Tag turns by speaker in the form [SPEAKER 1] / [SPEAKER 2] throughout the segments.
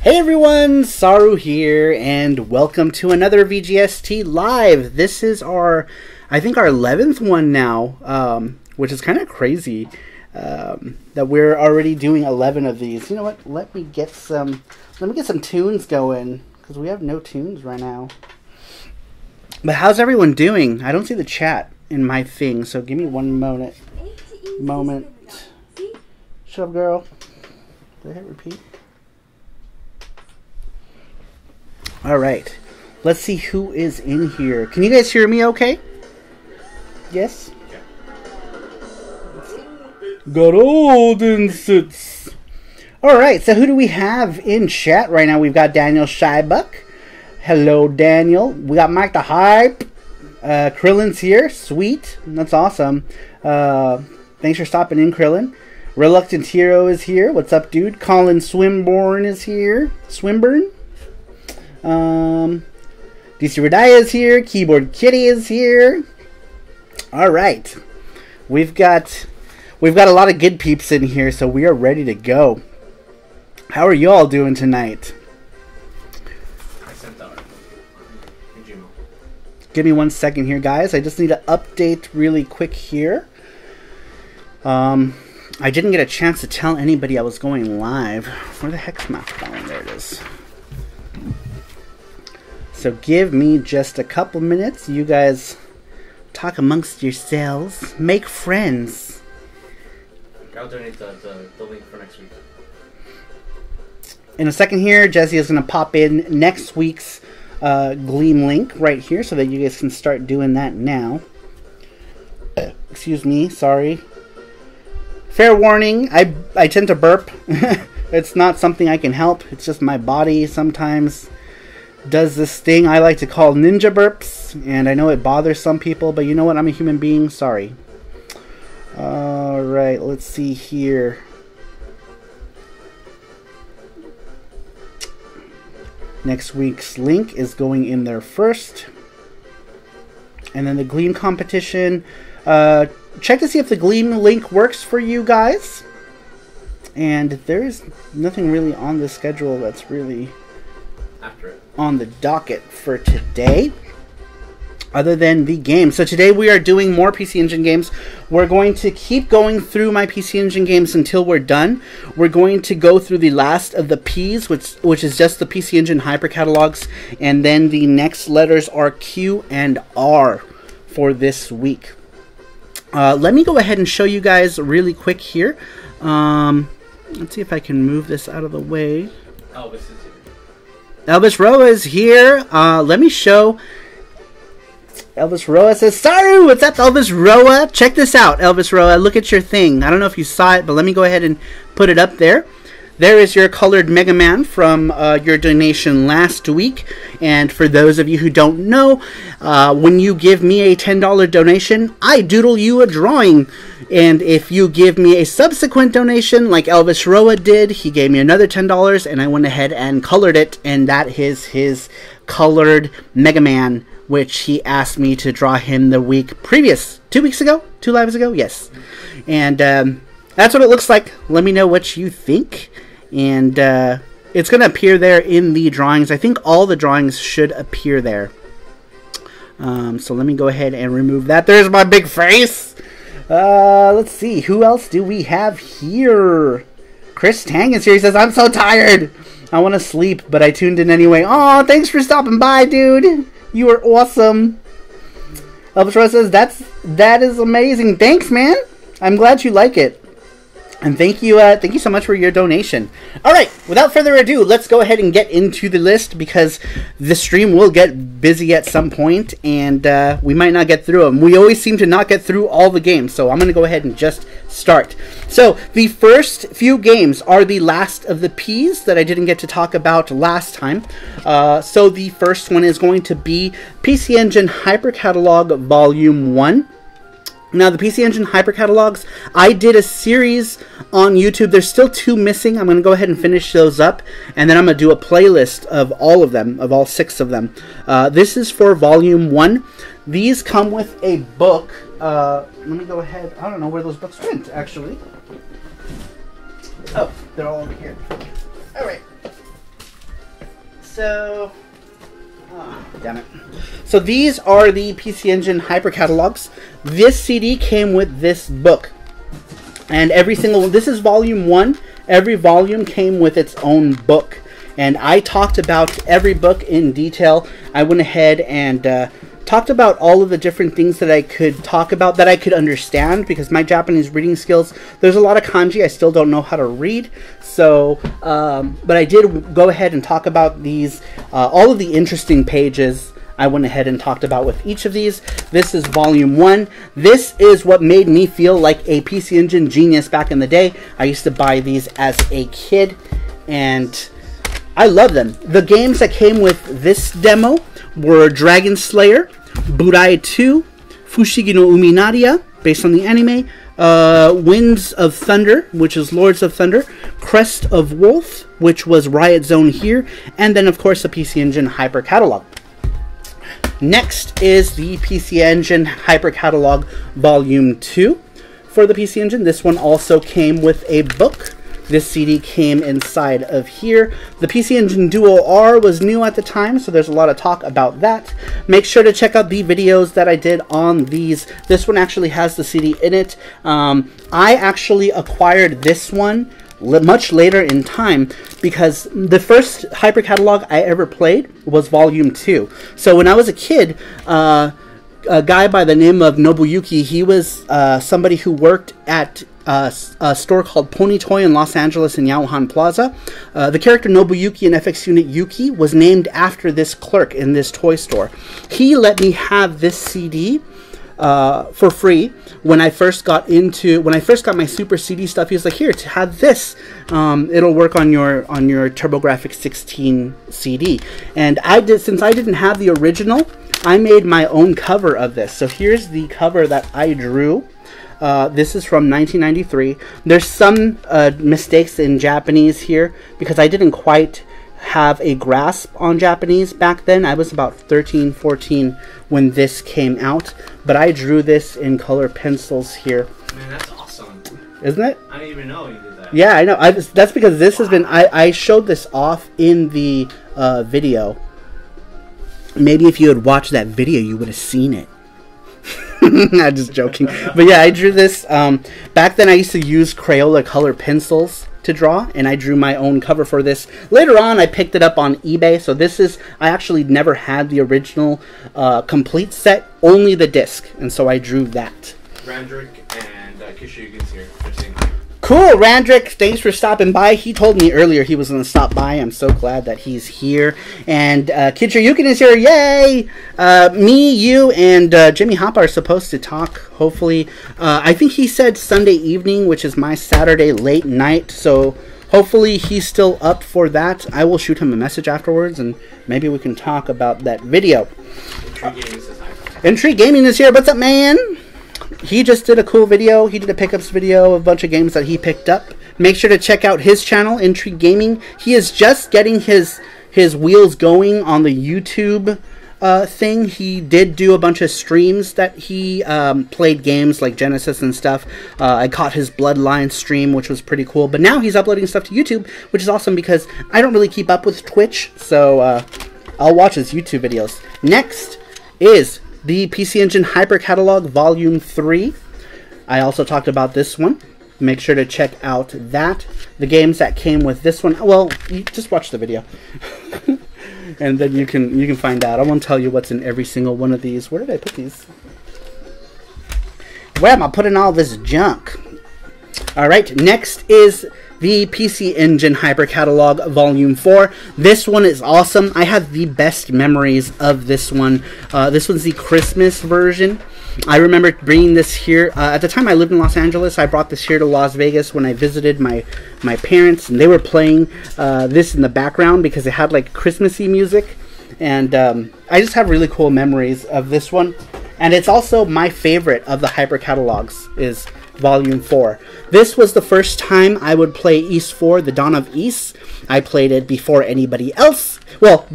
[SPEAKER 1] Hey everyone, Saru here, and welcome to another VGST Live. This is I think our 11th one now, which is kind of crazy that we're already doing 11 of these. You know what? Let me get some tunes going because we have no tunes right now. But how's everyone doing? I don't see the chat in my thing, so give me one moment. Shut up, girl. Did I hit repeat? Alright, let's see who is in here. Can you guys hear me okay? Yes? Yeah. Golden sits. Alright, so who do we have in chat right now? We've got Daniel Shybuck. Hello, Daniel. We got Mike the Hype. Krillin's here. Sweet. That's awesome. Thanks for stopping in, Krillin. Reluctant Hero is here. What's up, dude? Colin Swinburne is here. Swinburne? DC Radaya is here. Keyboard Kitty is here. Alright. We've got a lot of good peeps in here, so we are ready to go. How are y'all doing tonight? Give me 1 second here, guys. I just need to update really quick here. I didn't get a chance to tell anybody I was going live. Where the heck's my phone? There it is. So give me just a couple minutes. You guys talk amongst yourselves. Make friends.
[SPEAKER 2] I'll donate the link for next week.
[SPEAKER 1] In a second here, Jesse is going to pop in next week's Gleam link right here so that you guys can start doing that now. Excuse me, sorry. Fair warning, I tend to burp. It's not something I can help. It's just my body sometimes does this thing I like to call ninja burps, and I know it bothers some people, but you know what? I'm a human being. Sorry. Alright, let's see here. Next week's link is going in there first. And then the Gleam competition. Check to see if the Gleam link works for you guys. And there is nothing really on the schedule that's really on the docket for today, other than the game. So today we are doing more PC Engine games. We're going to keep going through my PC Engine games until we're done. We're going to go through the last of the P's, which is just the PC Engine hyper catalogs, and then the next letters are Q and R for this week. Let me go ahead and show you guys really quick here. Let's see if I can move this out of the way.
[SPEAKER 2] Elvis is here.
[SPEAKER 1] Elvis Roa is here. Let me show. Elvis Roa says, Saru, what's up, Elvis Roa? Check this out, Elvis Roa. Look at your thing. I don't know if you saw it, but let me go ahead and put it up there. There is your colored Mega Man from your donation last week. And for those of you who don't know, when you give me a $10 donation, I doodle you a drawing. And if you give me a subsequent donation, like Elvis Roa did, he gave me another $10, and I went ahead and colored it. And that is his colored Mega Man, which he asked me to draw him the week previous. 2 weeks ago? 2 lives ago? Yes. And that's what it looks like. Let me know what you think. And it's going to appear there in the drawings. I think all the drawings should appear there. So let me go ahead and remove that. There's my big face. Let's see. Who else do we have here? Chris Tang is here. He says, I'm so tired. I want to sleep, but I tuned in anyway. Aw, thanks for stopping by, dude. You are awesome. Elvis Rose says, that is amazing. Thanks, man. I'm glad you like it. And thank you so much for your donation. All right, without further ado, let's go ahead and get into the list because the stream will get busy at some point, and we might not get through them. We always seem to not get through all the games, so I'm going to go ahead and just start. So the first few games are the last of the P's that I didn't get to talk about last time. So the first one is going to be PC Engine Hyper Catalog Volume 1. Now, the PC Engine Hyper Catalogs, I did a series on YouTube. There's still 2 missing. I'm going to go ahead and finish those up, and then I'm going to do a playlist of all of them, of all 6 of them. This is for Volume 1. These come with a book. Let me go ahead. I don't know where those books went, actually. Oh, they're all over here. All right. So, oh, damn it. So these are the PC Engine Hyper Catalogs. This CD came with this book. And every single one, this is volume 1. Every volume came with its own book. And I talked about every book in detail. I went ahead and talked about all of the different things that I could talk about, that I could understand, because my Japanese reading skills, there's a lot of kanji I still don't know how to read. So, but I did go ahead and talk about these, all of the interesting pages I went ahead and talked about with each of these. This is volume 1. This is what made me feel like a PC Engine genius back in the day. I used to buy these as a kid, and I love them. The games that came with this demo were Dragon Slayer, Burai 2, Fushigi no Uminaria, based on the anime, Winds of Thunder, which is Lords of Thunder, Crest of Wolf, which was Riot Zone here, and then of course the PC Engine Hyper Catalog. Next is the PC Engine Hyper Catalog Volume 2 for the PC Engine. This one also came with a book. This CD came inside of here. The PC Engine Duo R was new at the time, so there's a lot of talk about that. Make sure to check out the videos that I did on these. This one actually has the CD in it. I actually acquired this one much later in time, because the first Hyper Catalog I ever played was Volume 2. So when I was a kid, a guy by the name of Nobuyuki, he was somebody who worked at a store called Pony Toy in Los Angeles in Yaohan Plaza. The character Nobuyuki in FX Unit Yuki was named after this clerk in this toy store. He let me have this CD for free when I first got my Super CD stuff. He was like, "Here, to have this, it'll work on your TurboGrafx 16 CD." And since I didn't have the original, I made my own cover of this. So here's the cover that I drew. This is from 1993. There's some mistakes in Japanese here, because I didn't quite have a grasp on Japanese back then. I was about 13, 14 when this came out, but I drew this in color pencils here.
[SPEAKER 2] Man, that's awesome.
[SPEAKER 1] Isn't it?
[SPEAKER 2] I didn't even know you did that.
[SPEAKER 1] Yeah, I know. That's because this has been, I showed this off in the video. Maybe if you had watched that video, you would have seen it. I'm just joking. But yeah, I drew this. Back then I used to use Crayola color pencils to draw, and I drew my own cover for this. Later on, I picked it up on eBay. So this is, I actually never had the original complete set, only the disc. And so I drew that.
[SPEAKER 2] Randrick and Kishyugin's here.
[SPEAKER 1] Cool, Randrick, thanks for stopping by. He told me earlier he was going to stop by. I'm so glad that he's here. And Kichiryukin is here, yay! Me, you, and Jimmy Hoppa are supposed to talk, hopefully. I think he said Sunday evening, which is my Saturday late night, so hopefully he's still up for that. I will shoot him a message afterwards, and maybe we can talk about that video. Intrigue Gaming is here. What's up, man? He just did a cool video. He did a pickups video of a bunch of games that he picked up. Make sure to check out his channel, Intrigue Gaming. He is just getting his wheels going on the YouTube thing. He did do a bunch of streams that he played games like Genesis and stuff. I caught his Bloodline stream, which was pretty cool. But now he's uploading stuff to YouTube, which is awesome because I don't really keep up with Twitch. So I'll watch his YouTube videos. Next is the PC Engine Hyper Catalog Volume 3. I also talked about this one. Make sure to check out that. The games that came with this one, well, you just watch the video. And then you can find out. I won't tell you what's in every single one of these. Where did I put these? Where am I putting all this junk? Alright, next is the PC Engine Hyper Catalog Volume 4. This one is awesome. I have the best memories of this one. This one's the Christmas version. I remember bringing this here. At the time I lived in Los Angeles, I brought this here to Las Vegas when I visited my parents, and they were playing this in the background because it had like Christmassy music. And I just have really cool memories of this one. And it's also my favorite of the Hyper Catalogs is Volume 4. This was the first time I would play Ys 4, The Dawn of Ys. I played it before anybody else. Well,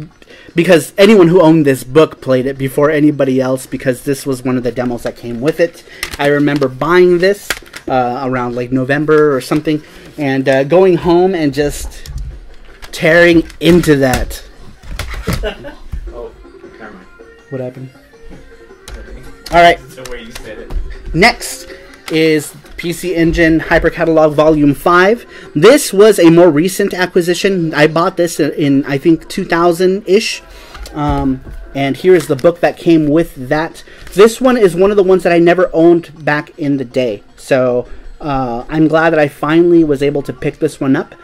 [SPEAKER 1] because anyone who owned this book played it before anybody else, because this was one of the demos that came with it. I remember buying this around like November or something, and going home and just tearing into that.
[SPEAKER 2] Oh, never mind.
[SPEAKER 1] What happened? All right.
[SPEAKER 2] The way you said it.
[SPEAKER 1] Next is PC Engine Hyper Catalog Volume 5. This was a more recent acquisition. I bought this in I think 2000-ish. And here is the book that came with that. This one is one of the ones that I never owned back in the day. So I'm glad that I finally was able to pick this one up.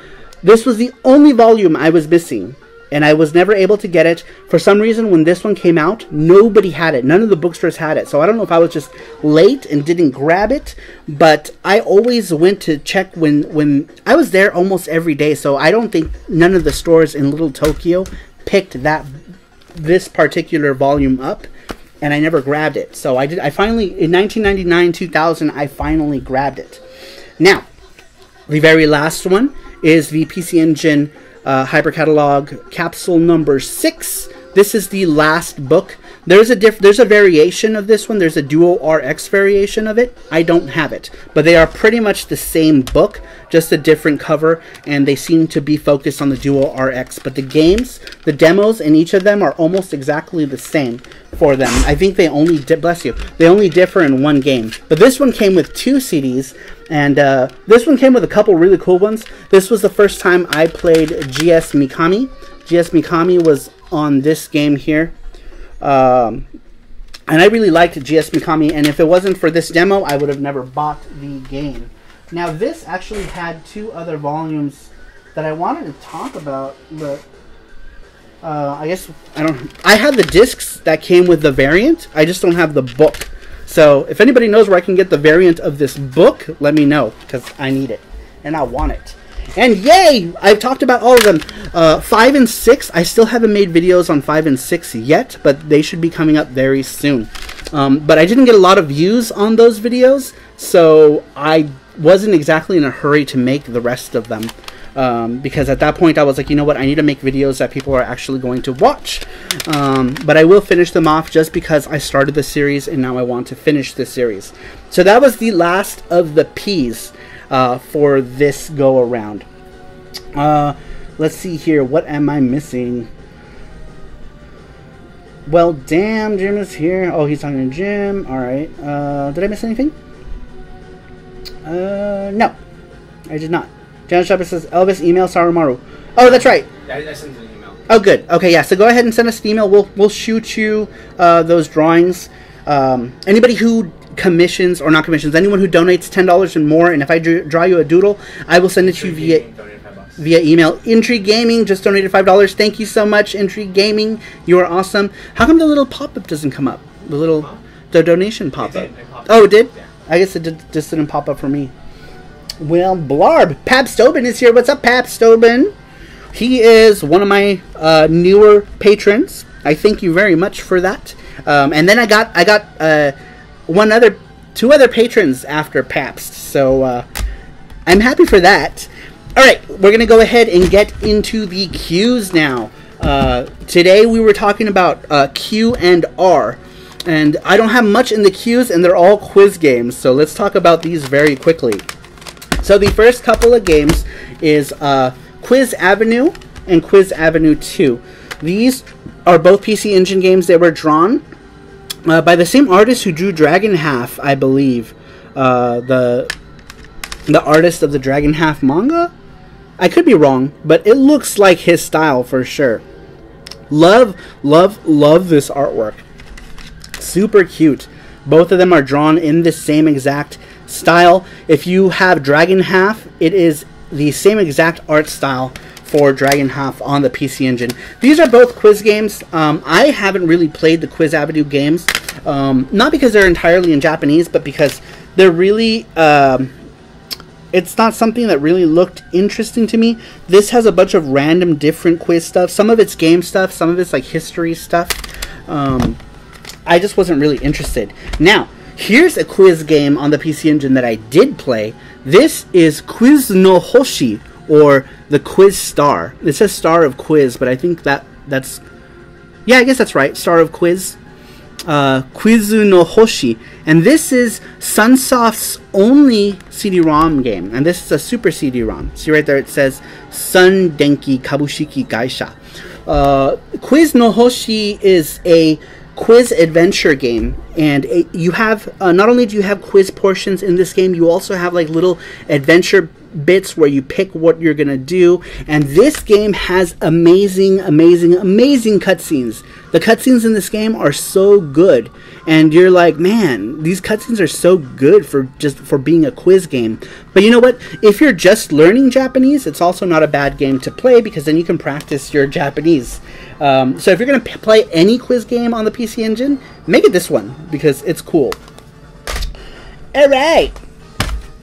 [SPEAKER 1] This was the only volume I was missing, and I was never able to get it. For some reason, when this one came out, nobody had it. None of the bookstores had it. So I don't know if I was just late and didn't grab it, but I always went to check when I was there almost every day. So I don't think none of the stores in Little Tokyo picked this particular volume up, and I never grabbed it. So I finally, in 1999, 2000, I finally grabbed it. Now, the very last one is the PC Engine Hyper Catalog Capsule number 6. This is the last book. There's a variation of this one. There's a Duo RX variation of it. I don't have it, but they are pretty much the same book, just a different cover, and they seem to be focused on the Duo RX. But the games, the demos in each of them are almost exactly the same for them. I think they only they only differ in one game. But this one came with 2 CDs, and this one came with a couple really cool ones. This was the first time I played GS Mikami. GS Mikami was on this game here. And I really liked GS Mikami, and if it wasn't for this demo, I would have never bought the game. Now, this actually had 2 other volumes that I wanted to talk about, but I guess I had the discs that came with the variant. I just don't have the book. So if anybody knows where I can get the variant of this book, let me know, because I need it and I want it. And yay! I've talked about all of them. 5 and 6, I still haven't made videos on 5 and 6 yet, but they should be coming up very soon. But I didn't get a lot of views on those videos, so I wasn't exactly in a hurry to make the rest of them. Because at that point I was like, you know what, I need to make videos that people are actually going to watch. But I will finish them off just because I started the series and now I want to finish the series. So that was the last of the P's for this go around. Let's see here, what am I missing? Well, damn, Jim is here. Oh, he's talking to Jim. Alright. Did I miss anything? No, I did not. Janet Shepard says, Elvis, email Sarumaru. Oh, that's right.
[SPEAKER 2] I sent an email.
[SPEAKER 1] Oh, good. Okay, yeah, so go ahead and send us an email. We'll shoot you those drawings. Anybody who commissions, or not commissions, anyone who donates $10 and more, and if I draw you a doodle, I will send it to you via email. Intrigue Gaming just donated $5. Thank you so much, Intrigue Gaming. You are awesome. How come the little pop-up doesn't come up? The donation pop-up. Oh, it did?
[SPEAKER 2] Yeah.
[SPEAKER 1] I guess it just didn't pop up for me. Well, Blarb. Pab Stobin is here. What's up, Pab Stobin? He is one of my newer patrons. I thank you very much for that. And then I got two other patrons after Pabst. So I'm happy for that. All right, we're going to go ahead and get into the Qs now. Today we were talking about Q and R. And I don't have much in the Qs, and they're all quiz games. So let's talk about these very quickly. So the first couple of games is Quiz Avenue and Quiz Avenue 2. These are both PC Engine games that were drawn by the same artist who drew Dragon Half, I believe. The artist of the Dragon Half manga? I could be wrong, but it looks like his style for sure. Love this artwork. Super cute. Both of them are drawn in the same exact style. If you have Dragon Half, it is the same exact art style for Dragon Half on the PC Engine. These are both quiz games. I haven't really played the Quiz Avenue games, not because they're entirely in Japanese, but because they're really it's not something that really looked interesting to me. This has a bunch of random different quiz stuff. Some of it's game stuff, some of it's like history stuff. I just wasn't really interested. Now, here's a quiz game on the PC Engine that I did play. This is Quiz no Hoshi, or the Quiz Star. It says Star of Quiz, but I think that's... Yeah, I guess that's right. Star of Quiz. Quiz no Hoshi. And this is Sunsoft's only CD-ROM game. And this is a Super CD-ROM. See right there, it says Sun Denki Kabushiki Gaisha. Quiz no Hoshi is a quiz adventure game, and you have not only do you have quiz portions in this game, you also have like little adventure bits where you pick what you're gonna do. And this game has amazing cutscenes. The cutscenes in this game are so good, and you're like, man, these cutscenes are so good for being a quiz game. But you know what, if you're just learning Japanese, it's also not a bad game to play, because then you can practice your Japanese. So if you're gonna play any quiz game on the PC Engine, make it this one, because it's cool. Alright,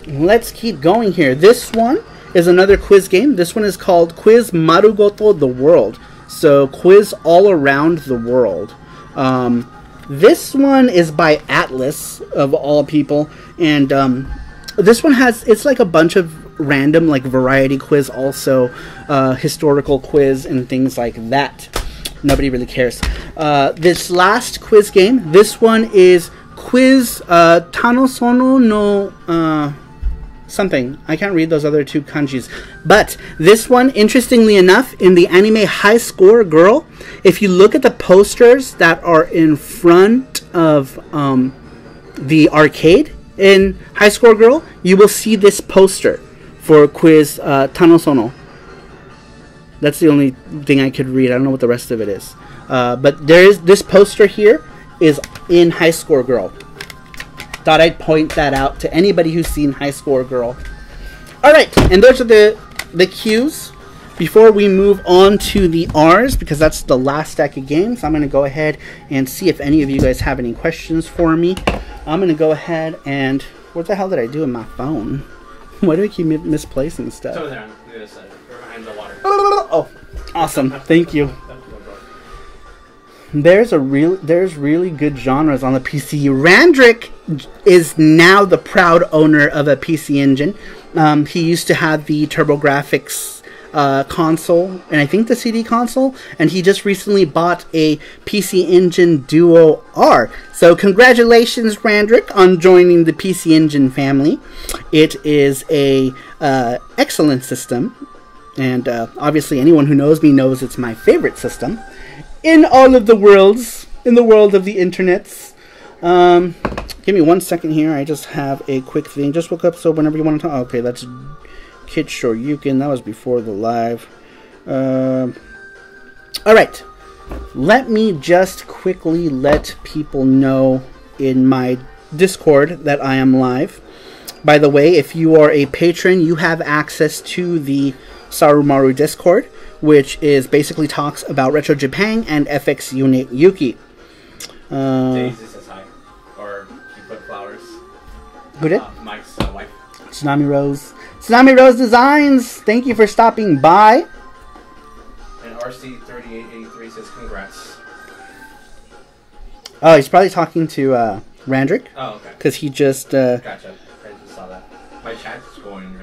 [SPEAKER 1] let's keep going here. This one is another quiz game. This one is called Quiz Marugoto the World. So quiz all around the world. This one is by Atlas, of all people, and this one it's like a bunch of random like variety quiz, also historical quiz and things like that. Nobody really cares. This last quiz game, this one is Quiz Tanosono no something. I can't read those other two kanjis. But this one, interestingly enough, in the anime High Score Girl, if you look at the posters that are in front of the arcade in High Score Girl, you will see this poster for Quiz Tanosono. That's the only thing I could read. I don't know what the rest of it is. But there is this poster here is in High Score Girl. Thought I'd point that out to anybody who's seen High Score Girl. Alright, and those are the Q's. Before we move on to the R's, because that's the last stack of games, I'm going to go ahead and see if any of you guys have any questions for me. I'm going to go ahead and... What the hell did I do in my phone? Why do I keep misplacing stuff?
[SPEAKER 2] It's over there on the other side. Behind the water.
[SPEAKER 1] Oh, awesome. Thank you. There's really good genres on the PC. Randrick is now the proud owner of a PC Engine. He used to have the TurboGrafx console, and I think the CD console, and he just recently bought a PC Engine Duo R. So congratulations, Randrick, on joining the PC Engine family. It is a excellent system, and obviously anyone who knows me knows it's my favorite system in all of the worlds, in the world of the internets. Give me 1 second here. I just have a quick thing. Just woke up, so whenever you want to talk. Okay, that's Kid Shoryuken. That was before the live. Alright. Let me just quickly let people know in my Discord that I am live. By the way, if you are a patron, you have access to the Sarumaru Discord, which is basically talks about Retro Japan and FX Unit Yuki.
[SPEAKER 2] Daisy says hi. Or she put flowers.
[SPEAKER 1] Who did?
[SPEAKER 2] Mike's wife.
[SPEAKER 1] Tsunami Rose. Tsunami Rose Designs, thank you for stopping by.
[SPEAKER 2] And RC3883 says congrats.
[SPEAKER 1] Oh, he's probably talking to Randrick.
[SPEAKER 2] Oh, okay.
[SPEAKER 1] Because he just...
[SPEAKER 2] Gotcha. I just saw that. My chat's going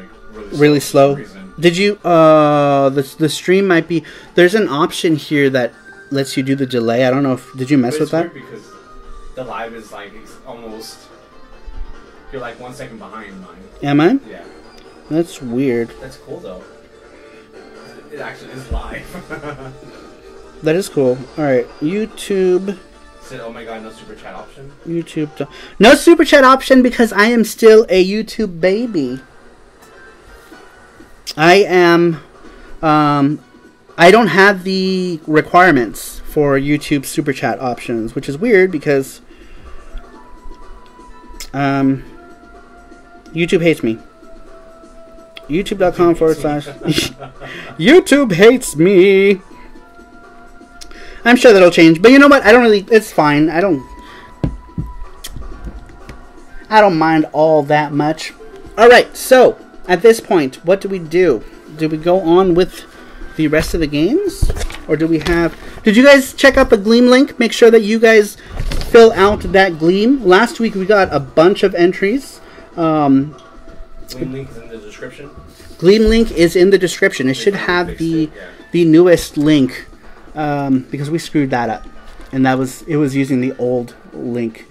[SPEAKER 1] really slow. Did you... the stream might be... There's an option here that lets you do the delay. I don't know if... Did you mess with that?
[SPEAKER 2] Because the live is like almost... You're like 1 second behind mine.
[SPEAKER 1] Am I?
[SPEAKER 2] Yeah.
[SPEAKER 1] That's weird.
[SPEAKER 2] That's cool though. It actually is live.
[SPEAKER 1] That is cool. Alright, YouTube...
[SPEAKER 2] Said, oh my god, no super chat option?
[SPEAKER 1] YouTube... No super chat option because I am still a YouTube baby. I am... I don't have the requirements for YouTube super chat options, which is weird because... YouTube hates me. YouTube.com / YouTube hates me. I'm sure that'll change, but you know what? I don't really... It's fine. I don't mind all that much. Alright, so, at this point, what do we do? Do we go on with the rest of the games? Or do we have... Did you guys check out the Gleam link? Make sure that you guys fill out that Gleam. Last week we got a bunch of entries.
[SPEAKER 2] Gleam link is in the description?
[SPEAKER 1] Gleam link is in the description. It should have the newest link. Because we screwed that up. And it was using the old link.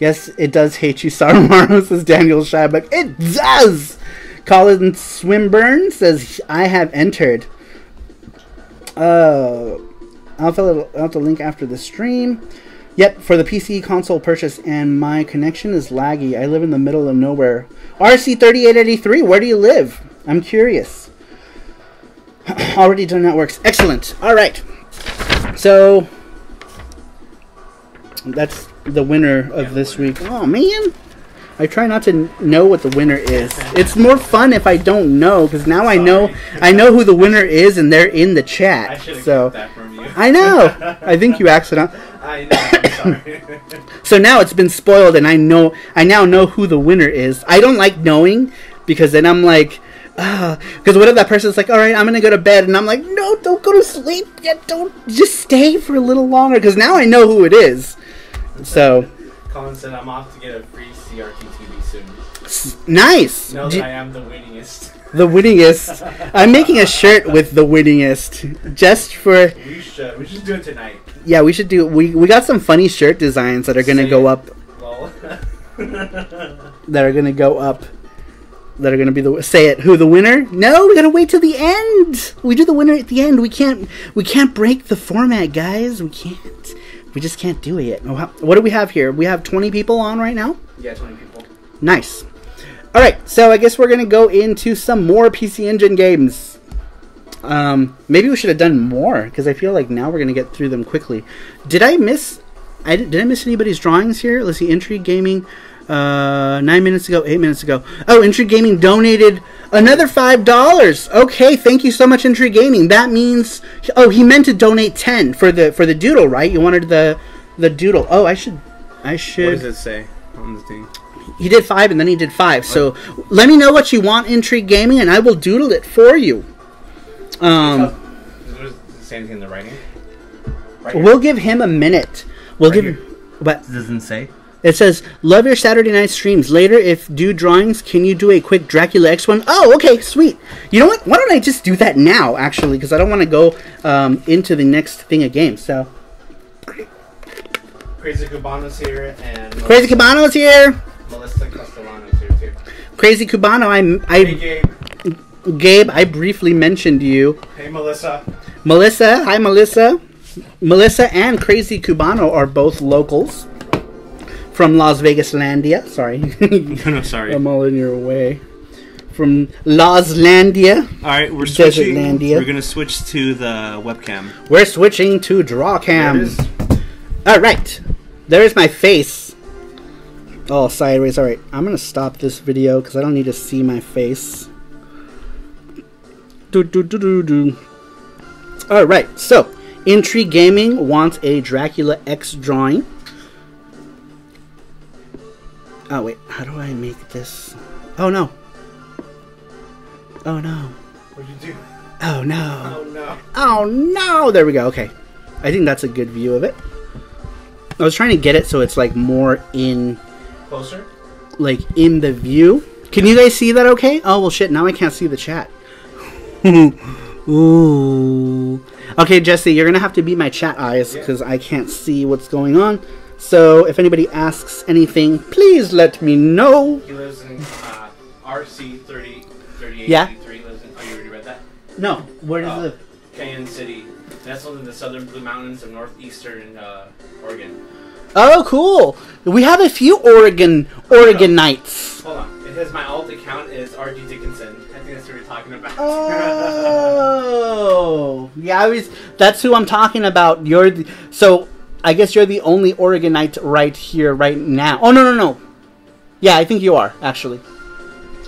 [SPEAKER 1] Yes, it does hate you, Sarumaru, says Daniel Shybuck. It does! Colin Swinburne says, I have entered. I'll fill out the link after the stream. Yep, for the PC console purchase, and my connection is laggy. I live in the middle of nowhere. RC3883, where do you live? I'm curious. Already done networks. Excellent. All right. So that's the winner of this week. Oh man, I try not to know what the winner is. It's more fun if I don't know, because now I know who the winner is, and they're in the chat.
[SPEAKER 2] I should have
[SPEAKER 1] so
[SPEAKER 2] that from you.
[SPEAKER 1] I know. I think you accidentally.
[SPEAKER 2] I know. I'm sorry.
[SPEAKER 1] So now it's been spoiled, and I now know who the winner is. I don't like knowing, because then I'm like, because what if that person's like, all right, I'm gonna go to bed, and I'm like, no, don't go to sleep yet. Don't, just stay for a little longer, because now I know who it is. So
[SPEAKER 2] Colin said I'm off to get a free CRT TV soon.
[SPEAKER 1] Nice.
[SPEAKER 2] Know that I am the winningest.
[SPEAKER 1] The winningest. I'm making a shirt with the winningest, just for.
[SPEAKER 2] We should do it tonight.
[SPEAKER 1] Yeah, we should do. We got some funny shirt designs that are gonna go up.
[SPEAKER 2] Lol.
[SPEAKER 1] That are gonna go up. That are gonna be the say it. Who the winner? No, we gotta wait till the end. We do the winner at the end. We can't break the format, guys. We can't. We just can't do it yet. What do we have here? We have 20 people on right now.
[SPEAKER 2] Yeah, 20 people.
[SPEAKER 1] Nice. All right, so I guess we're gonna go into some more PC Engine games. Maybe we should have done more, because I feel like now we're gonna get through them quickly. Did I miss anybody's drawings here? Let's see. Intrigue Gaming, 9 minutes ago, 8 minutes ago. Oh, Intrigue Gaming donated another $5. Okay, thank you so much, Intrigue Gaming. That means, oh, he meant to donate 10 for the doodle, right? You wanted the doodle. Oh, I should.
[SPEAKER 2] What does it say on the thing?
[SPEAKER 1] He did 5 and then he did 5. So let me know what you want, Intrigue Gaming, and I will doodle it for you.
[SPEAKER 2] Does it say anything in the writing? Right here?
[SPEAKER 1] We'll give him a minute. We'll
[SPEAKER 2] Right
[SPEAKER 1] give
[SPEAKER 2] here.
[SPEAKER 1] him. But
[SPEAKER 2] It doesn't say.
[SPEAKER 1] it says, "Love your Saturday night streams. Later, if do drawings, can you do a quick Dracula X one?" Oh, okay, sweet. You know what? Why don't I just do that now, actually, because I don't want to go into the next thing of games. So,
[SPEAKER 2] Crazy Cubano's here and
[SPEAKER 1] Crazy Cubano's here.
[SPEAKER 2] Melissa Castellano's here too.
[SPEAKER 1] Crazy Cubano,
[SPEAKER 2] Hey Gabe.
[SPEAKER 1] Gabe, I briefly mentioned you.
[SPEAKER 2] Hey Melissa.
[SPEAKER 1] Melissa, hi Melissa. Melissa and Crazy Cubano are both locals from Las Vegas Landia. Sorry.
[SPEAKER 2] No, sorry.
[SPEAKER 1] I'm all in your way. From Laslandia.
[SPEAKER 2] Alright, we're
[SPEAKER 1] Desert
[SPEAKER 2] switching.
[SPEAKER 1] Landia.
[SPEAKER 2] We're gonna switch to the webcam.
[SPEAKER 1] We're switching to Drawcam.
[SPEAKER 2] There it is.
[SPEAKER 1] Alright. There's my face. Oh, sideways. Alright. I'm going to stop this video because I don't need to see my face. Alright. So, Intrigue Gaming wants a Dracula X drawing. Oh, wait. How do I make this? Oh, no. Oh, no.
[SPEAKER 2] What'd you do?
[SPEAKER 1] Oh, no.
[SPEAKER 2] Oh no.
[SPEAKER 1] Oh, no. There we go. Okay. I think that's a good view of it. I was trying to get it so it's like more in,
[SPEAKER 2] Closer?
[SPEAKER 1] like in the view. Can you guys see that okay? Oh, well shit, now I can't see the chat. Ooh. Okay, Jesse, you're going to have to be my chat eyes because I can't see what's going on. So if anybody asks anything, please let me know.
[SPEAKER 2] He lives in RC 3883.
[SPEAKER 1] Yeah.
[SPEAKER 2] Lives in, oh, you already read that?
[SPEAKER 1] No, where does it live?
[SPEAKER 2] Canyon City. Nestled in the southern Blue Mountains of northeastern Oregon.
[SPEAKER 1] Oh, cool. We have a few Oregonites.
[SPEAKER 2] Hold on. It says my alt account is RG Dickinson. I think that's what we're talking about.
[SPEAKER 1] Oh. Yeah, that's who I'm talking about. So I guess you're the only Oregonite right here, right now. Oh, no. Yeah, I think you are, actually.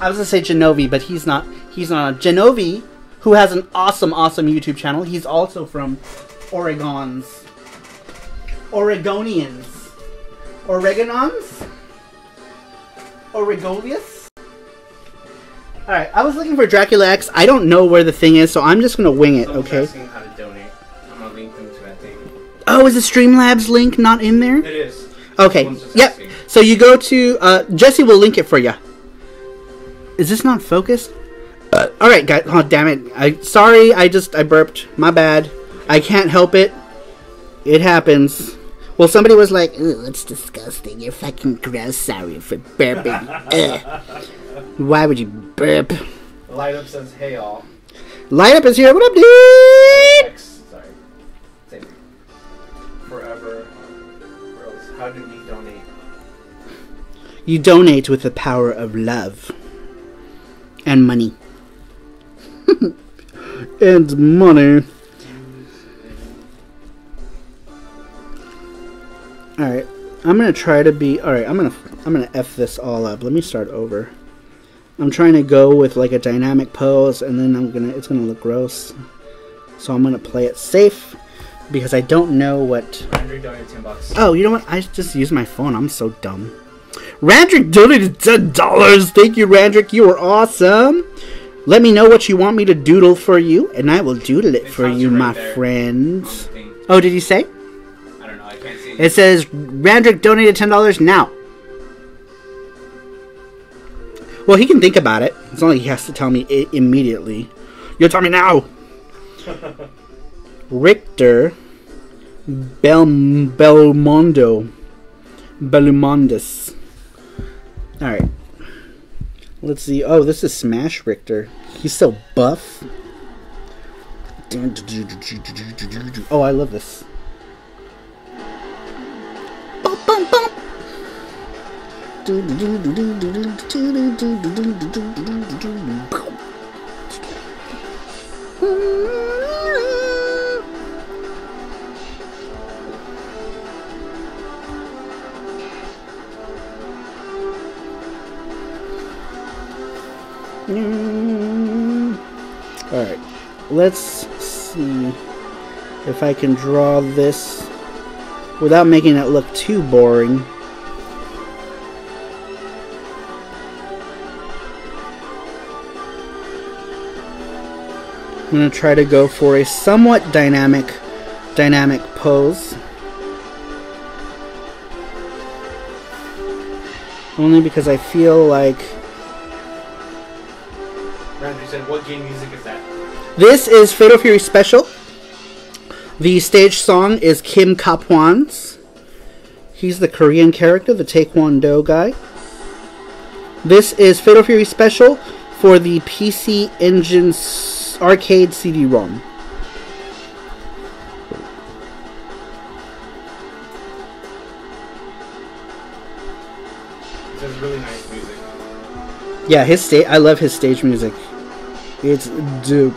[SPEAKER 1] I was going to say Genovi, but he's not. He's not. Genovi, who has an awesome YouTube channel. He's also from Oregonians. Oregonians? Oregolius? Alright, I was looking for Dracula X. I don't know where the thing is, so I'm just going to wing it,
[SPEAKER 2] Someone's
[SPEAKER 1] okay?
[SPEAKER 2] asking how to donate. I'm going to link them to that thing.
[SPEAKER 1] Oh, is the Streamlabs link not in there?
[SPEAKER 2] It is.
[SPEAKER 1] Okay,
[SPEAKER 2] Someone's just
[SPEAKER 1] yep.
[SPEAKER 2] asking.
[SPEAKER 1] So you go to, Jesse will link it for you. Is this not focused? Alright, guys. Oh, damn it. Sorry, I burped. My bad. I can't help it. It happens. Well, somebody was like, "Ugh, it's disgusting. You're fucking gross. Sorry for burping." Why would you burp?
[SPEAKER 2] Light Up says, hey all.
[SPEAKER 1] Light Up is here. What up, dude?
[SPEAKER 2] X, sorry. Same thing. How do we donate?
[SPEAKER 1] You donate with the power of love. And money. And money. Alright. I'm gonna try to be... Alright, I'm gonna F this all up. Let me start over. I'm trying to go with like a dynamic pose, and then it's gonna look gross. So I'm gonna play it safe because I don't know what.
[SPEAKER 2] Randrick donated $10.
[SPEAKER 1] Oh, you know what? I just used my phone. I'm so dumb. Randrick donated $10. Thank you, Randrick. You are awesome. Let me know what you want me to doodle for you, and I will doodle it for you, my friends. Oh, did you say?
[SPEAKER 2] I don't know. I can't see.
[SPEAKER 1] It says Randrick donated $10 now. Well, he can think about it. It's not like he has to tell me immediately. You'll tell me now. Richter Belmondus. Alright. Let's see. Oh, this is Smash Richter. He's so buff. Oh, I love this. Bum, bum, bum. Alright, let's see if I can draw this without making it look too boring. I'm going to try to go for a somewhat dynamic pose. Only because I feel like...
[SPEAKER 2] Randrick said, what game music is that?
[SPEAKER 1] This is Fatal Fury Special. The stage song is Kim Kapwan's. He's the Korean character, the Taekwondo guy. This is Fatal Fury Special for the PC Engine Arcade CD-ROM.
[SPEAKER 2] It says really nice music.
[SPEAKER 1] Yeah, I love his stage music. It's dope.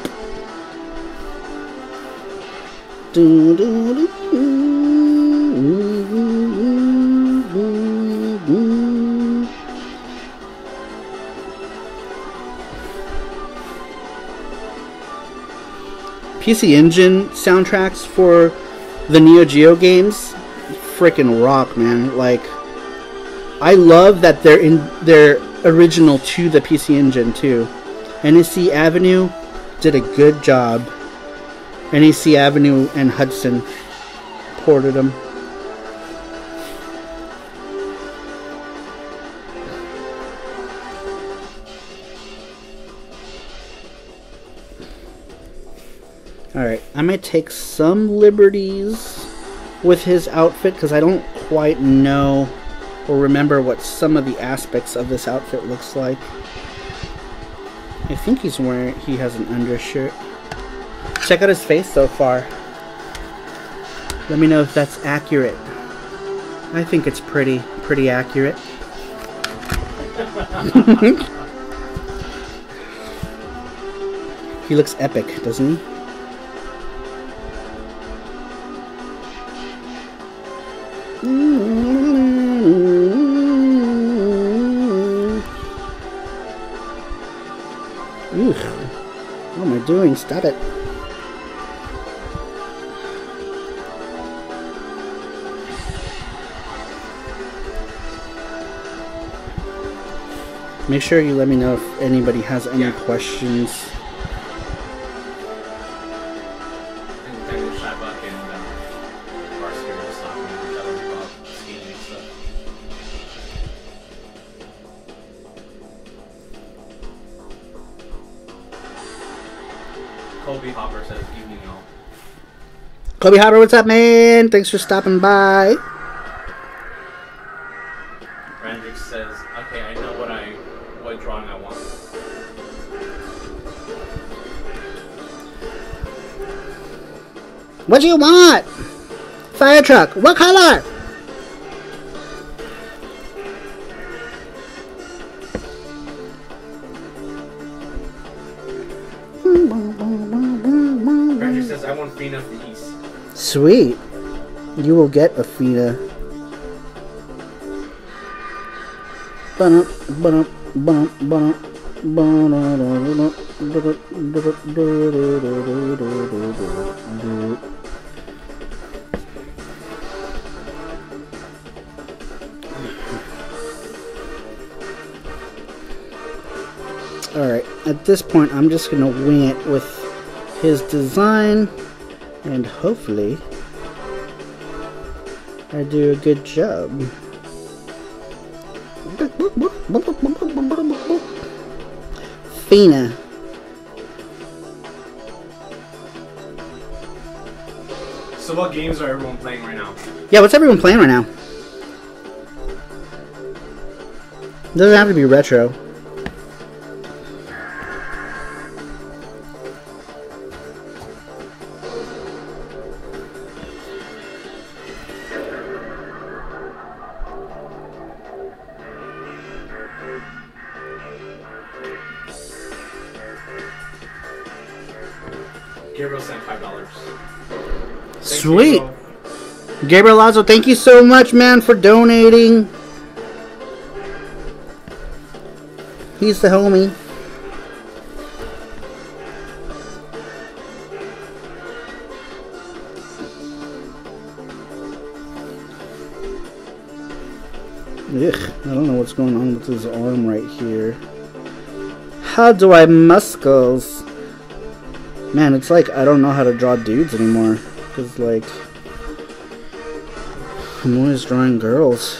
[SPEAKER 1] PC Engine soundtracks for the Neo Geo games freaking rock, man. Like, I love that they're original to the PC Engine too. NEC Avenue did a good job. NEC Avenue and Hudson ported them. Alright, I might take some liberties with his outfit because I don't quite know or remember what some of the aspects of this outfit looks like. I think he has an undershirt. Check out his face so far. Let me know if that's accurate. I think it's pretty accurate. He looks epic, doesn't he? What am I doing? Stop it. Make sure you let me know if anybody has any questions.
[SPEAKER 2] Kobe Hopper says, evening y'all.
[SPEAKER 1] Kobe Hopper, what's up, man? Thanks for stopping by.
[SPEAKER 2] Randrick says, okay, I know what drawing I want.
[SPEAKER 1] What do you want? Fire truck. What color?
[SPEAKER 2] says, I want Fina from East.
[SPEAKER 1] Sweet. You will get a Fina. Alright, at this point I'm just gonna wing it with his design, and hopefully I do a good job. Fina.
[SPEAKER 2] So what games are everyone playing right now?
[SPEAKER 1] Yeah, what's everyone playing right now? Doesn't have to be retro.
[SPEAKER 2] Gabriel sent $5.
[SPEAKER 1] Sweet. Gabriel Lazo, thank you so much, man, for donating. He's the homie. Ugh, I don't know what's going on with his arm right here. How do I muscles? Man, it's like I don't know how to draw dudes anymore. Because, like, I'm always drawing girls.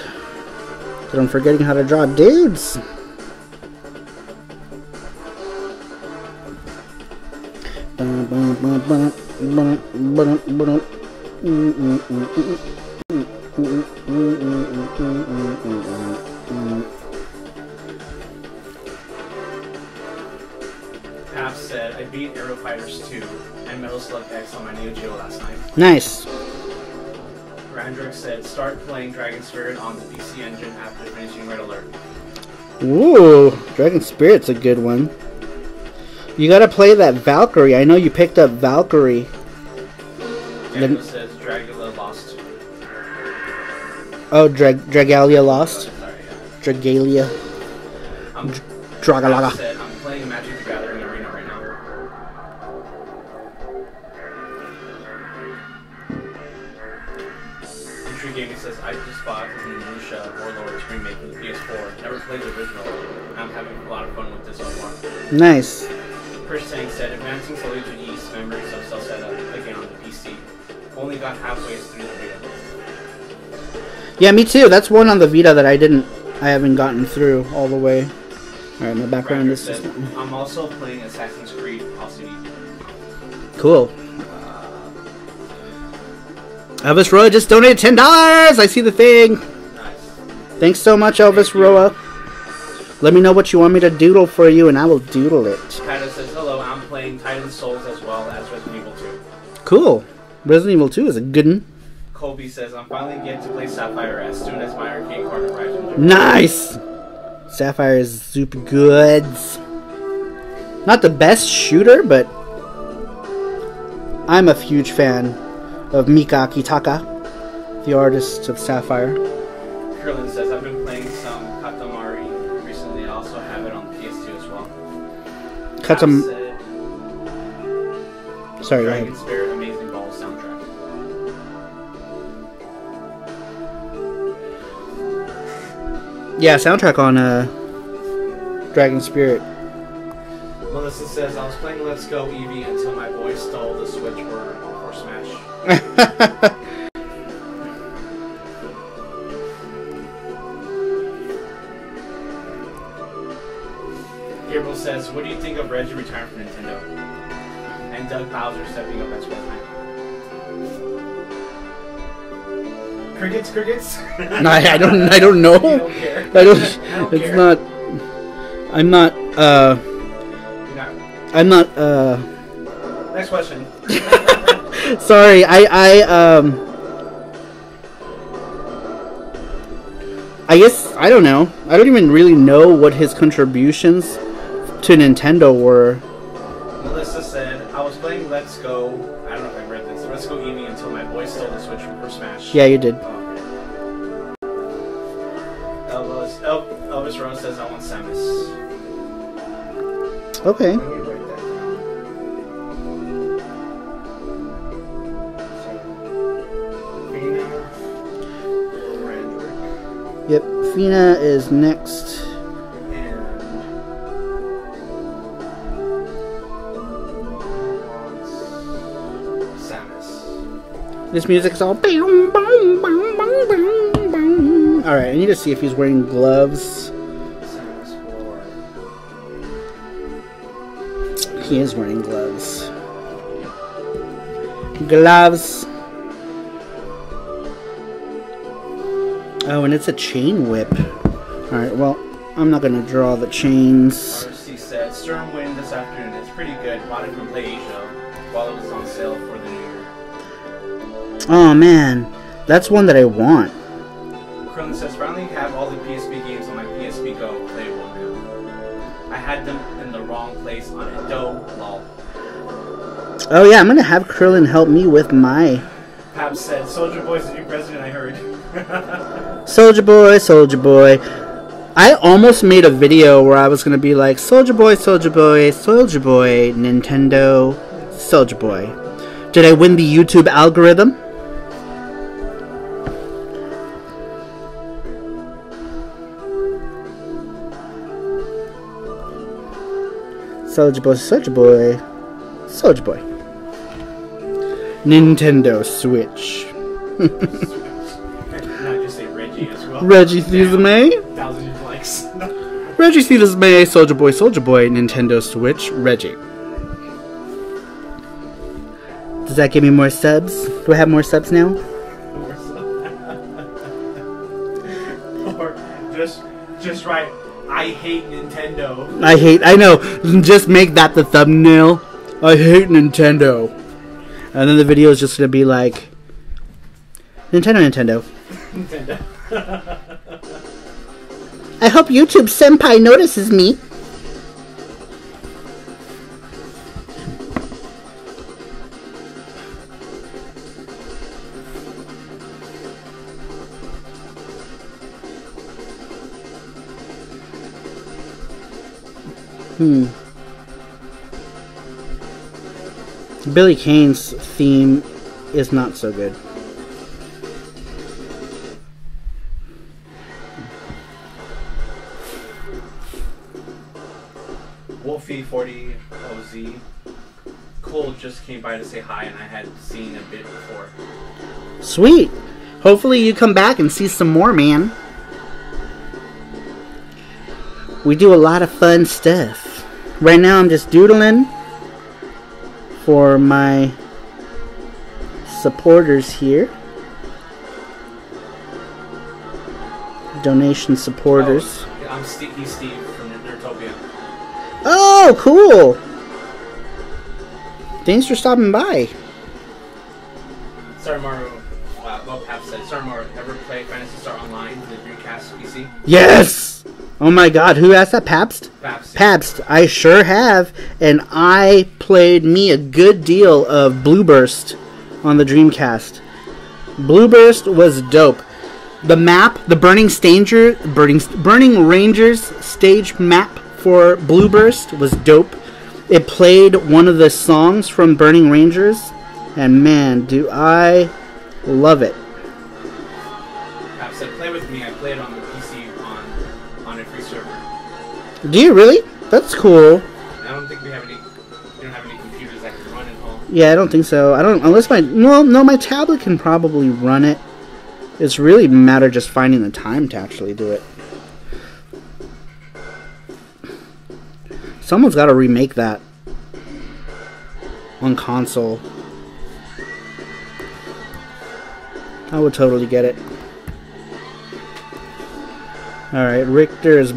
[SPEAKER 1] But I'm forgetting how to draw dudes.
[SPEAKER 2] Half said, I beat Aero Fighters 2 and Metal Slug X on my Neo Geo last night.
[SPEAKER 1] Nice.
[SPEAKER 2] Randrick said, start playing Dragon Spirit on the PC Engine after finishing Red Alert.
[SPEAKER 1] Ooh, Dragon Spirit's a good one. You gotta play that Valkyrie. I know you picked up Valkyrie.
[SPEAKER 2] Daniel says, Dragula Lost.
[SPEAKER 1] Oh, Dragalia Lost?
[SPEAKER 2] Sorry, yeah.
[SPEAKER 1] Dragalia. Dragalaga.
[SPEAKER 2] Said, I'm playing Magic the Gathering Arena right now. Entry Gaming says, I just bought the Musha Warlords remake for the PS4. Never played the original. I'm having a lot of fun with this so far.
[SPEAKER 1] Nice.
[SPEAKER 2] Chris Tang said, advancing slowly to East, memories of cell setup again on the PC. Only got halfway through the Vita.
[SPEAKER 1] Yeah, me too. That's one on the Vita that I haven't gotten through all the way. Alright, my background is just...
[SPEAKER 2] I'm also playing Assassin's Creed Odyssey.
[SPEAKER 1] Cool. Elvis Roa just donated $10! I see the thing!
[SPEAKER 2] Nice.
[SPEAKER 1] Thanks so much, Elvis Roa. Let me know what you want me to doodle for you, and I will doodle it.
[SPEAKER 2] Kata says, hello, I'm playing Titan Souls as well as Resident Evil 2.
[SPEAKER 1] Cool. Resident Evil 2 is a good one.
[SPEAKER 2] Colby says, I'm finally getting to play Sapphire as soon as my arcade card arrives in Japan.
[SPEAKER 1] Nice! Sapphire is super good. Not the best shooter, but I'm a huge fan of Mika Akitaka, the artist of Sapphire.
[SPEAKER 2] Curlin says, I've been playing some Katamari recently. I also have it on the PS2 as well.
[SPEAKER 1] Sorry,
[SPEAKER 2] Dragon Spirit Amazing Balls soundtrack.
[SPEAKER 1] Yeah, soundtrack on Dragon Spirit.
[SPEAKER 2] Melissa says, I was playing Let's Go Eevee until my boy stole the Switch for Smash. Gabriel says, what do you think of Reggie retiring from Nintendo? And Doug Bowser stepping up as president? Crickets?
[SPEAKER 1] No, I don't know.
[SPEAKER 2] You don't care.
[SPEAKER 1] I don't
[SPEAKER 2] care.
[SPEAKER 1] It's not. I'm not. I'm not.
[SPEAKER 2] Next question.
[SPEAKER 1] Sorry, I guess I don't know. I don't even really know what his contributions to Nintendo were.
[SPEAKER 2] Melissa Melissa said, I was playing Let's Go, I don't know if I read this, Let's Go Eevee until my boy stole the Switch for Smash.
[SPEAKER 1] Yeah, you did.
[SPEAKER 2] Elvis Rose says, I want Samus.
[SPEAKER 1] Okay.
[SPEAKER 2] Let me write that down. So, Fina,
[SPEAKER 1] Yep, Fina is next. This music's all. Alright, I need to see if he's wearing gloves. He is wearing gloves. Gloves. Oh, and it's a chain whip. Alright, well, I'm not going to draw the chains.
[SPEAKER 2] RC said, Sturm win this afternoon. It's pretty good. Bought it from PlayAsia while it was on sale for the New Year.
[SPEAKER 1] Oh man, that's one that I want.
[SPEAKER 2] Krillin says, finally have all the PSP games on my PSP Go playable now. I had them in the wrong place on it. Lol.
[SPEAKER 1] Oh yeah, I'm gonna have Krillin help me with my...
[SPEAKER 2] Pab said, Soldier Boy's the new president, I heard.
[SPEAKER 1] Soldier Boy, Soldier Boy. I almost made a video where I was gonna be like, Soldier Boy, Soldier Boy, Soldier Boy, Nintendo, Soldier Boy. Did I win the YouTube algorithm? Soldier Boy, Soldier Boy, Soldier Boy. Nintendo Switch.
[SPEAKER 2] Not just say Reggie as well.
[SPEAKER 1] Reggie Suzume.
[SPEAKER 2] 1,000 likes.
[SPEAKER 1] Reggie Suzume, Soldier Boy, Nintendo Switch, Reggie. Does that give me more subs? Do I have more subs now?
[SPEAKER 2] Or just write, I hate Nintendo.
[SPEAKER 1] I know. Just make that the thumbnail. I hate Nintendo. And then the video is just going to be like, Nintendo.
[SPEAKER 2] Nintendo.
[SPEAKER 1] I hope YouTube Senpai notices me. Billy Kane's theme is not so good.
[SPEAKER 2] Wolfie40OZ. Cole just came by to say hi, and I had seen a bit before.
[SPEAKER 1] Sweet. Hopefully you come back and see some more, man. We do a lot of fun stuff. Right now I'm just doodling for my supporters here. Donation supporters.
[SPEAKER 2] Oh, I'm he's Steve from Nerdtopia.
[SPEAKER 1] Oh, cool. Thanks for stopping by.
[SPEAKER 2] Sarmaru, well, Pap said, Sarmaru, ever play Phantasy Star Online, the Dreamcast PC?
[SPEAKER 1] Yes! Oh my god, who asked that? Pabst?
[SPEAKER 2] Pabst.
[SPEAKER 1] Pabst, I sure have. And I played me a good deal of Blueburst on the Dreamcast. Blueburst was dope. The map, the Burning Rangers stage map for Blueburst was dope. It played one of the songs from Burning Rangers, and man, do I love it.
[SPEAKER 2] Pap said, play with me. I played on the PC on a free server.
[SPEAKER 1] Do you really? That's cool.
[SPEAKER 2] I don't think we don't have any computers that can run it all.
[SPEAKER 1] Yeah, I don't think so. Unless my tablet can probably run it. It's really a matter of just finding the time to actually do it. Someone's got to remake that on console. I would totally get it. Alright, Richter is...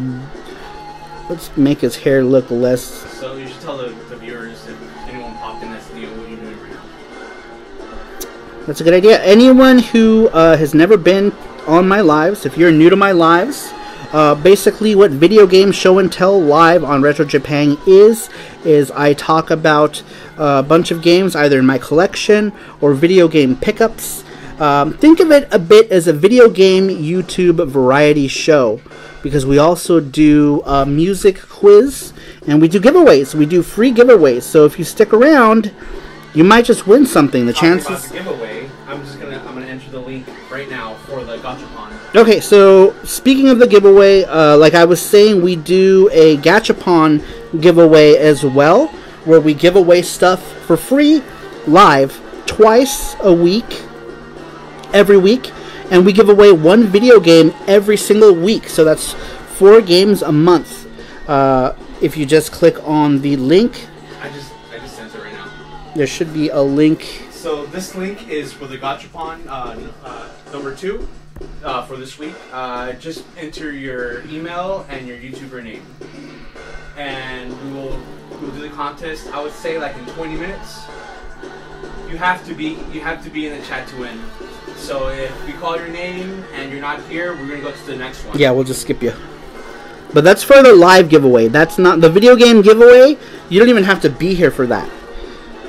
[SPEAKER 1] Let's make his hair look less...
[SPEAKER 2] So you should tell the viewers if anyone popped in that's new, what you're doing right now.
[SPEAKER 1] That's a good idea. Anyone who has never been on my lives, if you're new to my lives, basically what Video Game Show and Tell live on Retro Japan is is I talk about a bunch of games either in my collection or video game pickups. Think of it a bit as a video game YouTube variety show, because we also do a music quiz and we do giveaways. We do free giveaways. So if you stick around, you might just win something. The chances.
[SPEAKER 2] About the giveaway, I'm gonna enter the link right now for the Gachapon.
[SPEAKER 1] Okay, so speaking of the giveaway, like I was saying, we do a Gachapon giveaway as well, where we give away stuff for free live twice a week, every week, and we give away one video game every single week. So that's 4 games a month. If you just click on the link,
[SPEAKER 2] I just sent it right now.
[SPEAKER 1] there should be a link.
[SPEAKER 2] So this link is for the Gachapon number 2 for this week. Just enter your email and your YouTuber name, and we'll do the contest. I would say like in 20 minutes. You have to be in the chat to win. So if we call your name and you're not here, we're gonna go to the next one.
[SPEAKER 1] Yeah, we'll just skip you. But that's for the live giveaway. That's not the video game giveaway. You don't even have to be here for that.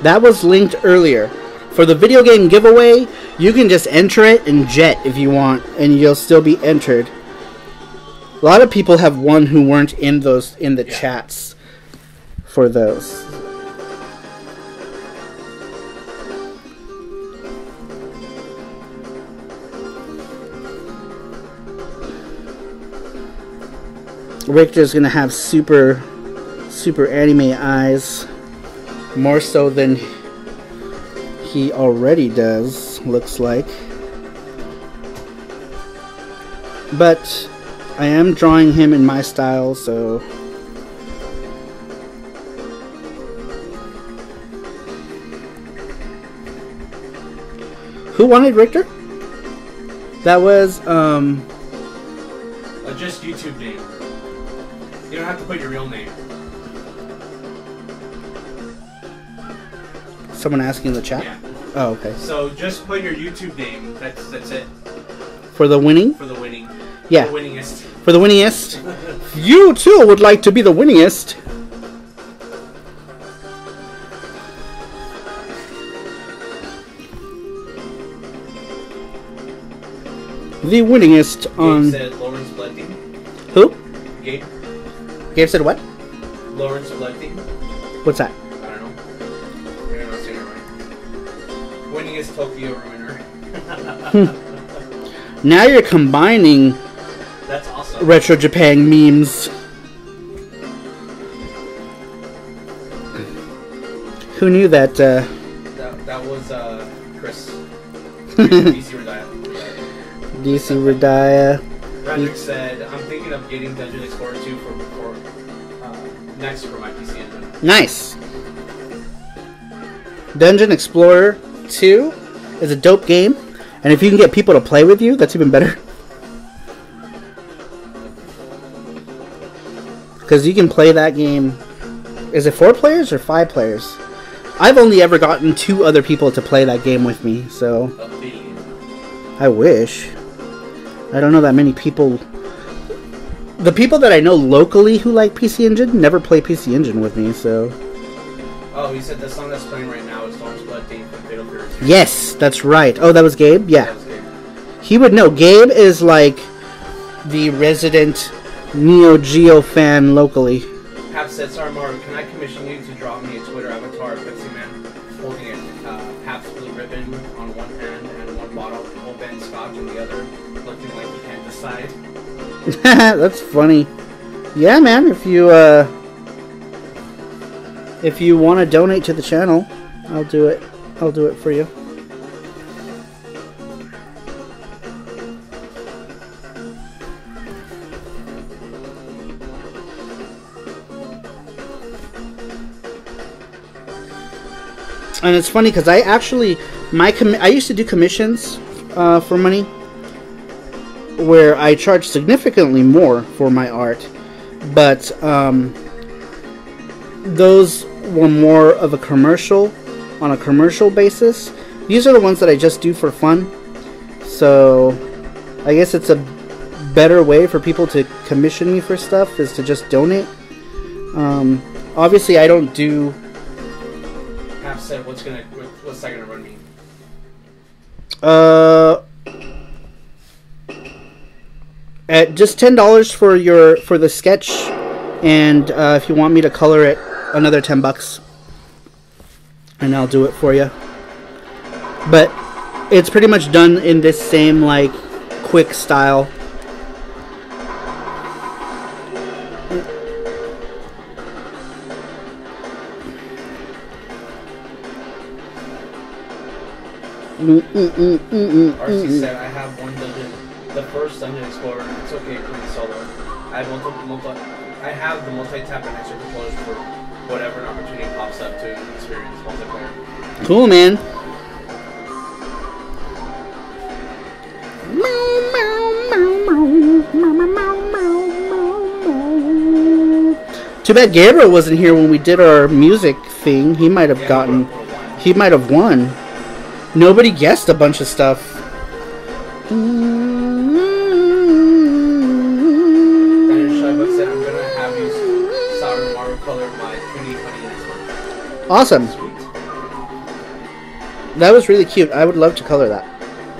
[SPEAKER 1] That was linked earlier. For the video game giveaway, you can just enter it in Jet if you want, and you'll still be entered. A lot of people have won who weren't in the chats for those. Richter's gonna have super anime eyes, more so than he already does, looks like. But I am drawing him in my style, so who wanted Richter? That was
[SPEAKER 2] just YouTube name. You don't have to put your real name.
[SPEAKER 1] Someone asking in the chat?
[SPEAKER 2] Yeah.
[SPEAKER 1] Oh, okay.
[SPEAKER 2] So just put your YouTube name. That's it.
[SPEAKER 1] For the winning?
[SPEAKER 2] For the winning.
[SPEAKER 1] Yeah.
[SPEAKER 2] For the winningest.
[SPEAKER 1] For the winningest. You too would like to be the winningest. The winningest on.
[SPEAKER 2] Gabe said Lawrence Bleding.
[SPEAKER 1] Who?
[SPEAKER 2] Gabe.
[SPEAKER 1] Gabe said what?
[SPEAKER 2] Lawrence Bleding.
[SPEAKER 1] What's that?
[SPEAKER 2] I don't know. Maybe I'm not saying it right. Winningest Tokyo Ruiner.
[SPEAKER 1] Now you're combining
[SPEAKER 2] That's awesome.
[SPEAKER 1] retro Japan memes. Who knew that?
[SPEAKER 2] That was Chris. DC Redaya.
[SPEAKER 1] DC Redaya.
[SPEAKER 2] Patrick said, I'm thinking of getting Dungeon Explorer 2 for next for my PC Engine.
[SPEAKER 1] Nice. Dungeon Explorer 2 is a dope game, and if you can get people to play with you, that's even better. Because you can play that game. Is it 4 players or 5 players? I've only ever gotten 2 other people to play that game with me, so I wish. I don't know that many people. The people that I know locally who like PC Engine never play PC Engine with me, so.
[SPEAKER 2] Oh, he said the song that's playing right now is Lawrence Bleding from Fatal Fury 2.
[SPEAKER 1] Yes, that's right. Oh, that was Gabe? Yeah.
[SPEAKER 2] That was Gabe.
[SPEAKER 1] He would know. Gabe is like the resident Neo Geo fan locally.
[SPEAKER 2] Hap said, sorry, Mario, can I commission you to draw me a Twitter avatar of Pepsi Man holding a Pabst Blue Ribbon on one hand and one bottle of Old Ben Scotch on the other, looking like he can't decide?
[SPEAKER 1] That's funny. Yeah, man, if you want to donate to the channel, I'll do it. I'll do it for you. And it's funny because I actually, I used to do commissions for money where I charged significantly more for my art, but those were more of a commercial, on a commercial basis. These are the ones that I just do for fun, so I guess it's a better way for people to commission me for stuff is to just donate. Obviously, I don't do.
[SPEAKER 2] Half said, what's that gonna run me?
[SPEAKER 1] At just $10 for the sketch, and if you want me to color it, another $10, and I'll do it for you. But it's pretty much done in this same like quick style.
[SPEAKER 2] RC said, I have one dungeon, the first Dungeon Explorer. It's okay for the solo. I have the multi-tap and extra controllers for whatever an opportunity pops up to experience multiplayer.
[SPEAKER 1] Cool, man. Too bad Gabriel wasn't here when we did our music thing. He might have gotten. He might have won. Nobody guessed a bunch of stuff. Awesome. That was really cute. I would love to color that.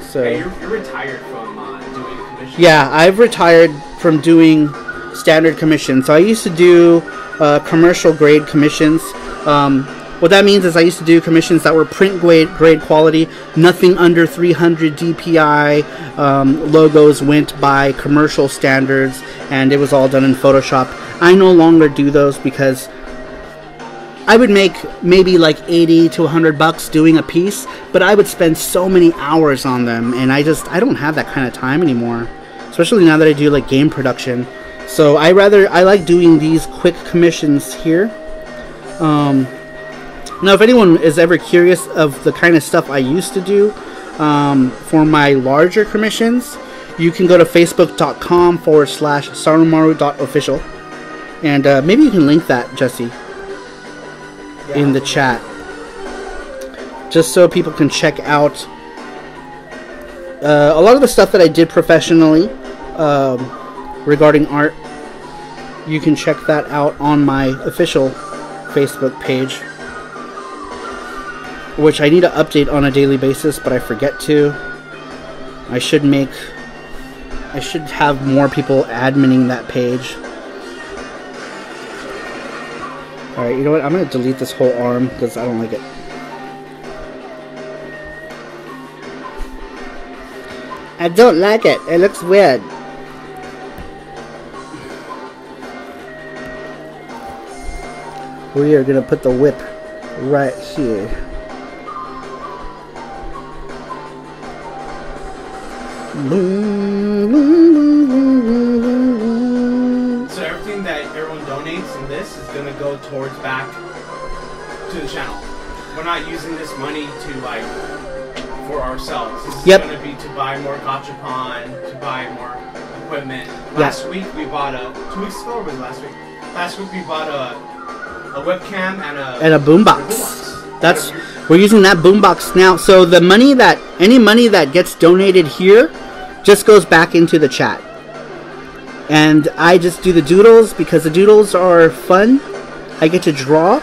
[SPEAKER 1] So.
[SPEAKER 2] Hey, you're retired from doing commissions.
[SPEAKER 1] Yeah, I've retired from doing standard commissions. So I used to do commercial grade commissions. What that means is I used to do commissions that were print grade quality, nothing under 300 DPI. Logos went by commercial standards, and it was all done in Photoshop. I no longer do those because I would make maybe like 80 to $100 doing a piece, but I would spend so many hours on them, and I don't have that kind of time anymore, especially now that I do like game production. So I like doing these quick commissions here. Now, if anyone is ever curious of the kind of stuff I used to do for my larger commissions, you can go to facebook.com/sarumaru.official, and maybe you can link that, Jesse, in the chat, just so people can check out a lot of the stuff that I did professionally regarding art. You can check that out on my official Facebook page, which I need to update on a daily basis, but I forget to. I should have more people adminning that page. Alright, you know what? I'm going to delete this whole arm because I don't like it. I don't like it. It looks weird. We are going to put the whip right here.
[SPEAKER 2] So everything that everyone donates in this is going to go towards back to the channel. We're not using this money to like for ourselves. This is going to be to buy more gachapon, to buy more equipment. Last week we bought 2 weeks ago, or was it last week? Last week we bought a webcam and a
[SPEAKER 1] boombox. We're using that boombox now. So the money any money that gets donated here just goes back into the chat. And I just do the doodles because the doodles are fun. I get to draw,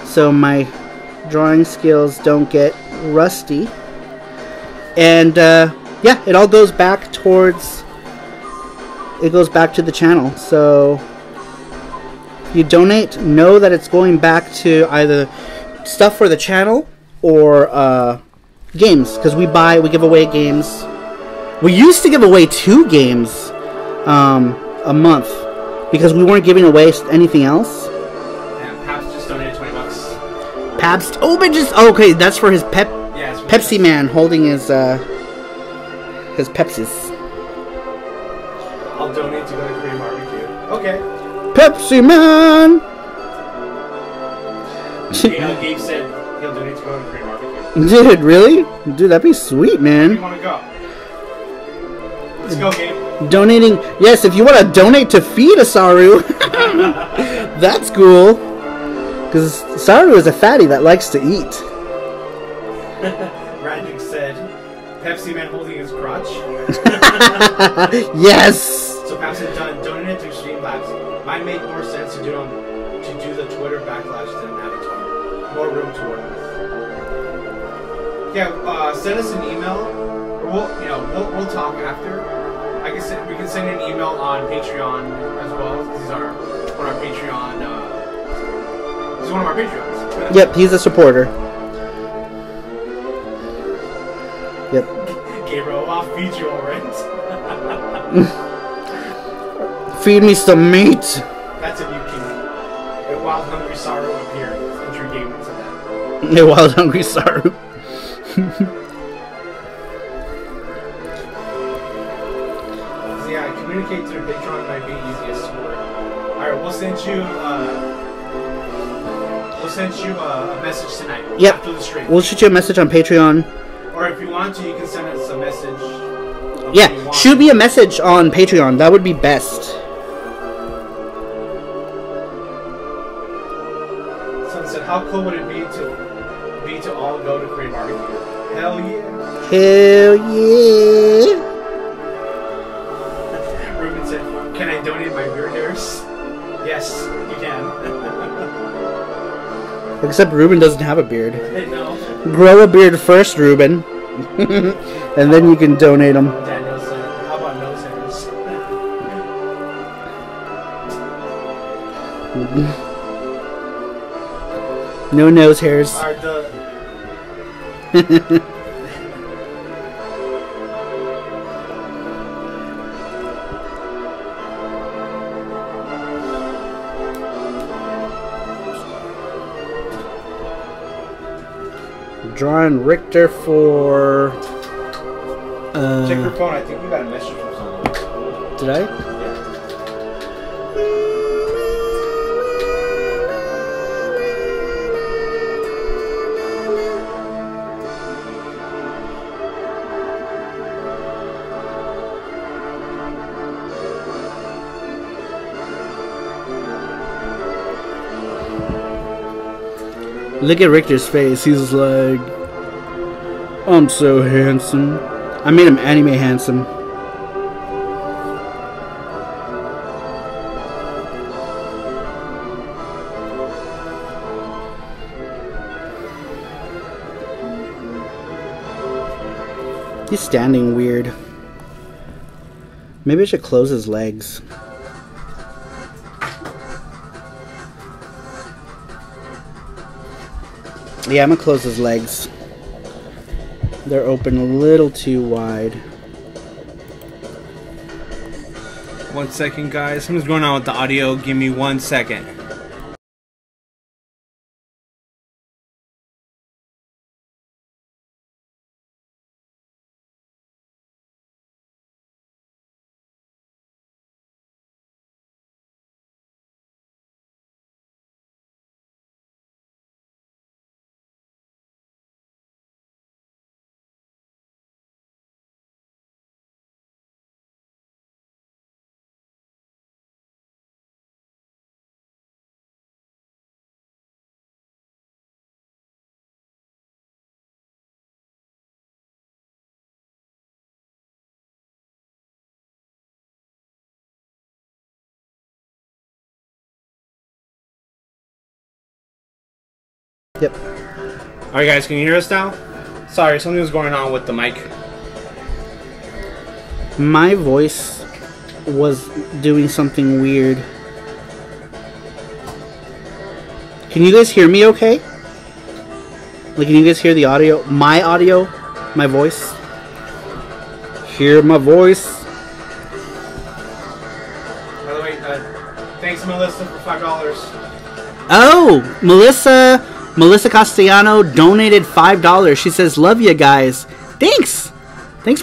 [SPEAKER 1] so my drawing skills don't get rusty. And yeah, it all goes back towards. It goes back to the channel. So if you donate, know that it's going back to either stuff for the channel or games, because we give away games. We used to give away 2 games a month because we weren't giving away anything else.
[SPEAKER 2] And Pabst just donated $20.
[SPEAKER 1] Pabst, okay, that's for his Pepsi man holding his Pepsis.
[SPEAKER 2] I'll donate to go to Korean barbecue. Okay.
[SPEAKER 1] Pepsi man.
[SPEAKER 2] Gabe said he'll donate to go to Korean barbecue.
[SPEAKER 1] Dude, really? Dude, that'd be sweet, man.
[SPEAKER 2] Where do you want to go? Let's go, Gabe.
[SPEAKER 1] Donating, yes, if you want to donate to feed a Saru, that's cool. Because Saru is a fatty that likes to eat.
[SPEAKER 2] Radnick said, Pepsi man holding his crotch.
[SPEAKER 1] Yes.
[SPEAKER 2] So Pepsi donated to Streamlabs. Might make more sense to do the Clash 10 avatar. More room to work with. Yeah, send us an email. Or we'll talk after. We can send you an email on Patreon as well. These are one of our Patreon. He's one of our Patreons.
[SPEAKER 1] Yep, he's a supporter. Yep.
[SPEAKER 2] Gabriel, I'll feed you already.
[SPEAKER 1] Feed me some meat.
[SPEAKER 2] That's a new king. A wild hungry sorrow appeared. Entry game into that.
[SPEAKER 1] A wild hungry sorrow.
[SPEAKER 2] So yeah, communicate through Patreon might be easiest to work. Alright, we'll send you a message tonight.
[SPEAKER 1] Yep.
[SPEAKER 2] After the stream.
[SPEAKER 1] We'll shoot you a message on Patreon.
[SPEAKER 2] Or if you want to, you can send us a message.
[SPEAKER 1] Yeah, shoot me a message on Patreon. That would be best.
[SPEAKER 2] Someone said, how cool would it be to all go to Creative Barbecue? Hell yeah.
[SPEAKER 1] Hell yeah.
[SPEAKER 2] Ruben said, can I donate my beard hairs? Yes, you can.
[SPEAKER 1] Except Ruben doesn't have a beard.
[SPEAKER 2] No.
[SPEAKER 1] Grow a beard first, Ruben. And then you can donate them.
[SPEAKER 2] Daniel said, how about nose hairs?
[SPEAKER 1] No nose hairs.
[SPEAKER 2] Alright,
[SPEAKER 1] Drawing Richter for.
[SPEAKER 2] check your phone. I think we got a message from someone.
[SPEAKER 1] Did I? Look at Richter's face. He's like, I'm so handsome. I made him anime handsome. He's standing weird. Maybe I should close his legs. Yeah, I'm gonna close his legs. They're open a little too wide.
[SPEAKER 2] 1 second, guys. Something's going on with the audio. Give me 1 second.
[SPEAKER 1] Yep.
[SPEAKER 2] Alright, guys, can you hear us now? Sorry, something was going on with the mic.
[SPEAKER 1] My voice was doing something weird. Can you guys hear me okay? Like, can you guys hear the audio? My audio? My voice? Hear my voice?
[SPEAKER 2] By the way, thanks, Melissa, for $5.
[SPEAKER 1] Oh, Melissa Castellano donated $5. She says, "Love you guys." Thanks,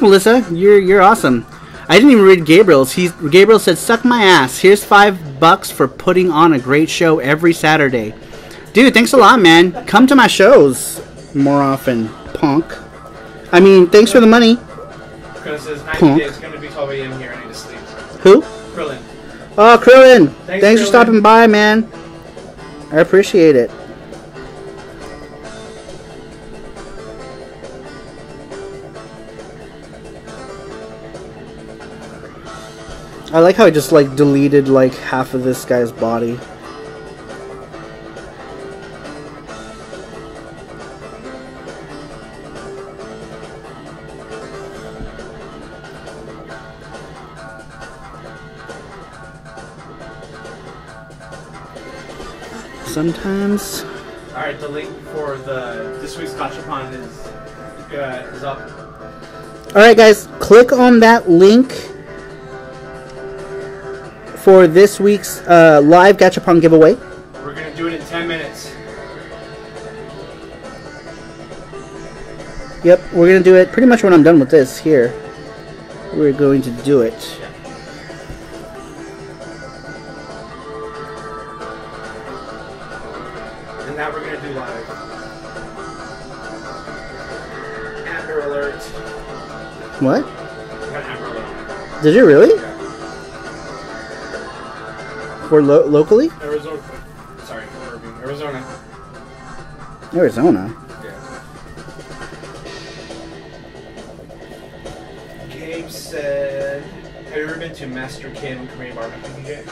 [SPEAKER 1] Melissa. You're awesome. I didn't even read Gabriel's. Gabriel said, "Suck my ass. Here's $5 for putting on a great show every Saturday." Dude, thanks a lot, man. Come to my shows more often, punk. I mean, thanks for the money.
[SPEAKER 2] Krillin says 90
[SPEAKER 1] Punk.
[SPEAKER 2] days. It's gonna be 12 a.m. here. I need to sleep.
[SPEAKER 1] Who?
[SPEAKER 2] Krillin.
[SPEAKER 1] Oh, Krillin. Thanks
[SPEAKER 2] Krillin.
[SPEAKER 1] for stopping by, man. I appreciate it. I like how I just like deleted like half of this guy's body. sometimes.
[SPEAKER 2] All right, the link for this week's Gachapon is up.
[SPEAKER 1] All right, guys, click on that link for this week's live Gachapon giveaway.
[SPEAKER 2] We're gonna do it in 10 minutes.
[SPEAKER 1] Yep, we're gonna do it pretty much when I'm done with this here. We're going to do it.
[SPEAKER 2] And that we're gonna do live. Amber alert.
[SPEAKER 1] What?
[SPEAKER 2] We got Amber alert.
[SPEAKER 1] Did you really? For locally?
[SPEAKER 2] Arizona. Sorry, Irving. Arizona.
[SPEAKER 1] Arizona.
[SPEAKER 2] Gabe said, "Have you ever been to Master Kim Korean barbecue, DJ?"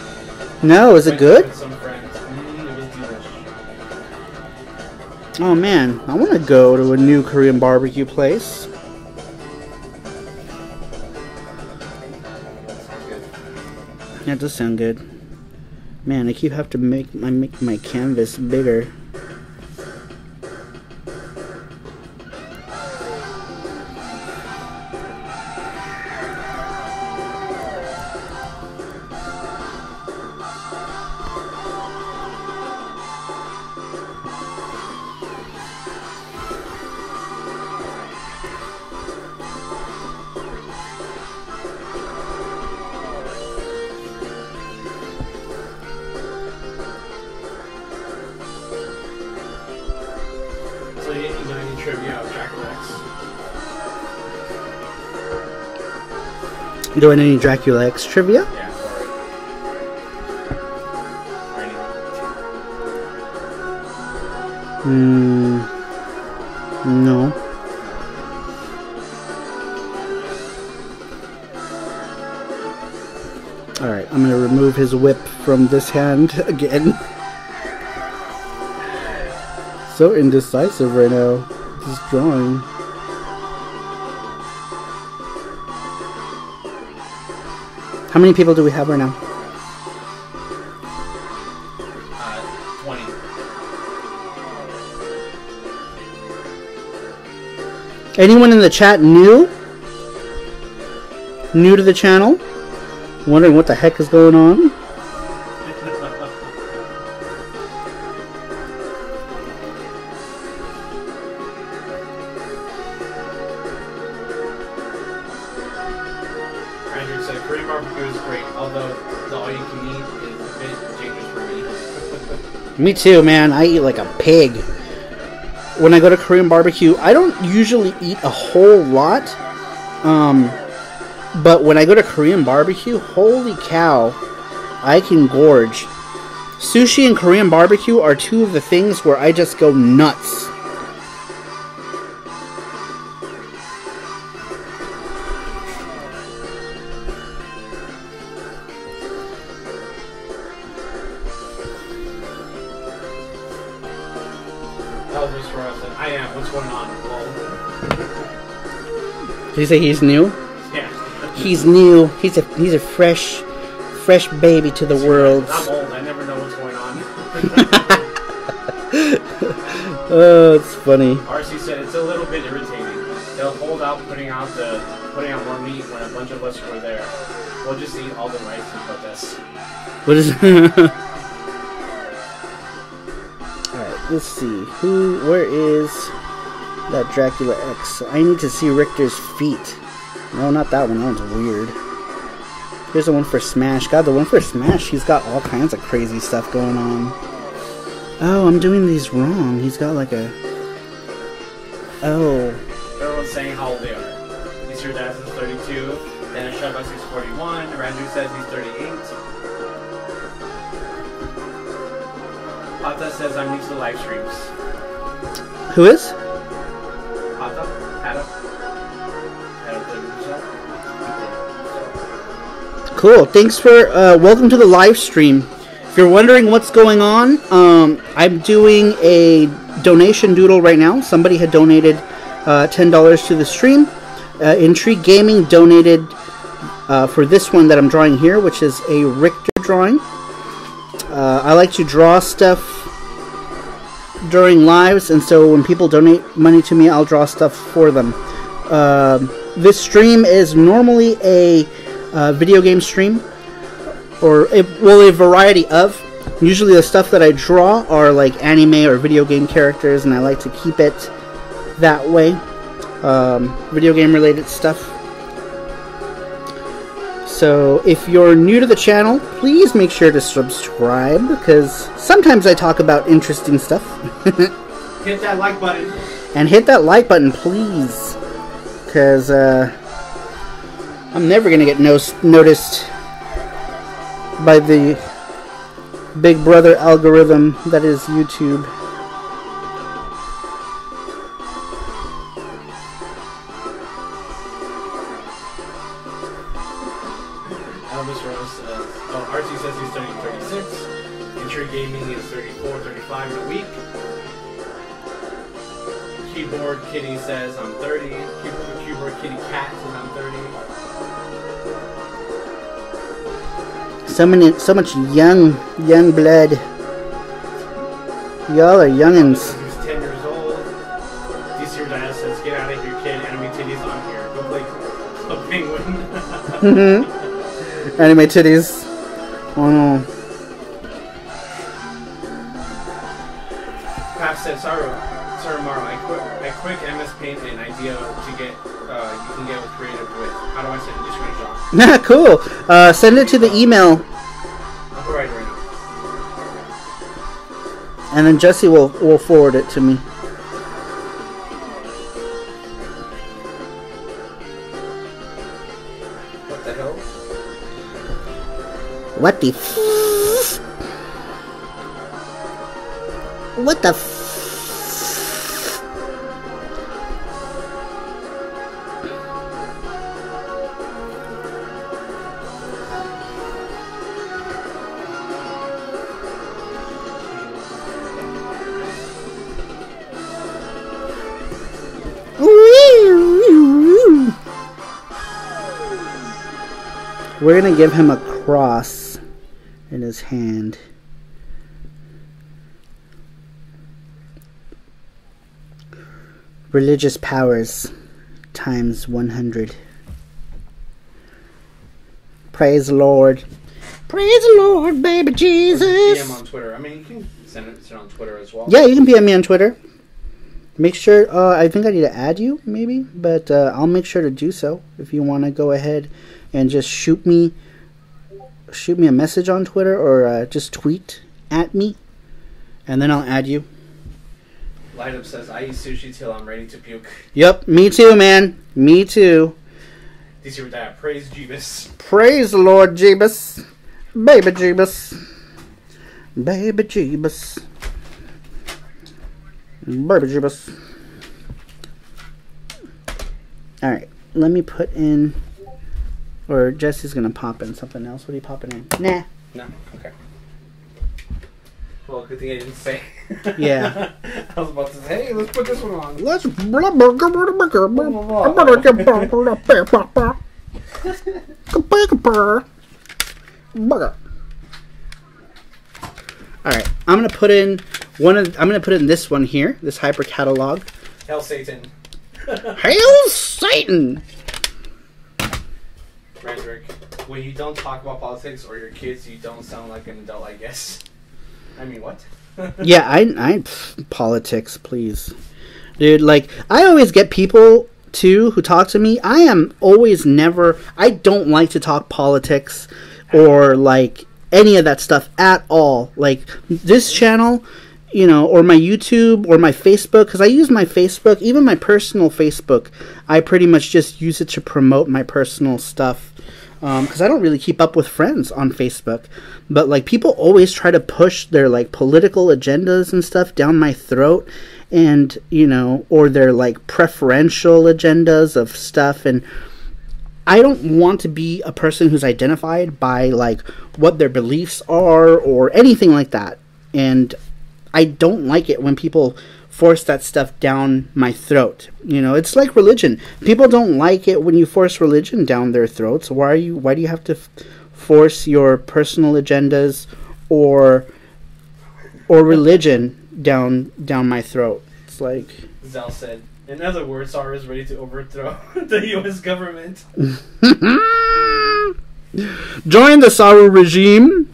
[SPEAKER 1] No, is it good?
[SPEAKER 2] With some friends. It was delicious.
[SPEAKER 1] Oh man, I want to go to a new Korean barbecue place. That does sound good. Man, I keep having to make my canvas bigger. Doing any Dracula X trivia?
[SPEAKER 2] Yeah.
[SPEAKER 1] No. Alright, I'm gonna remove his whip from this hand again. So indecisive right now. This drawing. How many people do we have right now?
[SPEAKER 2] 20.
[SPEAKER 1] Anyone in the chat new? New to the channel? Wondering what the heck is going on?
[SPEAKER 2] Andrew said Korean barbecue is great, although the all you can eat is a bit dangerous for me.
[SPEAKER 1] Me too, man. I eat like a pig. When I go to Korean barbecue, I don't usually eat a whole lot. But when I go to Korean barbecue, holy cow, I can gorge. Sushi and Korean barbecue are two of the things where I just go nuts.
[SPEAKER 2] Elvis Rosen, I am. What's going on?
[SPEAKER 1] Did you say he's new?
[SPEAKER 2] Yeah.
[SPEAKER 1] He's new. He's a fresh baby to the world.
[SPEAKER 2] I'm old. I never know what's going on.
[SPEAKER 1] Oh, it's funny.
[SPEAKER 2] RC said it's a little bit irritating. They'll hold out putting out more meat when a bunch of us were there. We'll just eat all the rice and put this.
[SPEAKER 1] What is? Alright, let's see. Where is that Dracula X? I need to see Richter's feet. No, not that one. That one's weird. Here's the one for Smash. God, the one for Smash, he's got all kinds of crazy stuff going on. Oh, I'm doing these wrong. He's got like a... Oh.
[SPEAKER 2] Everyone's saying how old they are. He's your dad says 32. Then a Shut by 641. Randu says he's 38. Pata says I'm new to live streams.
[SPEAKER 1] Who is?
[SPEAKER 2] Pata? Adam?
[SPEAKER 1] Cool. Thanks for welcome to the live stream. If you're wondering what's going on, I'm doing a donation doodle right now. Somebody had donated $10 to the stream. Intrigue Gaming donated for this one that I'm drawing here, which is a Richter drawing. I like to draw stuff during lives, and so when people donate money to me, I'll draw stuff for them. This stream is normally a video game stream, or a variety of. Usually the stuff that I draw are like anime or video game characters, and I like to keep it that way. Video game related stuff. So if you're new to the channel, please make sure to subscribe, because sometimes I talk about interesting stuff.
[SPEAKER 2] Hit that like button.
[SPEAKER 1] And hit that like button, please. Because I'm never going to get noticed by the big brother algorithm that is YouTube.
[SPEAKER 2] Elvis Rose says, RT says he's turning 36. Intrigue Gaming is 34, 35 in a week. Keyboard Kitty says I'm 30. Keyboard Kitty Cat says I'm
[SPEAKER 1] 30. So much young blood. Y'all are youngins.
[SPEAKER 2] He's 10 years old. DC Diana says, get out of here, kid. Anime titties on here. Go play Club Penguin.
[SPEAKER 1] Anime titties. Oh no.
[SPEAKER 2] Pap said, sorry Maro, I quit MS Paint and idea to get you can get with creative with. How do I send this screenshot?
[SPEAKER 1] Cool. Send it to the email.
[SPEAKER 2] I'll go right now.
[SPEAKER 1] And then Jesse will forward it to me.
[SPEAKER 2] What the hell?
[SPEAKER 1] What the What the We're gonna give him a cross in his hand. Religious powers times 100. Praise the Lord. Praise the Lord, baby Jesus.
[SPEAKER 2] DM on Twitter. I mean, you can send it on Twitter as well.
[SPEAKER 1] Yeah, you can PM me on Twitter. Make sure, I think I need to add you, maybe, but I'll make sure to do so. If you want to go ahead and just shoot me a message on Twitter, or just tweet at me, and then I'll add you.
[SPEAKER 2] Light Up says, I eat sushi till I'm ready to puke.
[SPEAKER 1] Yep, me too, man. Me too.
[SPEAKER 2] DC Redaya, praise Jeebus.
[SPEAKER 1] Praise the Lord, Jeebus. Baby Jeebus. Baby Jeebus. Baby Jeebus. Alright, let me put in... Or Jesse's gonna pop in something else. What are you popping in? Nah.
[SPEAKER 2] No? Okay. Well, good thing I didn't say.
[SPEAKER 1] Yeah.
[SPEAKER 2] I was about to say, hey, let's put this one on.
[SPEAKER 1] Let's... Alright, I'm gonna put in this one here, this hyper catalog.
[SPEAKER 2] Hail Satan.
[SPEAKER 1] Hail Satan!
[SPEAKER 2] Randrick, when you don't talk about politics or your kids, you don't sound like an adult, I guess. I mean, what?
[SPEAKER 1] Yeah, I politics, please. Dude, like, I always get people, too, who talk to me. I don't like to talk politics or, like, any of that stuff at all. Like, this channel, you know, or my YouTube or my Facebook, because I use my Facebook, even my personal Facebook, I pretty much just use it to promote my personal stuff. Because I don't really keep up with friends on Facebook. But, like, people always try to push their, like, political agendas and stuff down my throat. And, you know, or their, like, preferential agendas of stuff. And I don't want to be a person who's identified by, like, what their beliefs are or anything like that. And I don't like it when people force that stuff down my throat. You know, it's like religion. People don't like it when you force religion down their throats. Why do you have to force your personal agendas or religion down my throat. It's like
[SPEAKER 2] Zell said. In other words, SAR is ready to overthrow the U.S. government.
[SPEAKER 1] Join the Saru regime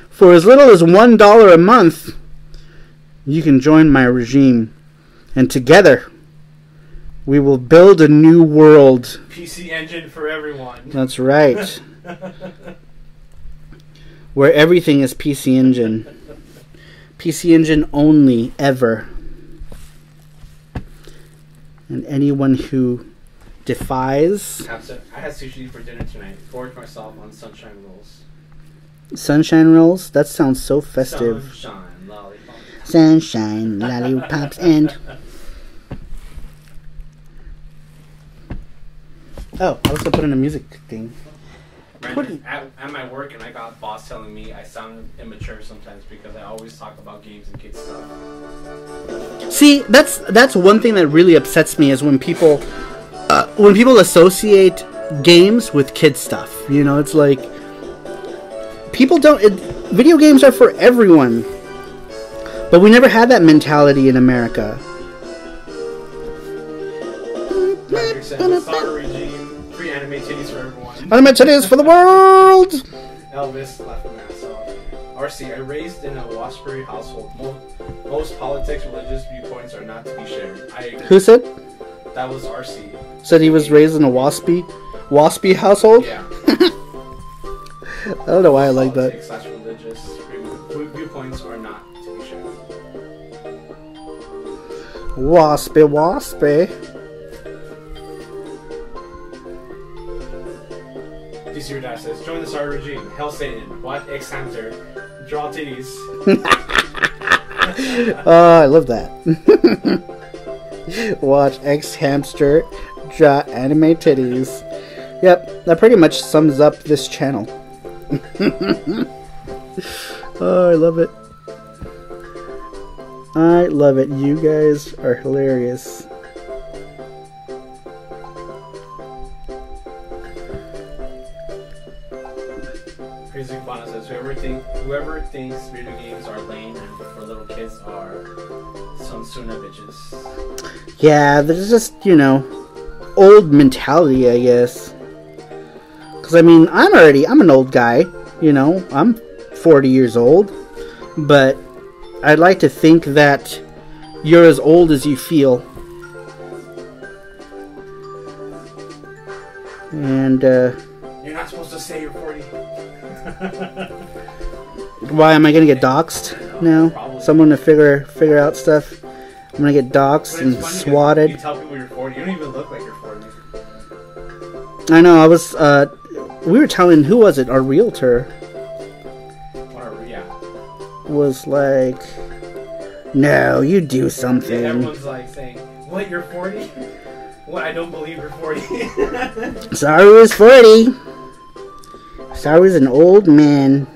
[SPEAKER 1] for as little as $1 a month. You can join my regime, and together we will build a new world.
[SPEAKER 2] PC Engine for everyone.
[SPEAKER 1] That's right. Where everything is PC Engine. PC Engine only, ever. And anyone who defies...
[SPEAKER 2] I had sushi for dinner tonight. Gorged myself on sunshine rolls.
[SPEAKER 1] Sunshine rolls? That sounds so festive.
[SPEAKER 2] Sunshine lollipops.
[SPEAKER 1] Sunshine lollipops and... Oh, I was gonna put in a music thing.
[SPEAKER 2] Brandon, at my work, and I got boss telling me I sound immature sometimes because I always talk about games and kids stuff.
[SPEAKER 1] See, that's one thing that really upsets me is when people associate games with kid stuff. You know, it's like people don't. Video games are for everyone, but we never had that mentality in America.
[SPEAKER 2] Patrick said, the Saga regime, free anime titties for everyone.
[SPEAKER 1] Anime titties for the world!
[SPEAKER 2] Elvis left a mess off. RC, I raised in a waspy household. Most politics, religious viewpoints are not to be shared. I agree.
[SPEAKER 1] Who said?
[SPEAKER 2] That was RC.
[SPEAKER 1] Said he was raised in a waspy household?
[SPEAKER 2] Yeah.
[SPEAKER 1] I don't know why I like that.
[SPEAKER 2] Politics / religious viewpoints are not to be shared.
[SPEAKER 1] Waspy.
[SPEAKER 2] DC Your Dash says, join the SAR regime. Hell Satan. What? X-Hamster. Draw titties.
[SPEAKER 1] Oh, I love that. Watch X-Hamster draw anime titties. Yep, that pretty much sums up this channel. Oh, I love it. I love it. You guys are hilarious.
[SPEAKER 2] Crazy Bana says, whoever thinks video games are lame and for little kids are some Suna bitches.
[SPEAKER 1] Yeah, there's just, you know, old mentality, I guess. Because, I mean, I'm an old guy, you know. I'm 40 years old. But I'd like to think that you're as old as you feel. And,
[SPEAKER 2] you're not supposed to say you're 40.
[SPEAKER 1] why am I gonna get doxxed now?
[SPEAKER 2] Probably.
[SPEAKER 1] Someone to figure out stuff. I'm gonna get doxxed and swatted.
[SPEAKER 2] You tell people you're 40. You don't even look like you're 40.
[SPEAKER 1] I know. I was. We were telling, who was it? Our realtor
[SPEAKER 2] Yeah.
[SPEAKER 1] was like, "No, you do something."
[SPEAKER 2] Yeah, everyone's like saying, "What? You're 40? What? I don't believe you're 40."
[SPEAKER 1] Saru is 40. Saru's an old man.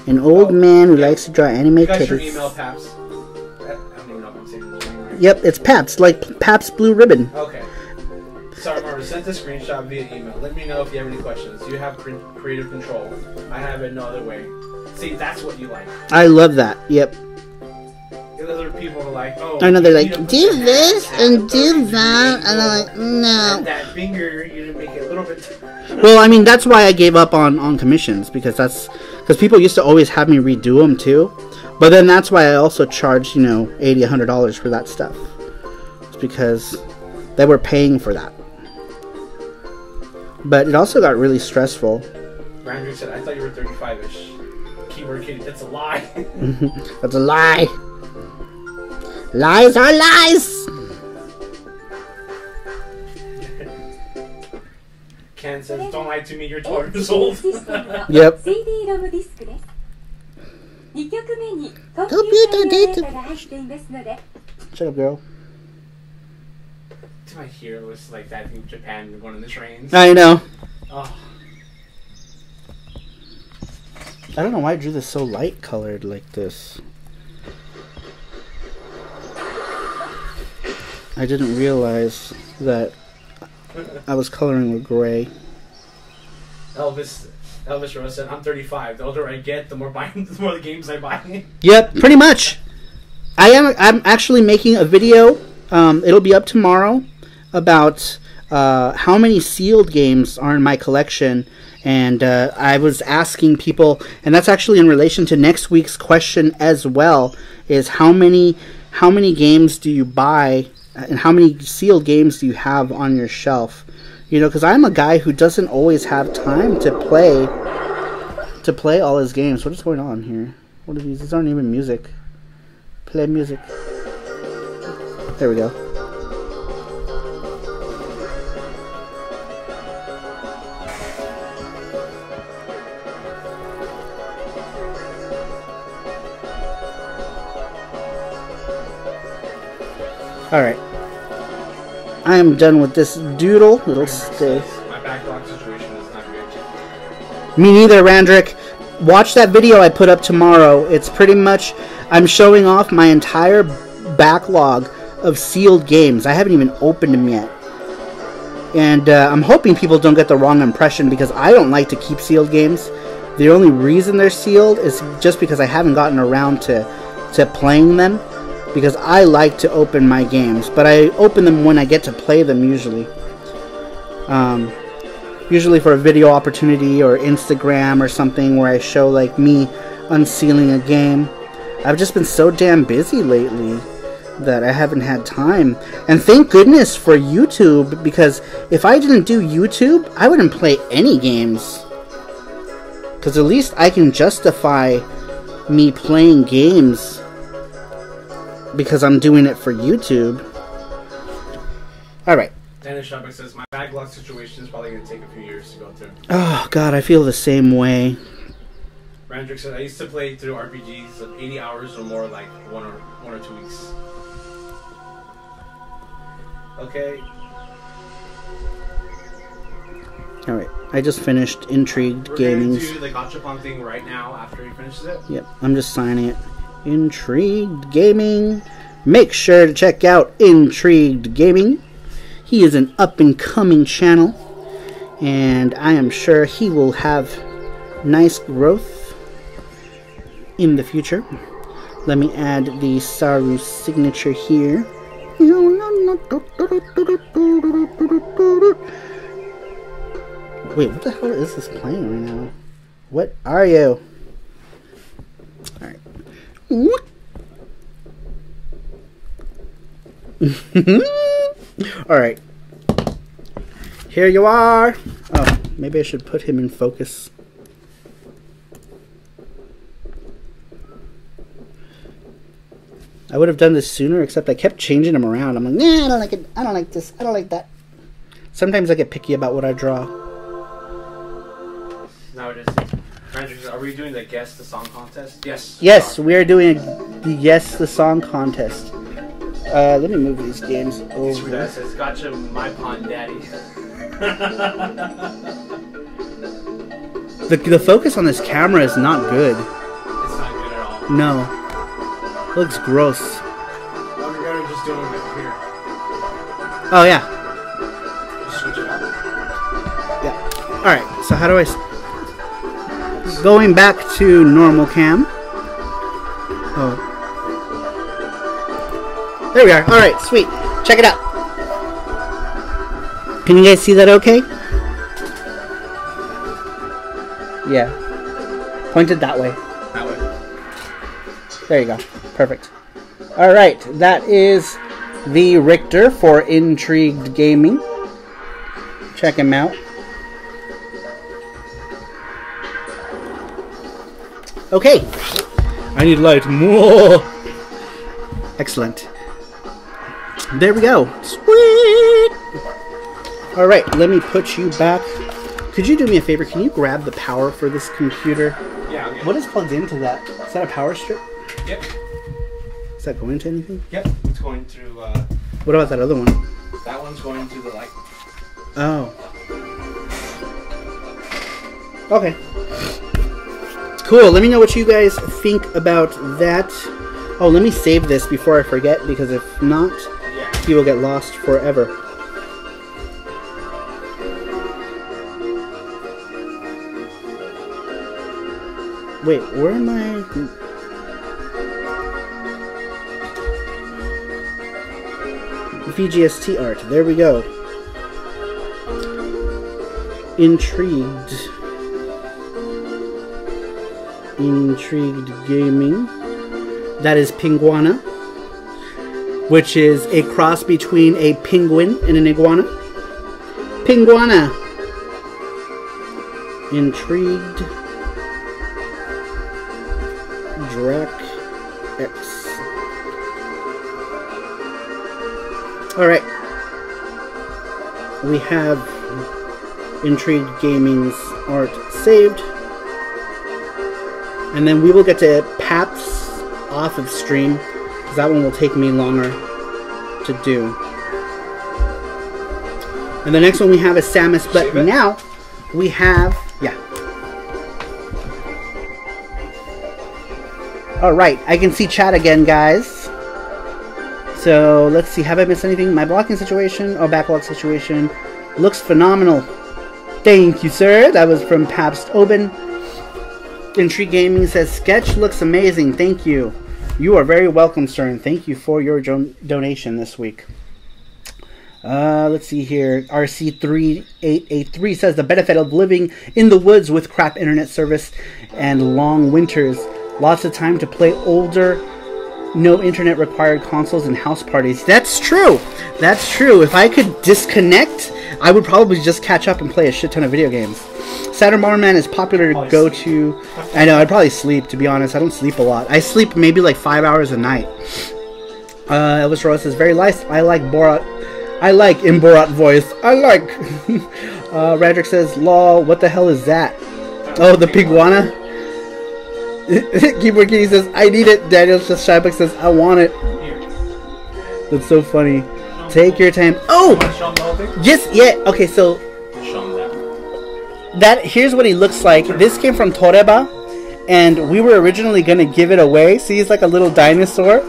[SPEAKER 1] An old man who likes to draw anime
[SPEAKER 2] You got your
[SPEAKER 1] titties.
[SPEAKER 2] email, Paps. I don't even know if I'm saying this right.
[SPEAKER 1] Yep, it's Pabst, like Pabst Blue Ribbon.
[SPEAKER 2] Okay. Sorry, Marva, sent a screenshot via email. Let me know if you have any questions. You have creative control. I have it no other way. See, that's what you like.
[SPEAKER 1] I love that. Yep.
[SPEAKER 2] The other people are like, oh.
[SPEAKER 1] I know, they're
[SPEAKER 2] you
[SPEAKER 1] like,
[SPEAKER 2] need to
[SPEAKER 1] do
[SPEAKER 2] put
[SPEAKER 1] this
[SPEAKER 2] that
[SPEAKER 1] and do
[SPEAKER 2] 30
[SPEAKER 1] that,
[SPEAKER 2] degrees
[SPEAKER 1] and I'm like, no.
[SPEAKER 2] And that finger, you didn't make it a little bit.
[SPEAKER 1] Well, I mean, that's why I gave up on commissions, because people used to always have me redo them too. But then that's why I also charged, you know, $80, $100 for that stuff. It's because they were paying for that. But it also got really stressful.
[SPEAKER 2] Andrew said, I thought you were 35-ish. Keyword kitty, that's a lie.
[SPEAKER 1] That's a lie. Lies are lies.
[SPEAKER 2] Ken says, don't lie to me, you're 12 years old.
[SPEAKER 1] Yep. Shut up, girl.
[SPEAKER 2] My hair was like that in Japan going on the trains.
[SPEAKER 1] I know.
[SPEAKER 2] Oh.
[SPEAKER 1] I don't know why I drew this so light colored like this. I didn't realize that I was coloring with gray.
[SPEAKER 2] Elvis Rose said, I'm 35. The older I get, the more the games I buy.
[SPEAKER 1] Yep, pretty much. I'm actually making a video. It'll be up tomorrow about how many sealed games are in my collection. And I was asking people, and that's actually in relation to next week's question as well, is how many games do you buy and how many sealed games do you have on your shelf? You know, because I'm a guy who doesn't always have time to play all his games. What is going on here? What are these? These aren't even music. Play music. There we go. Alright. I am done with this doodle. It'll stay.
[SPEAKER 2] My backlog situation is not good.
[SPEAKER 1] Me neither, Randrick. Watch that video I put up tomorrow. It's pretty much, I'm showing off my entire backlog of sealed games. I haven't even opened them yet. And I'm hoping people don't get the wrong impression because I don't like to keep sealed games. The only reason they're sealed is just because I haven't gotten around to playing them. Because I like to open my games, but I open them when I get to play them usually. Usually for a video opportunity or Instagram or something where I show like me unsealing a game. I've just been so damn busy lately that I haven't had time. And thank goodness for YouTube, because if I didn't do YouTube, I wouldn't play any games. Because at least I can justify me playing games because I'm doing it for YouTube. Alright.
[SPEAKER 2] Dennis Shubrick says, my backlog situation is probably going to take a few years to go through.
[SPEAKER 1] Oh, God, I feel the same way.
[SPEAKER 2] Randrick said, I used to play through RPGs of 80 hours or more, like one or 2 weeks. Okay.
[SPEAKER 1] Alright, I just finished Intrigued Gaming.
[SPEAKER 2] We're going to do the Gachapon thing right now after he finishes it.
[SPEAKER 1] Yep, I'm just signing it. Intrigued Gaming. Make sure to check out Intrigued Gaming. He is an up-and-coming channel, and I am sure he will have nice growth in the future. Let me add the Saru signature here. Wait, what the hell is this playing right now? What are you? Alright. Alright. Here you are. Oh, maybe I should put him in focus. I would have done this sooner, except I kept changing him around. I'm like, nah, I don't like it. I don't like this. I don't like that. Sometimes I get picky about what I draw.
[SPEAKER 2] Now it is. Are we doing the Guess the Song contest? Yes.
[SPEAKER 1] Yes, we are doing the Guess the Song contest. Let me move these games over.
[SPEAKER 2] That says, gotcha, my pawn daddy.
[SPEAKER 1] The focus on this camera is not good.
[SPEAKER 2] It's not good at all.
[SPEAKER 1] No. It looks gross.
[SPEAKER 2] Well, we're gonna just do it here.
[SPEAKER 1] Oh, yeah.
[SPEAKER 2] Just switch it out.
[SPEAKER 1] Yeah. Alright, so how do I... Going back to normal cam. Oh. There we are. Alright, sweet. Check it out. Can you guys see that okay? Yeah. Pointed that way.
[SPEAKER 2] That way.
[SPEAKER 1] There you go. Perfect. Alright, that is the Richter for Intrigued Gaming. Check him out. Okay. I need light. More. Excellent. There we go. Sweet. Alright, let me put you back. Could you do me a favor? Can you grab the power for this computer?
[SPEAKER 2] Yeah, okay.
[SPEAKER 1] What is plugged into that? Is that a power strip?
[SPEAKER 2] Yep.
[SPEAKER 1] Is that going to anything?
[SPEAKER 2] Yep. It's going through,
[SPEAKER 1] What about that other one?
[SPEAKER 2] that one's going to the light.
[SPEAKER 1] Oh. Okay. Cool. Let me know what you guys think about that. Oh, let me save this before I forget, because if not,
[SPEAKER 2] Yeah.
[SPEAKER 1] he will get lost forever. Wait, where am I? VGST art. There we go. Intrigued. Intrigued Gaming. That is Pinguana, which is a cross between a penguin and an iguana. Pinguana. Intrigued. Drac X. Alright. We have Intrigued Gaming's art saved. And then we will get to Paps off of stream, because that one will take me longer to do. And the next one we have is Samus, but now we have, yeah. Alright, I can see chat again, guys. So, let's see, have I missed anything? My blocking situation, or backlog situation, looks phenomenal. Thank you, sir. That was from Pabst Oben. Intrigue Gaming says, sketch looks amazing. Thank you. You are very welcome, sir, and thank you for your donation this week. Let's see here. RC3883 says, the benefit of living in the woods with crap internet service and long winters. Lots of time to play older, no internet required consoles and house parties. That's true. That's true. If I could disconnect, I would probably just catch up and play a shit ton of video games. Saturn Bomberman is popular to go to. I know, I'd probably sleep, to be honest. I don't sleep a lot. I sleep maybe like 5 hours a night. Elvis Rose says, very nice. I like Borat. I like in Borat voice. I like. Radrick says, lol, what the hell is that? Oh, the Piguana? Keyboard Kitty says, I need it. Daniel Shybuck says, I want it. That's so funny. Take your time. Oh! Just, yeah. Okay, so that, here's what he looks like. This came from Toreba, and we were originally going to give it away. See, he's like a little dinosaur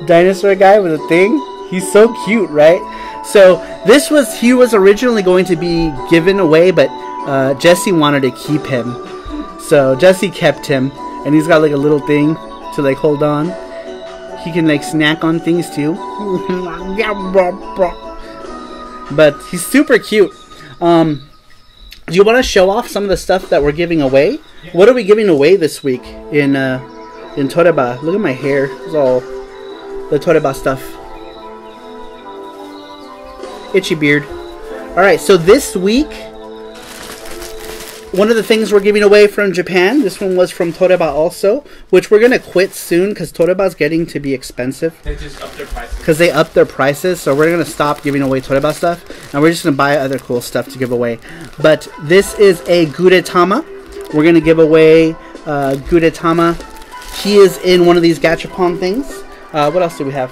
[SPEAKER 1] guy with a thing. He's so cute, right? So this was, he was originally going to be given away, but Jesse wanted to keep him. So Jesse kept him, and he's got like a little thing to like hold on. He can like snack on things too. But he's super cute. Do you want to show off some of the stuff that we're giving away? Yeah. What are we giving away this week in Toreba? Look at my hair. It's all the Toreba stuff. Itchy beard. Alright, so this week, one of the things we're giving away from Japan, this one was from Toreba also, which we're going to quit soon because Toreba's getting to be expensive. They just upped their prices. Because they upped their prices, so we're going to stop giving away Toreba stuff, and we're just going to buy other cool stuff to give away. But this is a Gudetama. We're going to give away Gudetama. He is in one of these gachapon things. What else do we have?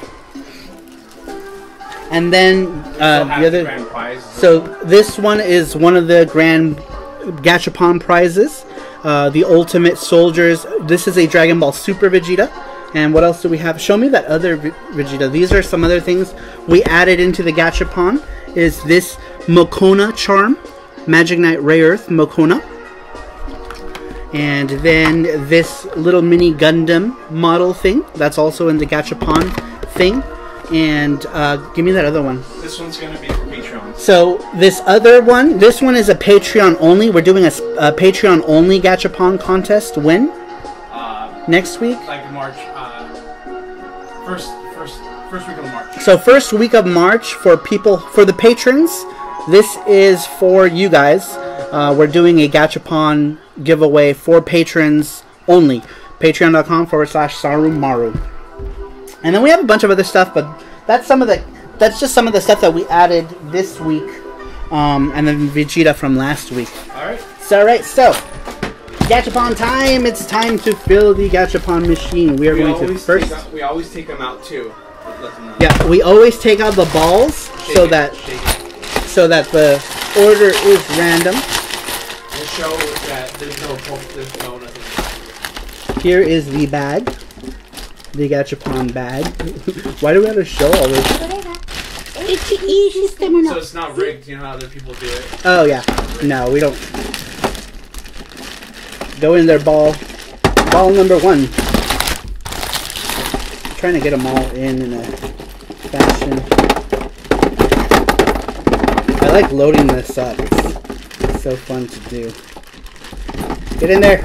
[SPEAKER 1] And then the other. So this one is one of the grand gachapon prizes. The Ultimate Soldiers. This is a Dragon Ball Super Vegeta. And what else do we have? Show me that other Vegeta. These are some other things we added into the gachapon. Is this Mokona charm, Magic Knight Ray Earth Mokona. And then this little mini Gundam model thing. That's also in the gachapon thing. And give me that other one. This one's going to be for Patreon. So this other one, this one is a Patreon only. We're doing a Patreon only gachapon contest. When? Next week? Like March. First week of March. So first week of March for people, for the patrons. This is for you guys. We're doing a gachapon giveaway for patrons only. Patreon.com/SaruMaru. And then we have a bunch of other stuff, but that's just some of the stuff that we added this week, and then Vegeta from last week. All right. So gachapon time! It's time to fill the gachapon machine. We always take them out too. Yeah, we always take out the balls so that the order is random. We'll show that there's no nothing. Here is the bag. The gachapon bag. Why do we have to show all this? So it's not rigged, you know how other people do it? Oh yeah. No, we don't. Go in there, ball. Ball number 1. I'm trying to get them all in a fashion. I like loading this up. It's so fun to do. Get in there.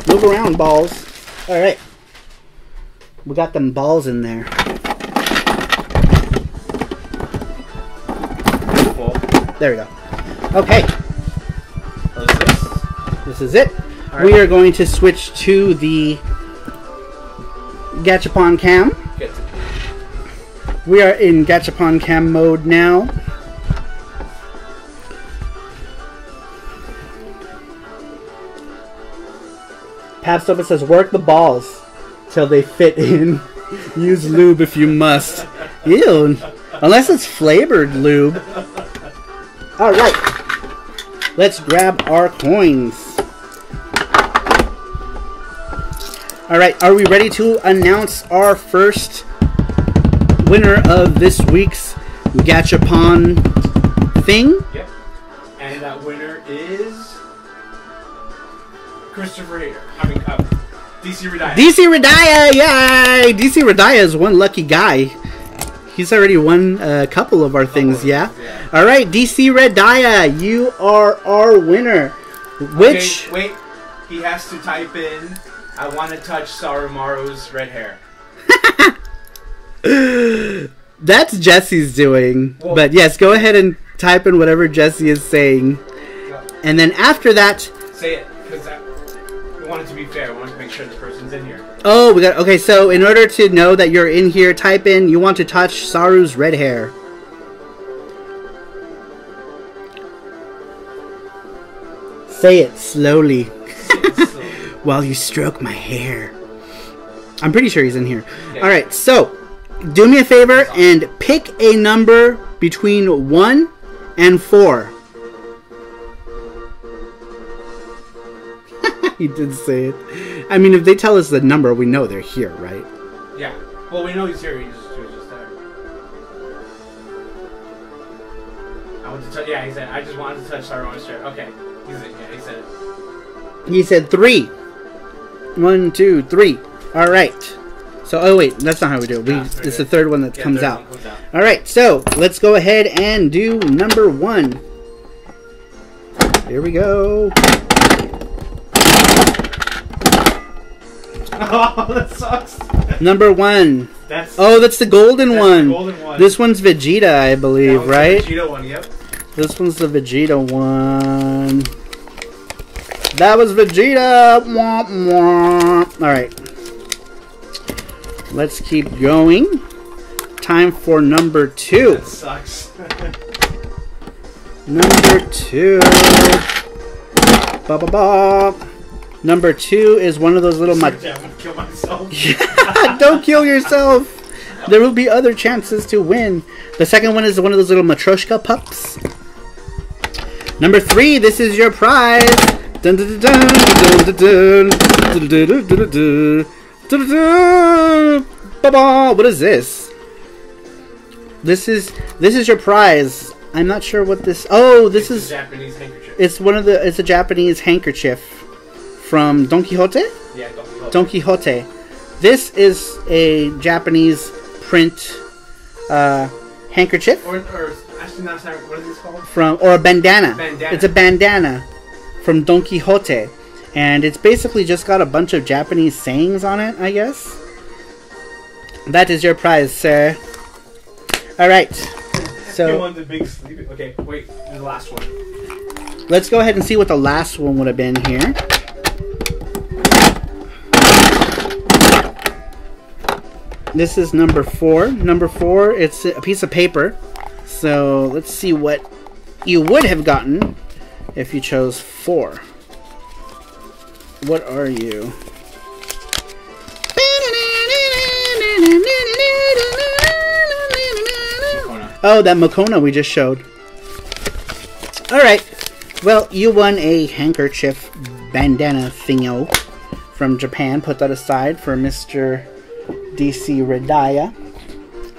[SPEAKER 1] Move around, balls. Alright. We got them balls in there.
[SPEAKER 2] Cool.
[SPEAKER 1] There we go. Okay.
[SPEAKER 2] What is this?
[SPEAKER 1] This is it.
[SPEAKER 2] All
[SPEAKER 1] We
[SPEAKER 2] right.
[SPEAKER 1] are going to switch to the Gachapon Cam.
[SPEAKER 2] Good.
[SPEAKER 1] We are in Gachapon Cam mode now. Papstopa says, work the balls till they fit in. Use lube if you must. Ew. Unless it's flavored lube. Alright. Let's grab our coins. Alright, are we ready to announce our first winner of this week's Gachapon thing?
[SPEAKER 2] Yep. And that winner is Christopher Hader. DC Redaya.
[SPEAKER 1] DC Redaya, yay! DC Redaya is one lucky guy. He's already won a couple of our things, yeah? Alright, DC Redaya, you are our winner. Which...
[SPEAKER 2] Okay, wait. He has to type in, I want to touch Sarumaru's red hair.
[SPEAKER 1] That's Jesse's doing.
[SPEAKER 2] Whoa.
[SPEAKER 1] But yes, go ahead and type in whatever Jesse is saying. And then after that...
[SPEAKER 2] Say it, because we want it to be fair. We want to make sure the person's in here.
[SPEAKER 1] Oh, we got... Okay, so in order to know that you're in here, type in, you want to touch Saru's red hair. Say it slowly. While you stroke my hair. I'm pretty sure he's in here.
[SPEAKER 2] Yeah.
[SPEAKER 1] Alright, so do me a favor and pick a number between 1 and 4. He did say it. I mean, if they tell us the number, we know they're here, right?
[SPEAKER 2] Yeah. Well, we know he's here. He was just there. I want to touch. Yeah, he said. I just wanted to touch Sarumaru's hair. Okay. He's in. Yeah, he said it.
[SPEAKER 1] He said 3. 1, 2, 3. All right. So, oh wait, that's not how we do it. It's the third one that comes out. All right. So let's go ahead and do number 1. Here we go.
[SPEAKER 2] Oh, that sucks.
[SPEAKER 1] Number 1.
[SPEAKER 2] That's
[SPEAKER 1] the golden one.
[SPEAKER 2] The golden one.
[SPEAKER 1] This one's Vegeta, I believe, right?
[SPEAKER 2] The Vegeta one. Yep.
[SPEAKER 1] This one's the Vegeta one. That was Vegeta. Womp, womp. All right. Let's keep going. Time for number 2.
[SPEAKER 2] That sucks.
[SPEAKER 1] Number 2. Ba ba ba. Number 2 is one of those little...
[SPEAKER 2] I'm gonna kill myself.
[SPEAKER 1] Don't kill yourself. There will be other chances to win. The second one is one of those little Matryoshka pups. Number 3, this is your prize. Dun, dun, dun, dun, dun, dun, dun, dun, dun, dun, dun, dun. Ba-ba. What is this? This is your prize. I'm not sure what this... Oh, this is...
[SPEAKER 2] a Japanese handkerchief.
[SPEAKER 1] It's a Japanese handkerchief from Don Quixote?
[SPEAKER 2] Yeah, Don Quixote.
[SPEAKER 1] Don Quixote. This is a Japanese print handkerchief.
[SPEAKER 2] Or actually, not sorry. What is this called?
[SPEAKER 1] Or a bandana.
[SPEAKER 2] Bandana.
[SPEAKER 1] It's a bandana from Don Quixote. And it's basically just got a bunch of Japanese sayings on it, I guess. That is your prize, sir. Alright.
[SPEAKER 2] You
[SPEAKER 1] So
[SPEAKER 2] want the big sleeve? Okay, wait. The last one.
[SPEAKER 1] let's go ahead and see what the last one would have been here. This is number 4. Number 4, it's a piece of paper. So let's see what you would have gotten if you chose 4. What are you? Oh, that Mokona we just showed. Alright. Well, you won a handkerchief bandana thingo from Japan. Put that aside for Mr. DC Redaya.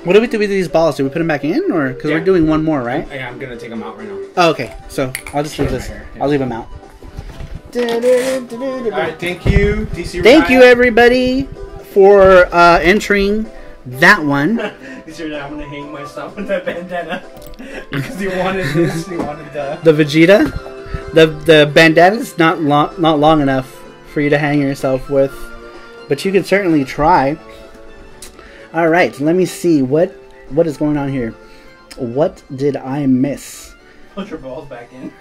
[SPEAKER 1] What do we do with these balls? Do we put them back in? Or because we're doing one more, right?
[SPEAKER 2] Yeah, I'm going to take them out right now.
[SPEAKER 1] Oh, okay. So, I'll just leave this. I'll leave them out.
[SPEAKER 2] Alright, thank you, DC
[SPEAKER 1] Thank you, everybody, for entering that one.
[SPEAKER 2] He said, I'm gonna hang myself with that bandana because he wanted this. He wanted
[SPEAKER 1] the Vegeta. The bandana is not long enough for you to hang yourself with, but you can certainly try. All right, let me see what is going on here. What did I miss?
[SPEAKER 2] Put your balls back in.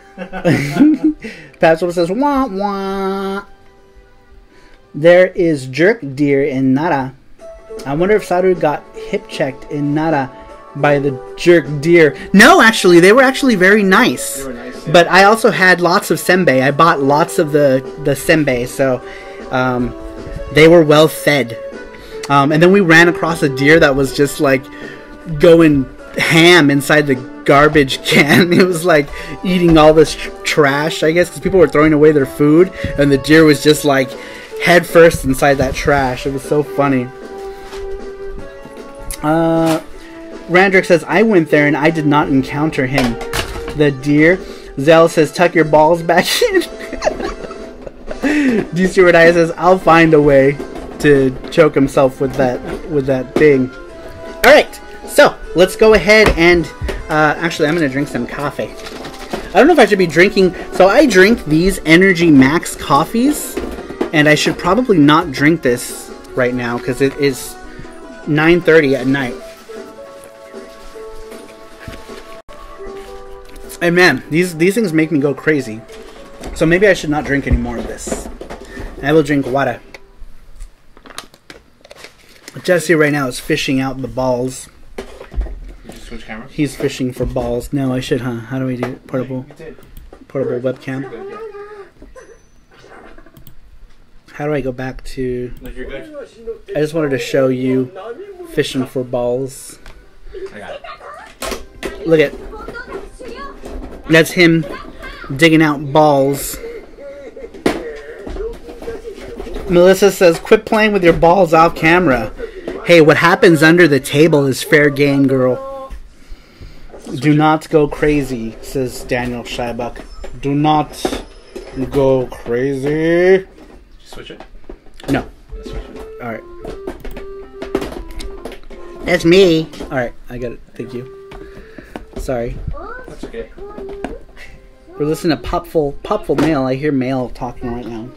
[SPEAKER 1] Pastor says, wah wah. There is Jerk Deer in Nara. I wonder if Saru got hip checked in Nara by the Jerk Deer. No, actually, they were actually very nice.
[SPEAKER 2] They were nice, yeah.
[SPEAKER 1] But I also had lots of senbei. I bought lots of the senbei, so they were well fed. And then we ran across a deer that was just like going ham inside the garbage can. It was like eating all this trash, I guess, because people were throwing away their food, and the deer was just like head first inside that trash. It was so funny. Randrick says, I went there and I did not encounter him. The deer. Zell says, tuck your balls back in. D. Stewart I says, I'll find a way to choke himself with that thing. Alright, so let's go ahead and actually I'm gonna drink some coffee. I don't know if I should be drinking, so I drink these Energy Max coffees, and I should probably not drink this right now because it is 9:30 at night. And man, these things make me go crazy. So maybe I should not drink any more of this. I will drink water. Jesse right now is fishing out the balls.
[SPEAKER 2] Did you switch cameras?
[SPEAKER 1] He's fishing for balls. No, I should, huh? How do we do it? Portable webcam.
[SPEAKER 2] Good, yeah.
[SPEAKER 1] How do I go back to...
[SPEAKER 2] No, you're good.
[SPEAKER 1] I just wanted to show you fishing for balls.
[SPEAKER 2] I got it.
[SPEAKER 1] Look at... That's him digging out balls. Melissa says, quit playing with your balls off camera. Hey, what happens under the table is fair game, girl. Do not go crazy, says Daniel Scheibuck. Do not go crazy.
[SPEAKER 2] Did you switch it?
[SPEAKER 1] No.
[SPEAKER 2] Let's switch it.
[SPEAKER 1] Alright. That's me. Alright, I got it. Thank you. Sorry.
[SPEAKER 2] That's okay.
[SPEAKER 1] We're listening to Popful Mail. I hear Mail talking right now.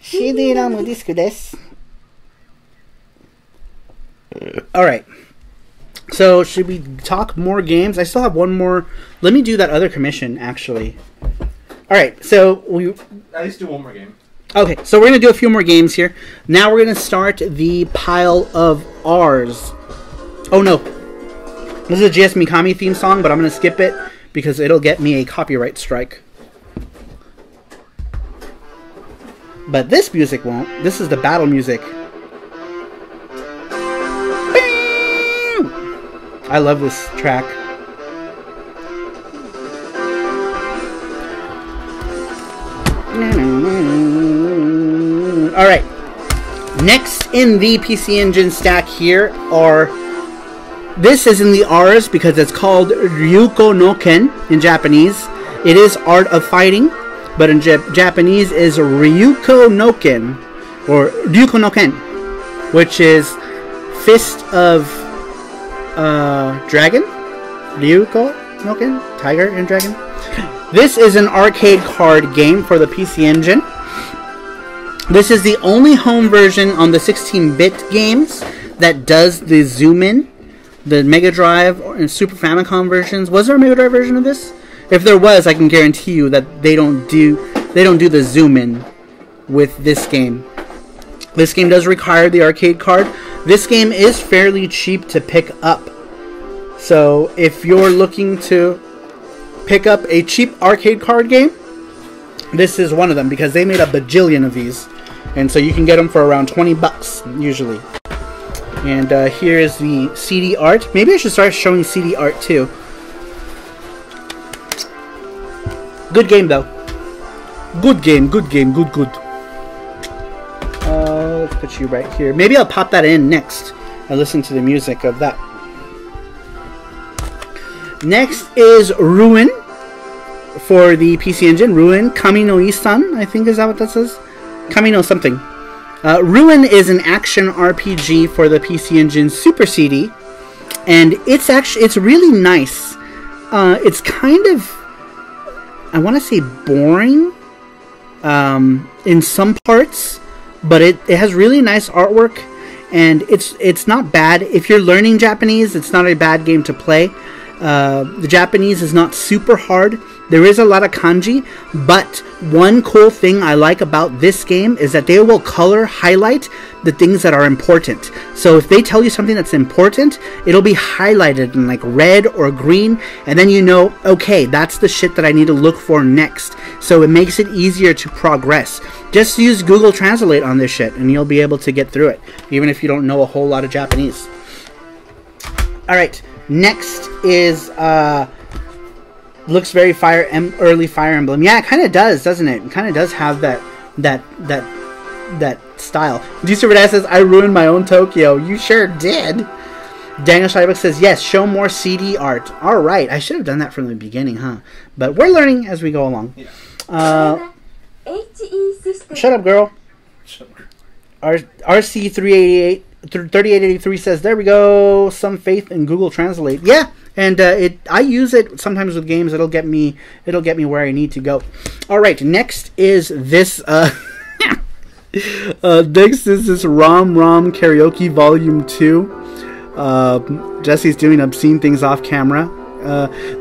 [SPEAKER 1] CD ラムディスクです. Alright. So, should we talk more games? I still have one more. Let me do that other commission, actually. Alright, so we...
[SPEAKER 2] At least do one more game.
[SPEAKER 1] Okay, so we're going to do a few more games here. Now we're going to start the pile of R's. Oh no. This is a GS Mikami theme song, but I'm going to skip it because it'll get me a copyright strike. But this music won't. This is the battle music. I love this track. Alright. Next in the PC Engine stack here are... This is in the R's because it's called Ryuko no Ken in Japanese. It is Art of Fighting, but in Japanese is Ryuko no Ken, or Ryuko no Ken, which is Fist of Dragon? Ryuko no Ken? Tiger and Dragon? This is an arcade card game for the PC Engine. This is the only home version on the 16-bit games that does the zoom in. The Mega Drive and Super Famicom versions. Was there a Mega Drive version of this? If there was, I can guarantee you that they don't do the zoom in with this game. This game does require the arcade card. This game is fairly cheap to pick up. So if you're looking to pick up a cheap arcade card game, this is one of them because they made a bajillion of these. And so you can get them for around 20 bucks usually. And here is the CD art. Maybe I should start showing CD art too. Good game though. Good game, good game, good. Let's put you right here. Maybe I'll pop that in next and listen to the music of that. Next is Ruin for the PC Engine. Ruin Kamino Isan, I think, is that what that says? Kamino something. Ruin is an action RPG for the PC Engine Super CD, and it's really nice. It's kind of, I want to say, boring in some parts, but it has really nice artwork, and it's not bad. If you're learning Japanese, it's not a bad game to play. The Japanese is not super hard. There is a lot of kanji, but one cool thing I like about this game is that they will highlight the things that are important. So if they tell you something that's important, it'll be highlighted in like red or green, and then you know, okay, that's the shit that I need to look for next. So it makes it easier to progress. Just use Google Translate on this shit, and you'll be able to get through it, even if you don't know a whole lot of Japanese. Alright, next is... looks very early Fire Emblem. Yeah, it kind of does, doesn't it? It kind of does have that style. D-Super says, I ruined my own Tokyo. You sure did. Daniel Schreiber says, yes, show more CD art. Alright, I should have done that from the beginning, huh? But we're learning as we go along. Shut up, girl. RC388 3883 says, there we go, some faith in Google Translate. Yeah, and I use it sometimes with games. It'll get me where I need to go. All right, next is this next is this Rom Karaoke Volume 2. Jesse's doing obscene things off camera.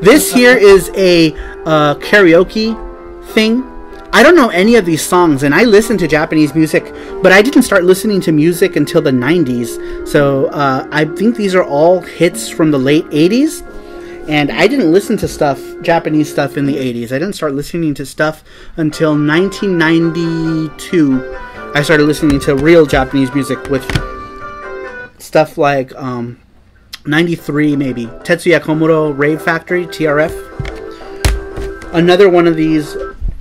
[SPEAKER 1] This here is a karaoke thing. I don't know any of these songs, and I listen to Japanese music, but I didn't start listening to music until the 90s. So I think these are all hits from the late 80s, and I didn't listen to Japanese stuff in the 80s. I didn't start listening to stuff until 1992. I started listening to real Japanese music with stuff like 93 maybe. Tetsuya Komuro Rave Factory, TRF. Another one of these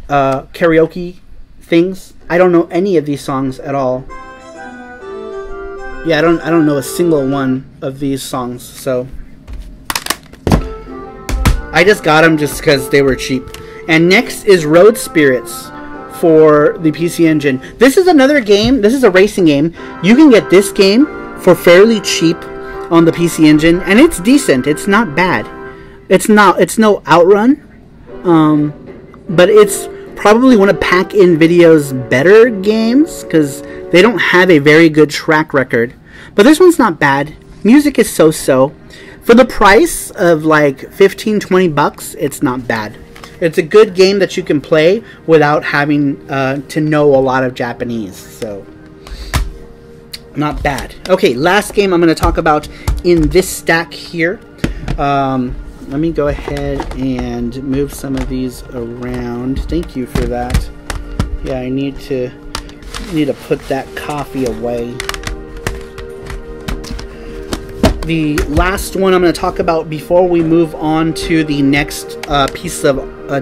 [SPEAKER 1] karaoke things. I don't know any of these songs at all. Yeah, I don't know a single one of these songs, so I just got them just because they were cheap. And next is Road Spirits for the PC Engine. This is another game. This is a racing game. You can get this game for fairly cheap on the PC Engine, and it's decent. It's not bad. It's no Outrun, but it's probably one of Pack-In-Video's better games, because they don't have a very good track record. But this one's not bad. Music is so-so. For the price of like 15-20 bucks, it's not bad. It's a good game that you can play without having to know a lot of Japanese. So, not bad. Okay, last game I'm going to talk about in this stack here. Let me go ahead and move some of these around. Thank you for that. Yeah, I need to put that coffee away. The last one I'm going to talk about before we move on to the next piece of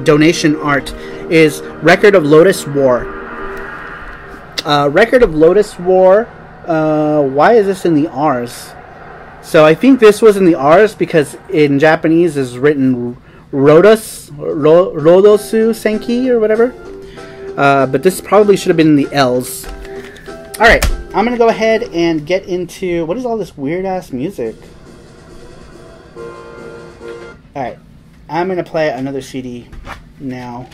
[SPEAKER 1] donation art is Record of Lotus War. Record of Lotus War. Why is this in the R's? So I think this was in the R's because in Japanese is written Rodosu Senki or whatever. But this probably should have been in the L's. Alright, I'm going to go ahead and get into... What is all this weird-ass music? Alright, I'm going to play another CD now.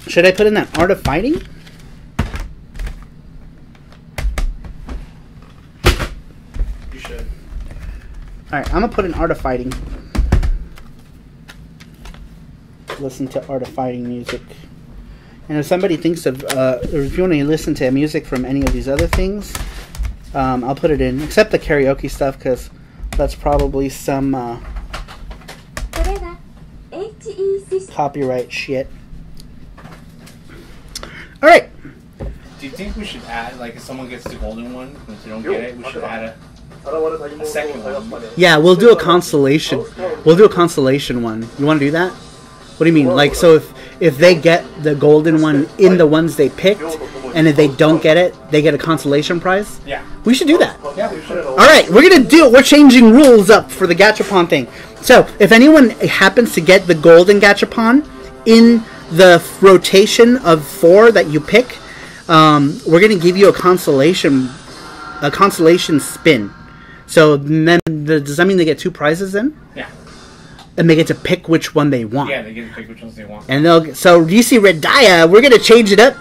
[SPEAKER 1] Should I put in that Art of Fighting?
[SPEAKER 2] You should.
[SPEAKER 1] Alright, I'm going to put in Art of Fighting. Listen to Art of Fighting music. And if somebody thinks of, or if you want to listen to music from any of these other things, I'll put it in. Except the karaoke stuff, because that's probably some copyright shit. Alright.
[SPEAKER 2] Do you think we should add, like, if someone gets the golden one, and if they don't get it, we should add a second one?
[SPEAKER 1] Yeah, we'll do a consolation. We'll do a consolation one. You want to do that? What do you mean? Like, so if they get the golden one in the ones they picked, and if they don't get it, they get a consolation prize.
[SPEAKER 2] Yeah.
[SPEAKER 1] We should do that.
[SPEAKER 2] Yeah, we should.
[SPEAKER 1] All right, we're gonna do it. We're changing rules up for the Gachapon thing. So if anyone happens to get the golden Gachapon in the rotation of 4 that you pick, we're gonna give you a consolation spin. So then, does that mean they get 2 prizes then?
[SPEAKER 2] Yeah.
[SPEAKER 1] And they get to pick which one they want.
[SPEAKER 2] Yeah, they get to pick which ones they want.
[SPEAKER 1] And so DC Redaya, we're gonna change it up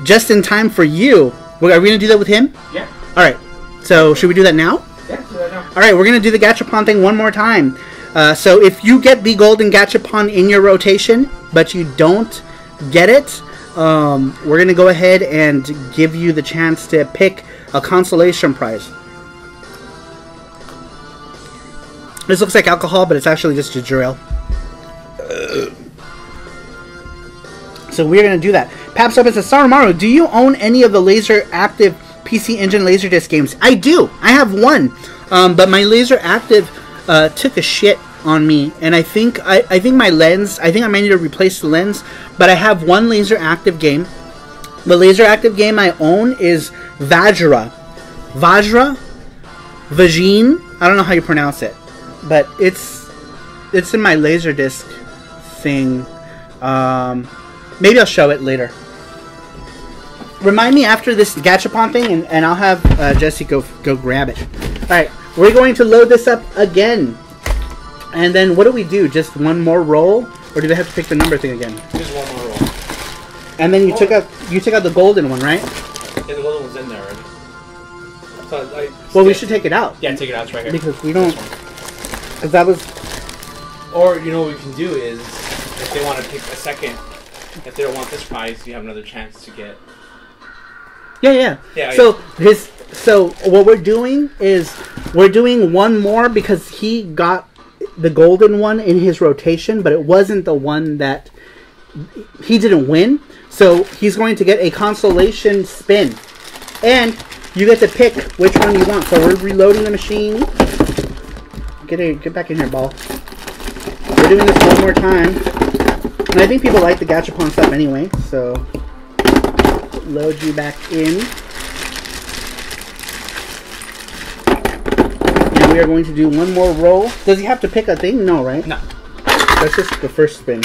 [SPEAKER 1] just in time for you. Are we gonna do that with him?
[SPEAKER 2] Yeah.
[SPEAKER 1] All right. So should we do that now?
[SPEAKER 2] Yeah, do that now.
[SPEAKER 1] All right, we're gonna do the Gachapon thing one more time. So if you get the golden Gachapon in your rotation, but you don't get it, we're gonna go ahead and give you the chance to pick a consolation prize. This looks like alcohol, but it's actually just ginger ale. So we're going to do that. Paps up and says, Saramaru, do you own any of the Laser Active PC Engine Laserdisc games? I do. I have one. But my Laser Active took a shit on me. And I think my lens, I think I might need to replace the lens. But I have one Laser Active game. The Laser Active game I own is Vajra. Vajin. I don't know how you pronounce it. But it's in my Laserdisc thing. Maybe I'll show it later. Remind me after this Gachapon thing, and I'll have Jesse go grab it. Alright, we're going to load this up again. And then what do we do? Just one more roll? Or do they have to pick the number thing again?
[SPEAKER 2] Just one more roll.
[SPEAKER 1] And then you took out the golden one, right?
[SPEAKER 2] Yeah, the golden one's in there already. So
[SPEAKER 1] Well, we should take it out.
[SPEAKER 2] Yeah, take it out. It's right here.
[SPEAKER 1] Because we don't... Because that was...
[SPEAKER 2] Or, you know what we can do is, if they want to pick a second, if they don't want this prize, you have another chance to get...
[SPEAKER 1] Yeah. So what we're doing is, we're doing one more because he got the golden one in his rotation, but it wasn't the one that... He didn't win. So he's going to get a consolation spin. And you get to pick which one you want. So we're reloading the machine. Get back in here, ball. We're doing this one more time. And I think people like the Gachapon stuff anyway, so load you back in. And we are going to do one more roll. Does he have to pick a thing? No, right?
[SPEAKER 2] No.
[SPEAKER 1] That's just the first spin.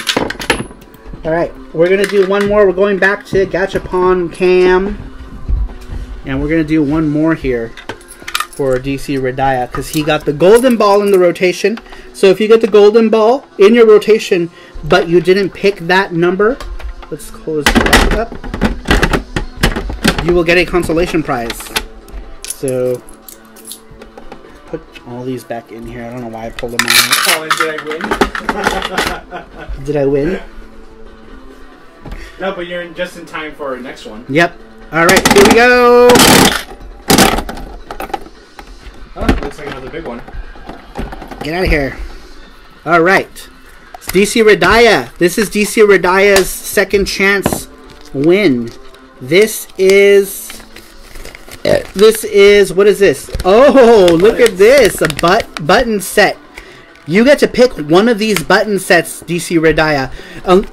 [SPEAKER 1] Alright, we're going to do one more. We're going back to Gachapon Cam. And we're going to do one more here for DC Redaya, because he got the golden ball in the rotation. So if you get the golden ball in your rotation, but you didn't pick that number, let's close that up, you will get a consolation prize. So put all these back in here. I don't know why I pulled them out.
[SPEAKER 2] Oh, and did I win?
[SPEAKER 1] Did I win?
[SPEAKER 2] No, but you're just in time for our next one.
[SPEAKER 1] Yep. Alright, here we go.
[SPEAKER 2] Oh, looks like another big one.
[SPEAKER 1] Get out of here. Alright. It's DC Redaya. This is DC Redaya's second chance win. This is... What is this? Oh, look at this. A button set. You get to pick one of these button sets, DC Redaya.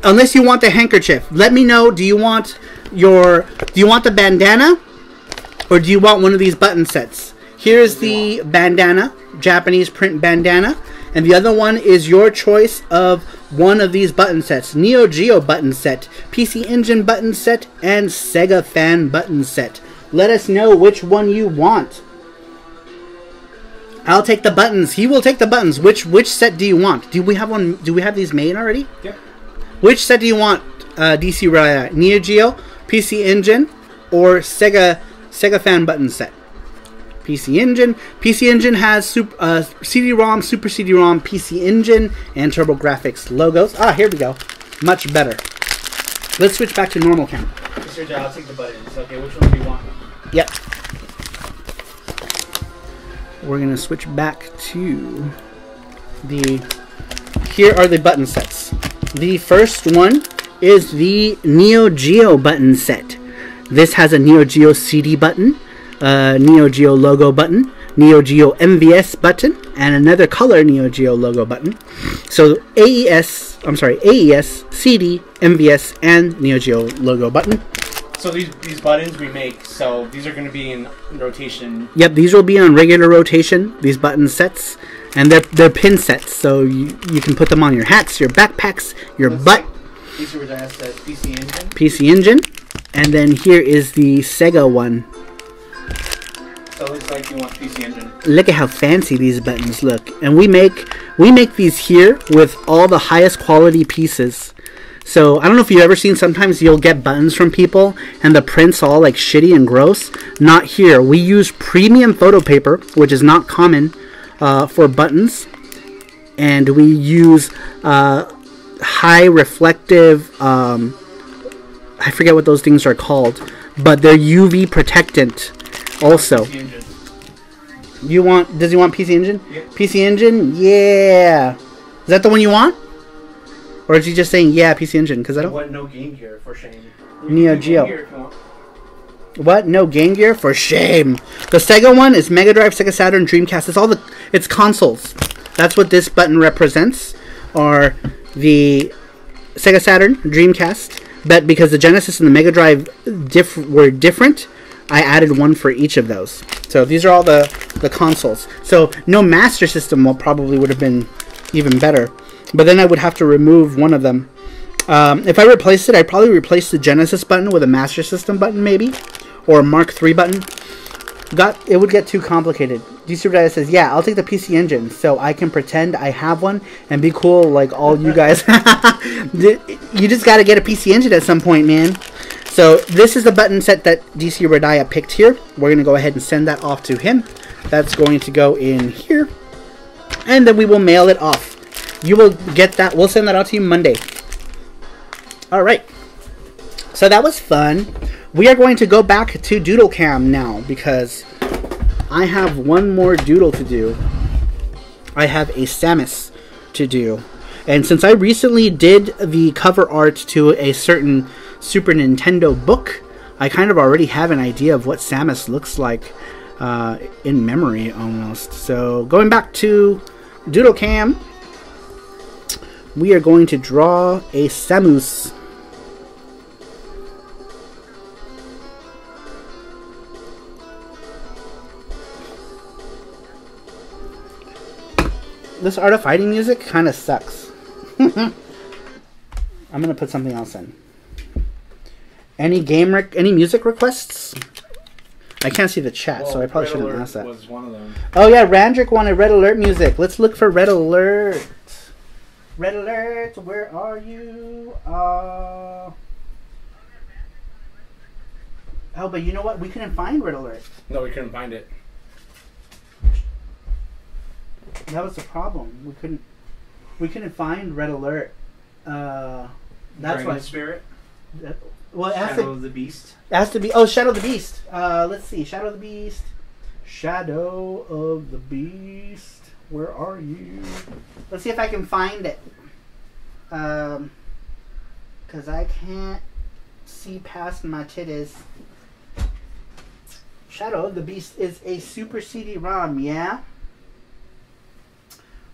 [SPEAKER 1] Unless you want the handkerchief. Let me know, do you want the bandana? Or do you want one of these button sets? Here's the bandana, Japanese print bandana. And the other one is your choice of one of these button sets. Neo Geo button set, PC Engine button set, and Sega Fan button set. Let us know which one you want. I'll take the buttons. He will take the buttons. Which set do you want? Do we have one? Do we have these made already?
[SPEAKER 2] Yeah. Which
[SPEAKER 1] set do you want, DC Redaya? Neo Geo, PC Engine, or Sega Fan button set? PC Engine. PC Engine has CD-ROM, Super CD-ROM, PC Engine, and TurboGrafx logos. Ah, here we go. Much better. Let's switch back to normal count.
[SPEAKER 2] Mr. Jai, I'll take the buttons. Okay, which one do you want?
[SPEAKER 1] Yep. We're going to switch back to the... Here are the button sets. The first one is the Neo Geo button set. This has a Neo Geo CD button, Neo Geo logo button, Neo Geo MVS button, and another color Neo Geo logo button. So AES, CD, MVS, and Neo Geo logo button.
[SPEAKER 2] So these buttons we make, so these are going to be in rotation.
[SPEAKER 1] Yep, these will be on regular rotation, these button sets, and they're pin sets, so you can put them on your hats, your backpacks, your butt.
[SPEAKER 2] PC Engine.
[SPEAKER 1] PC Engine, and then here is the Sega one.
[SPEAKER 2] So it looks like you want PC Engine.
[SPEAKER 1] Look at how fancy these buttons look, and we make these here with all the highest quality pieces. So I don't know if you've ever seen, sometimes you'll get buttons from people and the print's all like shitty and gross. Not here. We use premium photo paper, which is not common for buttons, and we use high reflective, I forget what those things are called, but they're UV protectant also. Does he want PC Engine?
[SPEAKER 2] Yeah.
[SPEAKER 1] PC Engine? Yeah. Is that the one you want? Or is he just saying, yeah, PC Engine? Because I don't...
[SPEAKER 2] What? No Game Gear, for shame.
[SPEAKER 1] Neo Geo. What? No Game Gear? For shame. The Sega one is Mega Drive, Sega Saturn, Dreamcast. It's consoles. That's what this button represents. Or the Sega Saturn, Dreamcast. But because the Genesis and the Mega Drive were different, I added one for each of those. So these are all the consoles. So no Master System probably would have been even better. But then I would have to remove one of them. If I replaced it, I'd probably replace the Genesis button with a Master System button, maybe. Or a Mark III button. It would get too complicated. DC Guy says, yeah, I'll take the PC Engine so I can pretend I have one and be cool like all you guys. You just got to get a PC Engine at some point, man. So this is the button set that DC Radaya picked here. We're going to go ahead and send that off to him. That's going to go in here. And then we will mail it off. You will get that. We'll send that out to you Monday. Alright. So that was fun. We are going to go back to Doodle Cam now because I have one more doodle to do. I have a Samus to do. And since I recently did the cover art to a certain Super Nintendo book, I kind of already have an idea of what Samus looks like in memory almost. So going back to Doodle Cam, we are going to draw a Samus. This Art of Fighting music kind of sucks. I'm going to put something else in. Any music requests? I can't see the chat, so I probably shouldn't ask that.
[SPEAKER 2] Was one of them.
[SPEAKER 1] Oh yeah, Randrick wanted Red Alert music. Let's look for Red Alert. Red Alert, where are you? Oh, but you know what? We couldn't find Red Alert.
[SPEAKER 2] No, we couldn't find it.
[SPEAKER 1] That was the problem. We couldn't find Red Alert. That's
[SPEAKER 2] Dragon
[SPEAKER 1] why.
[SPEAKER 2] Spirit.
[SPEAKER 1] Well, it has
[SPEAKER 2] Shadow of the Beast.
[SPEAKER 1] It has to be. Oh, Shadow of the Beast. Let's see. Shadow of the Beast. Shadow of the Beast. Where are you? Let's see if I can find it. Because I can't see past my titties. Shadow of the Beast is a Super CD-ROM, yeah?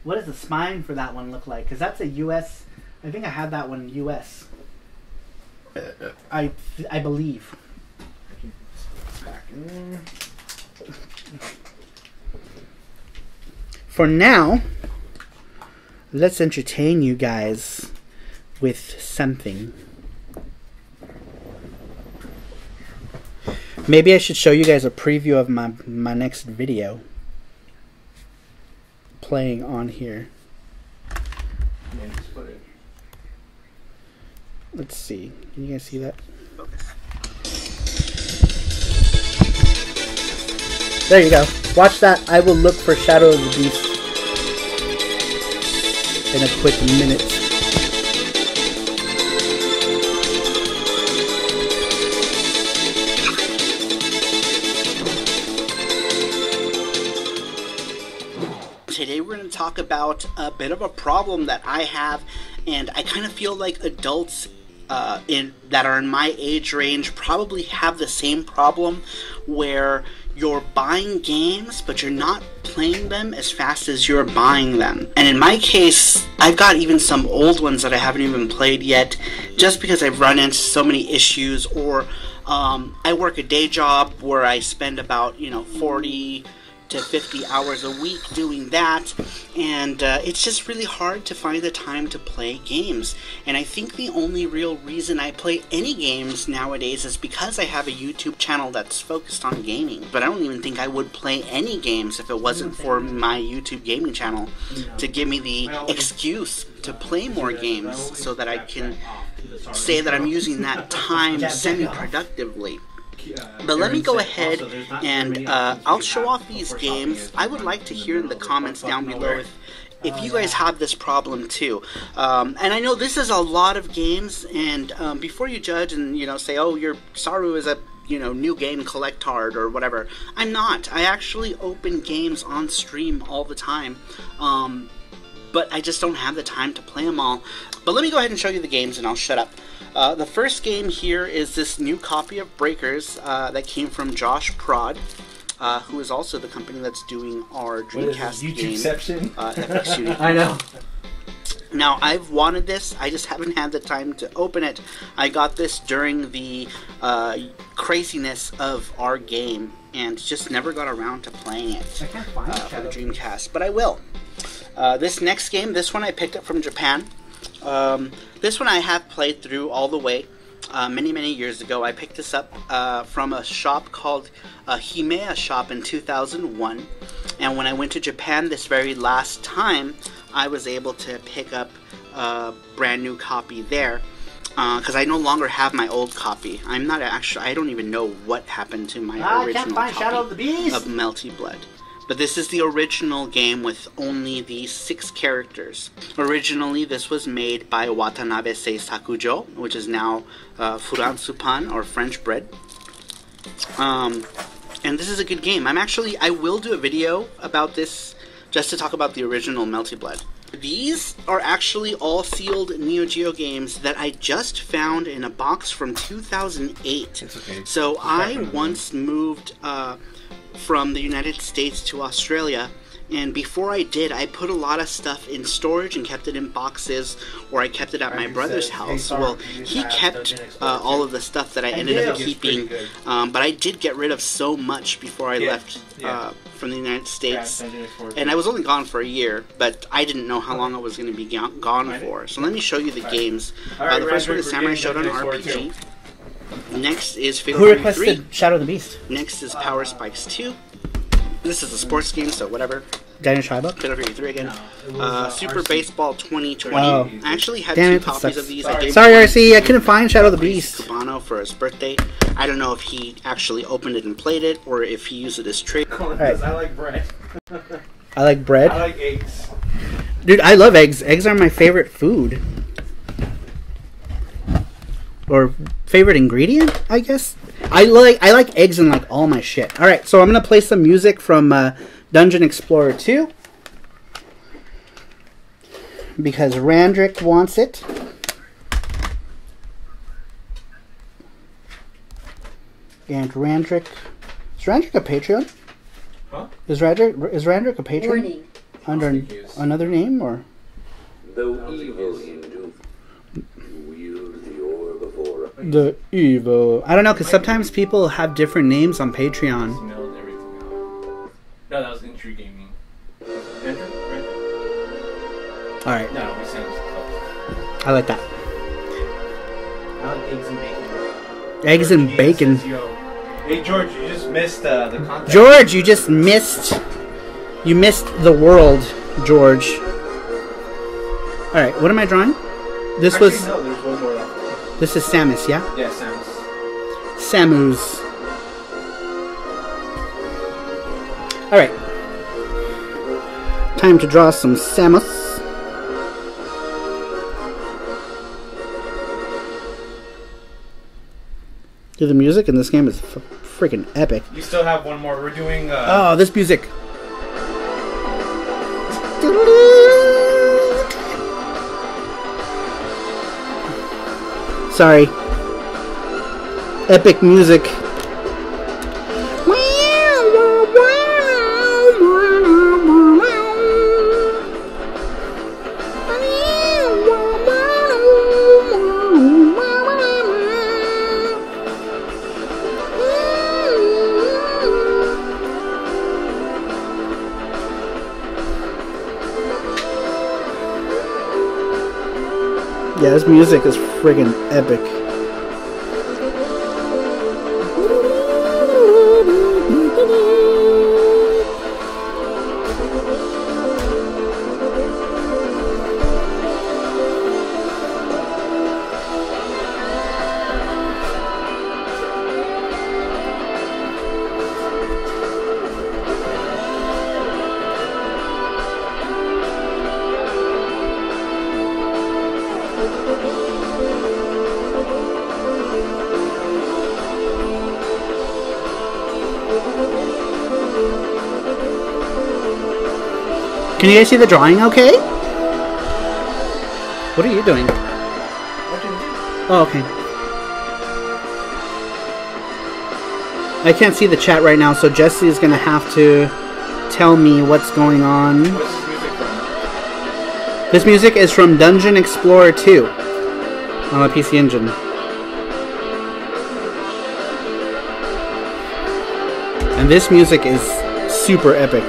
[SPEAKER 1] What does the spine for that one look like? Because that's a US... I think I had that one US. I believe.
[SPEAKER 2] Back in.
[SPEAKER 1] For now, let's entertain you guys with something. Maybe I should show you guys a preview of my next video playing on here.
[SPEAKER 2] Yeah, just put it.
[SPEAKER 1] Let's see. Can you guys see that? There you go. Watch that. I will look for Shadow of the Beast in a quick minute. Today we're going to talk about a bit of a problem that I have, and I kind of feel like adults that are in my age range probably have the same problem where you're buying games, but you're not playing them as fast as you're buying them. And in my case, I've got even some old ones that I haven't even played yet, just because I've run into so many issues, or I work a day job where I spend about 40 to 50 hours a week doing that, and it's just really hard to find the time to play games. And I think the only real reason I play any games nowadays is because I have a YouTube channel that's focused on gaming. But I don't even think I would play any games if it wasn't for my YouTube gaming channel to give me the excuse to play more games, so that I can say that I'm using that time semi-productively. But let me go ahead and I'll show off these games. I would like to hear in the comments down below if you guys have this problem too. And I know this is a lot of games, and before you judge and say, oh, your Saru is a new game collectard or whatever, I'm not. I actually open games on stream all the time, but I just don't have the time to play them all. But let me go ahead and show you the games, and I'll shut up. The first game here is this new copy of Breakers that came from Josh Prod, who is also the company that's doing our Dreamcast game.
[SPEAKER 2] I know.
[SPEAKER 1] Now, I've wanted this, I just haven't had the time to open it. I got this during the craziness of our game, and just never got around to playing it for the Dreamcast, but I will. This next game, this one I picked up from Japan. This one I have played through all the way many years ago. I picked this up from a shop called Himea Shop in 2001, and when I went to Japan this very last time, I was able to pick up a brand new copy there, because I no longer have my old copy. I'm not actually, I don't even know what happened to my original copy
[SPEAKER 3] Shadow of the Beast
[SPEAKER 1] of Melty Blood. But this is the original game with only the 6 characters. Originally, this was made by Watanabe Seisakujo, which is now Furansupan, or French bread. And this is a good game. I will do a video about this, just to talk about the original Melty Blood. These are actually all sealed Neo Geo games that I just found in a box from 2008.
[SPEAKER 2] It's okay.
[SPEAKER 1] So I once moved from the United States to Australia, and before I did, I put a lot of stuff in storage and kept it in boxes, or I kept it at my brother's house. Well, he kept all of the stuff that I ended up keeping, but I did get rid of so much before I left from the United States, and I was only gone for a year, but I didn't know how long I was going to be gone for. So let me show you the games. The first one is Samurai Shodown RPG. Next is Fatal
[SPEAKER 3] Who
[SPEAKER 1] Fury
[SPEAKER 3] requested
[SPEAKER 1] 3.
[SPEAKER 3] Shadow of the Beast?
[SPEAKER 1] Next is Power Spikes 2. This is a sports game, so whatever.
[SPEAKER 3] Daniel Schreiber?
[SPEAKER 1] Fatal Fury 3 again. Super Baseball 2020.
[SPEAKER 3] Oh.
[SPEAKER 1] I actually had
[SPEAKER 3] Damn
[SPEAKER 1] 2
[SPEAKER 3] it, that
[SPEAKER 1] copies
[SPEAKER 3] sucks.
[SPEAKER 1] of these. I gave
[SPEAKER 3] Sorry,
[SPEAKER 1] one
[SPEAKER 3] RC, I couldn't find Shadow of the Beast.
[SPEAKER 1] Cabano for his birthday. I don't know if he actually opened it and played it, or if he used it as trade.
[SPEAKER 3] Right.
[SPEAKER 2] I like bread.
[SPEAKER 3] I like bread.
[SPEAKER 2] I like eggs.
[SPEAKER 3] Dude, I love eggs. Eggs are my favorite food. Or favorite ingredient, I guess. I like eggs in like all my shit. All right, so I'm gonna play some music from Dungeon Explorer 2 because Randrick wants it. And Randrick, is Randrick a Patreon?
[SPEAKER 2] Huh?
[SPEAKER 3] Is Randrick a Patreon?
[SPEAKER 4] Warning.
[SPEAKER 3] Under another name or?
[SPEAKER 5] Though evil in youth, you wield the orb of aura.
[SPEAKER 3] The evil. I don't know, because sometimes people have different names on Patreon.
[SPEAKER 2] Smelled everything out. No, that was Entry Gaming. Enter?
[SPEAKER 3] Alright,
[SPEAKER 2] No, we sent stuff.
[SPEAKER 3] I like that.
[SPEAKER 2] I like eggs and bacon.
[SPEAKER 3] Eggs and
[SPEAKER 2] George
[SPEAKER 3] bacon.
[SPEAKER 2] says, yo, hey George, you just missed the contact.
[SPEAKER 3] George, you just missed. You missed the world, George. Alright, what am I drawing? This
[SPEAKER 2] Actually,
[SPEAKER 3] was.
[SPEAKER 2] no, there's one more left.
[SPEAKER 3] This is Samus, yeah?
[SPEAKER 2] Yeah, Sam's.
[SPEAKER 3] Samus. Alright. Time to draw some Samus. Dude, the music in this game is freaking epic.
[SPEAKER 2] You still have one more. We're doing.
[SPEAKER 3] Oh, this music. Sorry. Epic music. Yeah, this music is friggin' epic. Can you guys see the drawing okay? What are you doing? Oh, okay. I can't see the chat right now, so Jesse is going to have to tell me what's going on.
[SPEAKER 2] What's this music from?
[SPEAKER 3] This music is from Dungeon Explorer 2 on the PC Engine. And this music is super epic.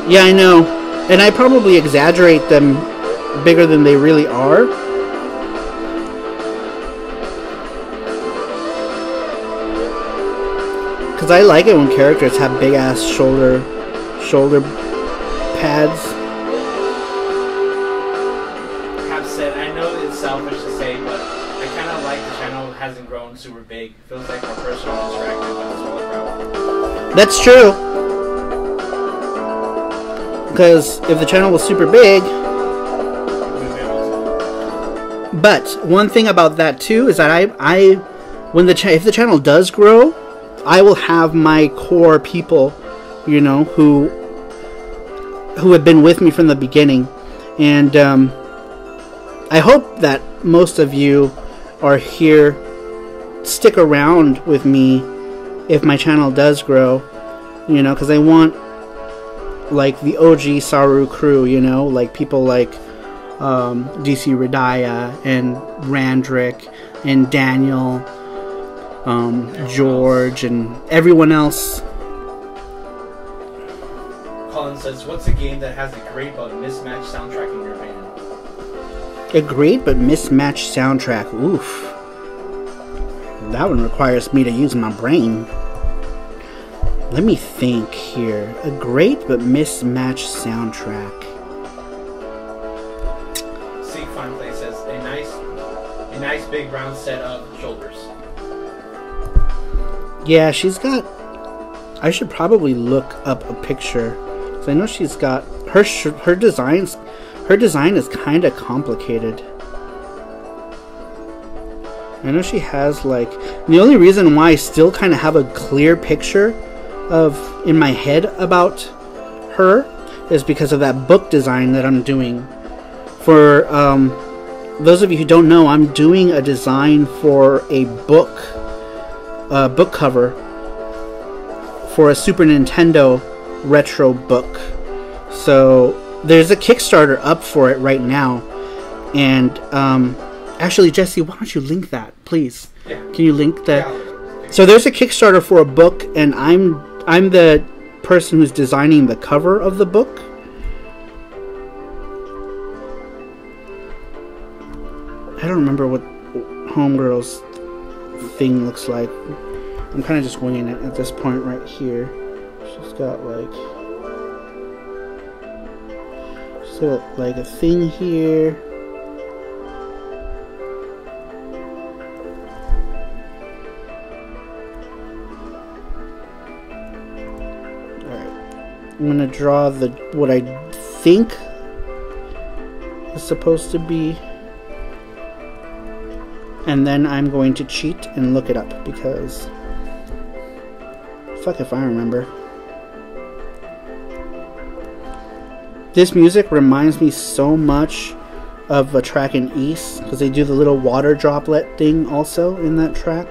[SPEAKER 3] Yeah, I know. And I probably exaggerate them bigger than they really are. Because I like it when characters have big ass shoulder pads.
[SPEAKER 2] Cap said, I know it's selfish to say, but I kind of like the channel hasn't grown super big. It feels like more personal and interactive with a smaller crowd.
[SPEAKER 3] That's true. Because if the channel was super big, but one thing about that too is that if the channel does grow, I will have my core people, you know, who have been with me from the beginning, and I hope that most of you are here, stick around with me if my channel does grow, you know, because I want like the OG Saru crew, you know, like people like DC Radaya and Randrick and Daniel, George and everyone else.
[SPEAKER 2] Colin says, what's a game that has a great but mismatched soundtrack in your opinion?
[SPEAKER 3] A great but mismatched soundtrack. Oof. That one requires me to use my brain. Let me think here. A great but mismatched soundtrack.
[SPEAKER 2] Seek Fun Play says, a nice big round set of shoulders.
[SPEAKER 3] Yeah, she's got... I should probably look up a picture. So I know she's got... Her design is kind of complicated. I know she has like... The only reason why I still kind of have a clear picture in my head about her is because of that book design that I'm doing. For those of you who don't know, I'm doing a design for a book cover for a Super Nintendo retro book. So there's a Kickstarter up for it right now, and actually, Jesse, why don't you link that, please? Yeah. Can you link that? Yeah. So there's a Kickstarter for a book, and I'm the person who's designing the cover of the book. I don't remember what Homegirl's thing looks like. I'm kind of just winging it at this point right here. She's got like a thing here. I'm gonna draw what I think is supposed to be, and then I'm going to cheat and look it up because fuck if I remember. This music reminds me so much of a track in East because they do the little water droplet thing also in that track.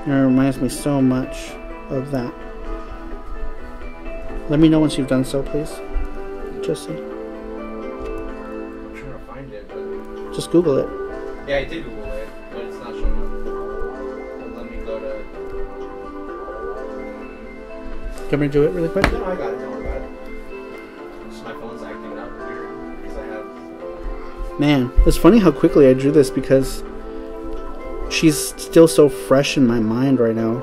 [SPEAKER 3] It reminds me so much of that. Let me know once you've done so, please, Jesse.
[SPEAKER 2] I'm trying to find it, but...
[SPEAKER 3] Just Google it.
[SPEAKER 2] Yeah, I did Google it, but it's not showing up. But let me go to...
[SPEAKER 3] Can we do it really quick?
[SPEAKER 2] No, I got it. Don't worry about it. Just my phone's acting up weird because I have...
[SPEAKER 3] Man, it's funny how quickly I drew this because she's still so fresh in my mind right now.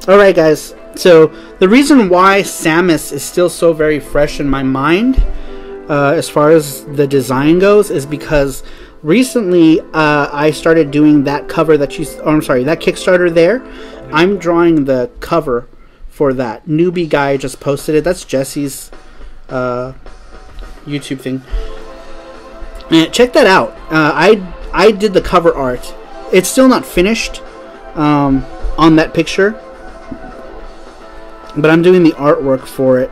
[SPEAKER 3] Alright guys, so the reason why Samus is still so very fresh in my mind as far as the design goes is because recently I started doing that cover that that Kickstarter there. I'm drawing the cover for that. Newbie guy just posted it. That's Jesse's YouTube thing. And check that out. I did the cover art. It's still not finished on that picture, but I'm doing the artwork for it,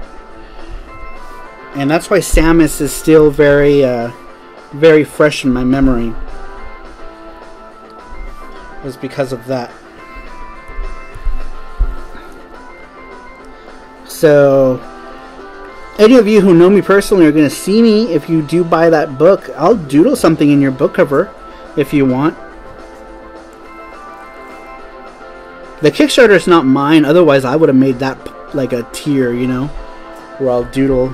[SPEAKER 3] and that's why Samus is still very, very fresh in my memory. It was because of that. So, any of you who know me personally are going to see me. If you do buy that book, I'll doodle something in your book cover if you want. The Kickstarter is not mine, otherwise I would have made that like a tier, you know, where I'll doodle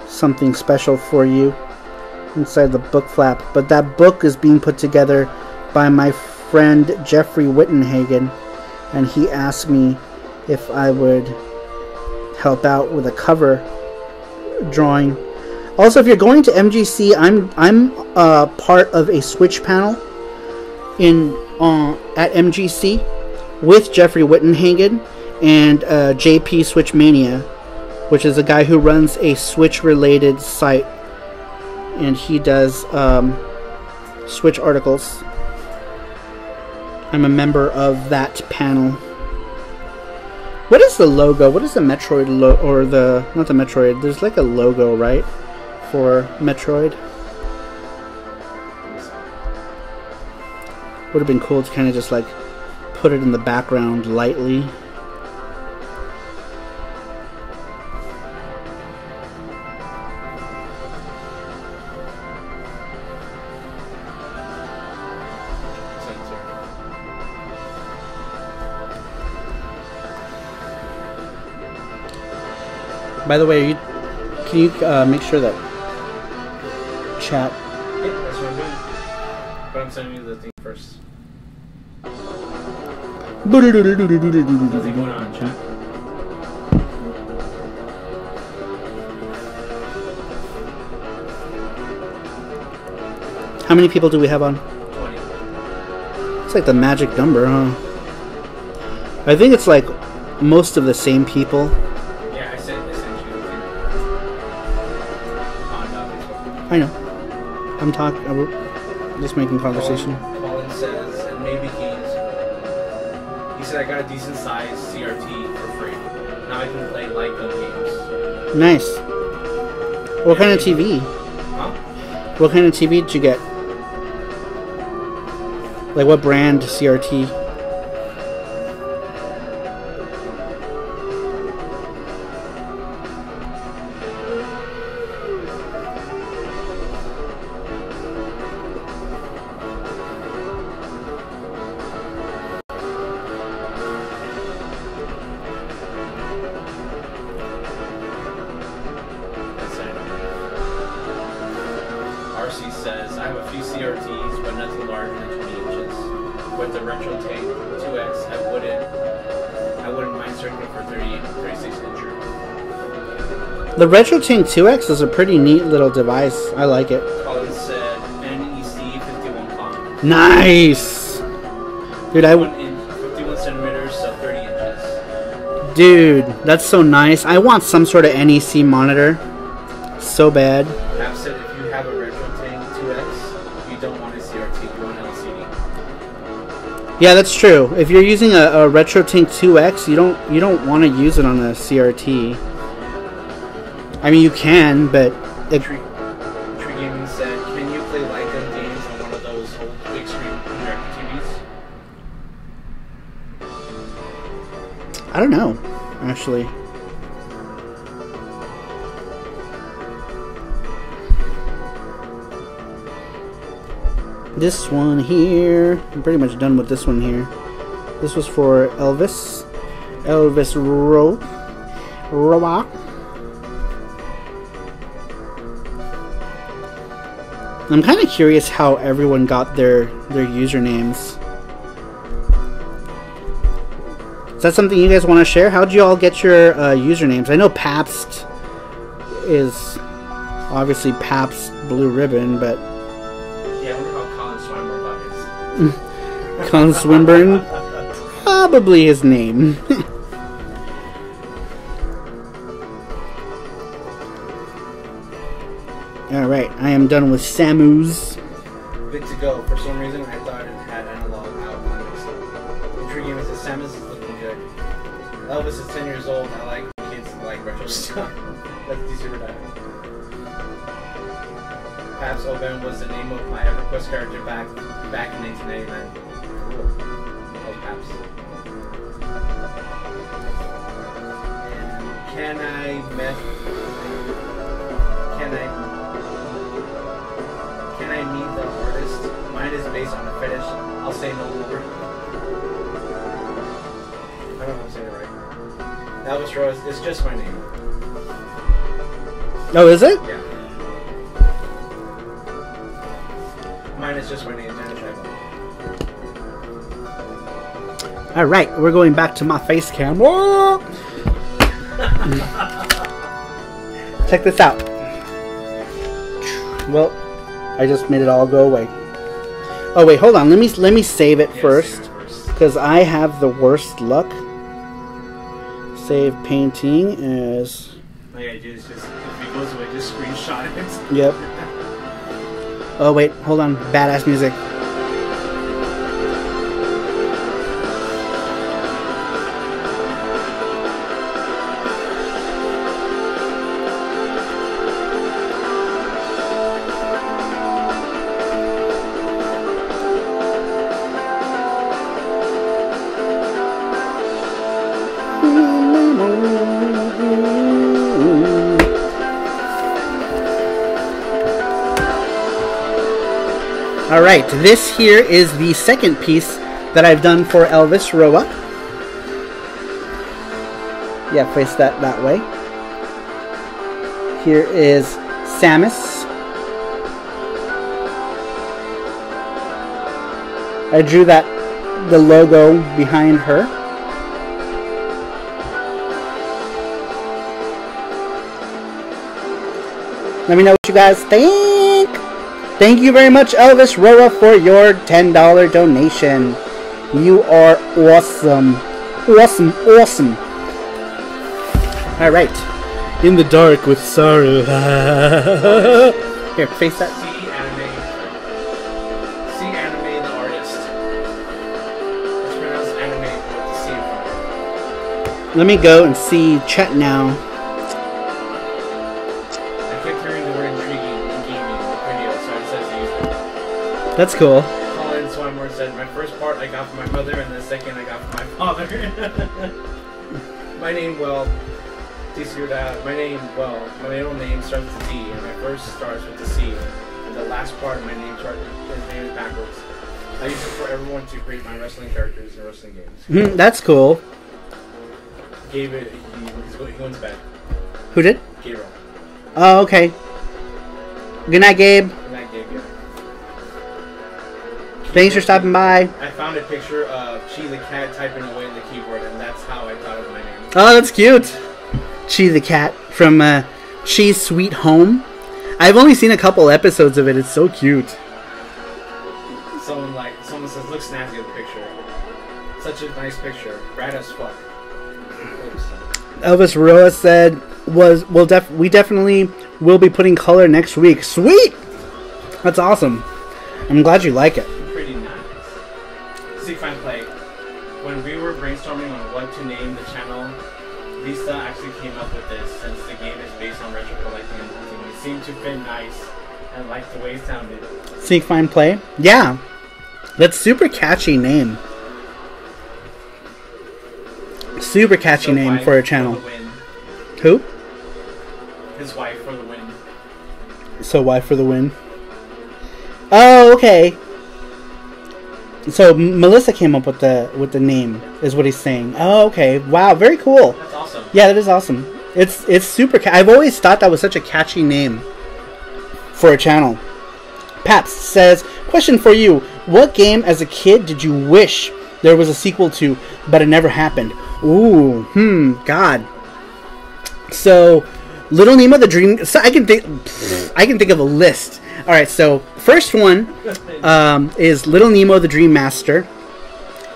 [SPEAKER 3] something special for you inside the book flap. But that book is being put together by my friend Jeffrey Wittenhagen, and he asked me if I would help out with a cover drawing. Also, if you're going to MGC, I'm part of a Switch panel at MGC with Jeffrey Wittenhagen and JP Switch Mania, which is a guy who runs a Switch related site, and he does Switch articles. I'm a member of that panel. What is the logo? What is the Metroid or the, not the Metroid, there's like a logo, right, for Metroid? Would have been cool to kind of just like put it in the background lightly. By the way, can you make sure that chat...
[SPEAKER 2] Yeah, that's what I'm doing. But I'm sending you the thing first. Nothing going on in chat.
[SPEAKER 3] How many people do we have on?
[SPEAKER 2] 20.
[SPEAKER 3] It's like the magic number, huh? I think it's like most of the same people.
[SPEAKER 2] Yeah, I sent you the thing. On Facebook.
[SPEAKER 3] I know. I'm just making conversation.
[SPEAKER 2] Colin says, and maybe he said I got a decent sized CRT for free. Now I can play Lyco games.
[SPEAKER 3] Nice. What kind of TV?
[SPEAKER 2] Huh?
[SPEAKER 3] What kind of TV did you get? Like what brand CRT?
[SPEAKER 2] RC says, I have a few CRTs, but nothing larger than 20 inches. With the retro tank 2X, I wouldn't mind searching for 36 incher.
[SPEAKER 3] The Retro Tank 2X is a pretty neat little device. I like it.
[SPEAKER 2] Colin said, NEC 51 con.
[SPEAKER 3] Nice! Dude,
[SPEAKER 2] 51 centimeters, so 30 inches.
[SPEAKER 3] Dude, that's so nice. I want some sort of NEC monitor. So bad.
[SPEAKER 2] I've said if you have a retro tank 2X, you don't want a CRT, you want an LCD.
[SPEAKER 3] Yeah, that's true. If you're using a Retro Tank 2X, you don't want to use it on a CRT. I mean, you can, but
[SPEAKER 2] Tree Gaming said, can you play light gun games on one of those old big screen projector TVs?
[SPEAKER 3] I don't know, actually. This one here, I'm pretty much done with this one here. This was for Elvis Roa. I'm kind of curious how everyone got their usernames. Is that something you guys want to share? How'd you all get your usernames? I know Pabst is obviously Pabst Blue Ribbon, but
[SPEAKER 2] Yeah, I wonder how Colin Swinburne got his.
[SPEAKER 3] Colin Swinburne, probably his name. Alright, I am done with Samus.
[SPEAKER 2] Good to go. For some reason, I thought it had analog outline mixed up. Intriguing is that Samus is looking good. Elvis is 10 years old. I like kids who like retro stuff. Let's do Super Dive. Pabst Oben was the name of my EverQuest character back in 1999. Cool. That was Pabst. And can I meet the artist? Mine is based on a fetish. I'll say no more. I don't know if I'm saying it right. Elvis Rose is just my name.
[SPEAKER 3] Oh, is it?
[SPEAKER 2] Yeah. Mine is just my name, Dana Schreiber.
[SPEAKER 3] Alright, we're going back to my face cam. Whoa! Check this out. Well, I just made it all go away. Oh wait, hold on. Let me save it first, because I have the worst luck. Save painting as.
[SPEAKER 2] All you gotta do is just, if it goes away, just screenshot it.
[SPEAKER 3] Yep. Oh wait, hold on. Badass music. Alright, this here is the second piece that I've done for Elvis Roa. Yeah, face that way. Here is Samus. I drew the logo behind her. Let me know what you guys think. Thank you very much, Elvis Roa, for your $10 donation. You are awesome. Awesome, awesome. Alright. In the dark with sorrow. Here, face that.
[SPEAKER 2] See anime the artist. It's pronounced anime with the C in front.
[SPEAKER 3] Let me go and see chat now.
[SPEAKER 2] Hearing the word intriguing in gaming video, so I decided to use it.
[SPEAKER 3] That's cool.
[SPEAKER 2] Colin Swinburne Moore said, my first part I got from my mother, and the second I got from my father. My name, well, my middle name starts with a D, and my first starts with a C, and the last part of my name starts with his name is backwards. I use it for everyone to create my wrestling characters in wrestling games.
[SPEAKER 3] That's cool.
[SPEAKER 2] He went to bed.
[SPEAKER 3] Who did?
[SPEAKER 2] Gabriel.
[SPEAKER 3] Oh, okay. Good night, Gabe.
[SPEAKER 2] Good night, Gabriel.
[SPEAKER 3] Thanks for stopping by.
[SPEAKER 2] I found a picture of Chi the cat typing away in the keyboard, and that's how I thought of my name.
[SPEAKER 3] Oh, that's cute. Chi the cat from Chi's Sweet Home. I've only seen a couple episodes of it. It's so cute.
[SPEAKER 2] Someone says, look snazzy at the picture. Such a nice picture. Rad as fuck.
[SPEAKER 3] Elvis Roa said, we definitely will be putting color next week. Sweet! That's awesome. I'm glad you like it.
[SPEAKER 2] Pretty nice. Seek, Find, Play. When we were brainstorming on what to name the channel, Lisa actually came up with this since the game is based on retro collecting and hunting. It seemed to fit nice and like the way it sounded.
[SPEAKER 3] Seek, Find, Play? Yeah. That's super catchy name. Super catchy name for a channel. Who?
[SPEAKER 2] His wife for the win.
[SPEAKER 3] So wife for the win. Oh, okay. So Melissa came up with the name, is what he's saying. Oh, okay. Wow, very cool.
[SPEAKER 2] That's awesome.
[SPEAKER 3] Yeah, that is awesome. It's super. I've always thought that was such a catchy name for a channel. Paps says, question for you: what game as a kid did you wish there was a sequel to, but it never happened? Ooh, God. So, Little Nemo the Dream. So I can think of a list. All right, so first one is Little Nemo the Dream Master.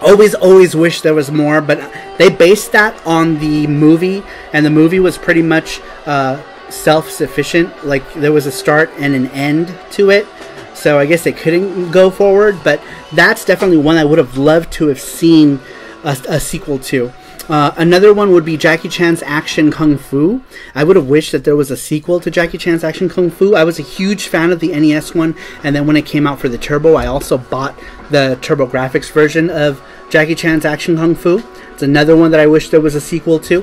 [SPEAKER 3] Always wish there was more, but they based that on the movie, and the movie was pretty much self-sufficient. Like, there was a start and an end to it, so I guess they couldn't go forward, but that's definitely one I would have loved to have seen a sequel to. Another one would be Jackie Chan's Action Kung Fu. I would have wished that there was a sequel to Jackie Chan's Action Kung Fu. I was a huge fan of the NES one, and then when it came out for the Turbo, I also bought the Turbo Graphics version of Jackie Chan's Action Kung Fu. It's another one that I wish there was a sequel to.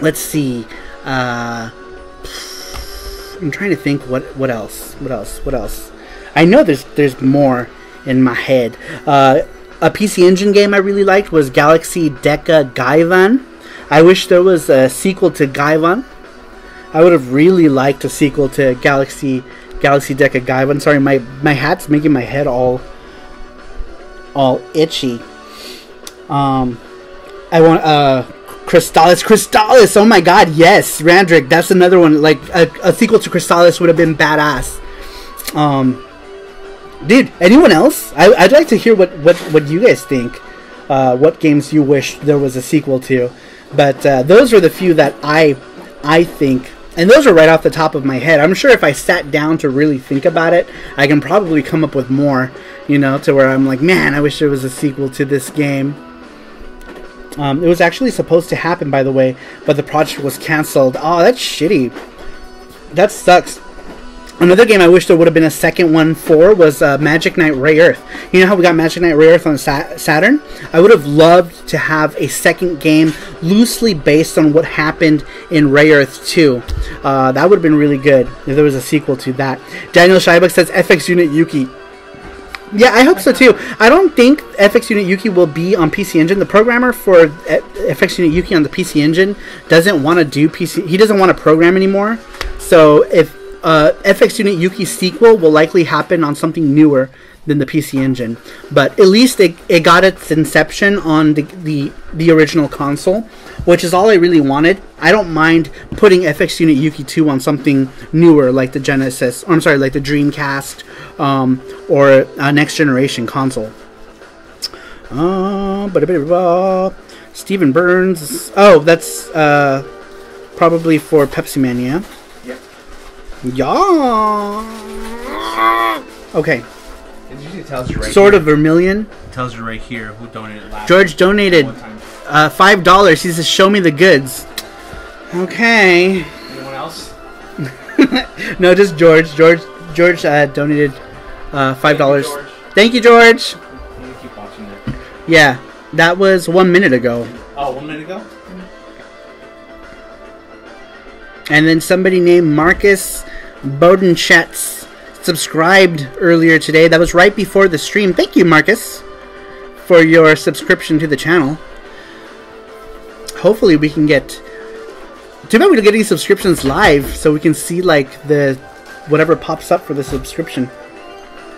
[SPEAKER 3] Let's see. I'm trying to think what else. I know there's more in my head. A PC Engine game I really liked was Galaxy Deca Gaiden. I wish there was a sequel to Gaiden. I would have really liked a sequel to Galaxy Deca Gaiden. Sorry, my hat's making my head all itchy. I want Crystallis. Oh my God, yes, Randrick. That's another one. Like a sequel to Crystallis would have been badass. Dude, anyone else? I'd like to hear what you guys think. What games you wish there was a sequel to. But those are the few that I think, and those are right off the top of my head. I'm sure if I sat down to really think about it, I can probably come up with more, to where I'm like, man, I wish there was a sequel to this game. It was actually supposed to happen, by the way, but the project was canceled. Oh, that's shitty. That sucks. Another game I wish there would have been a second one for was Magic Knight Ray Earth. You know how we got Magic Knight Ray Earth on Saturn? I would have loved to have a second game loosely based on what happened in Ray Earth 2. That would have been really good if there was a sequel to that. Daniel Scheibuck says FX Unit Yuki. Yeah, I hope so too. I don't think FX Unit Yuki will be on PC Engine. The programmer for FX Unit Yuki on the PC Engine doesn't want to do PC. He doesn't want to program anymore. So if FX Unit Yuki's sequel will likely happen on something newer than the PC Engine, but at least it got its inception on the original console, which is all I really wanted. I don't mind putting FX Unit Yuki 2 on something newer like the Genesis, or I'm sorry, like the Dreamcast, or a next generation console. Stephen Burns. Oh, that's probably for Pepsi Man, yeah? Yeah. Okay.
[SPEAKER 2] It usually tells you right
[SPEAKER 3] Sword
[SPEAKER 2] here.
[SPEAKER 3] of Vermilion.
[SPEAKER 2] It tells you right here who donated last.
[SPEAKER 3] George donated $5. He says, "Show me the goods." Okay.
[SPEAKER 2] Anyone else?
[SPEAKER 3] No, just George. George donated $5.
[SPEAKER 1] Thank you, George.
[SPEAKER 2] You keep watching that.
[SPEAKER 1] Yeah, that was 1 minute ago.
[SPEAKER 2] Oh, 1 minute ago?
[SPEAKER 1] And then somebody named Marcus Bodenschatz subscribed earlier today. That was right before the stream. Thank you, Marcus, for your subscription to the channel. Hopefully we can get... Too bad we don't get any subscriptions live, so we can see, like, the... whatever pops up for the subscription.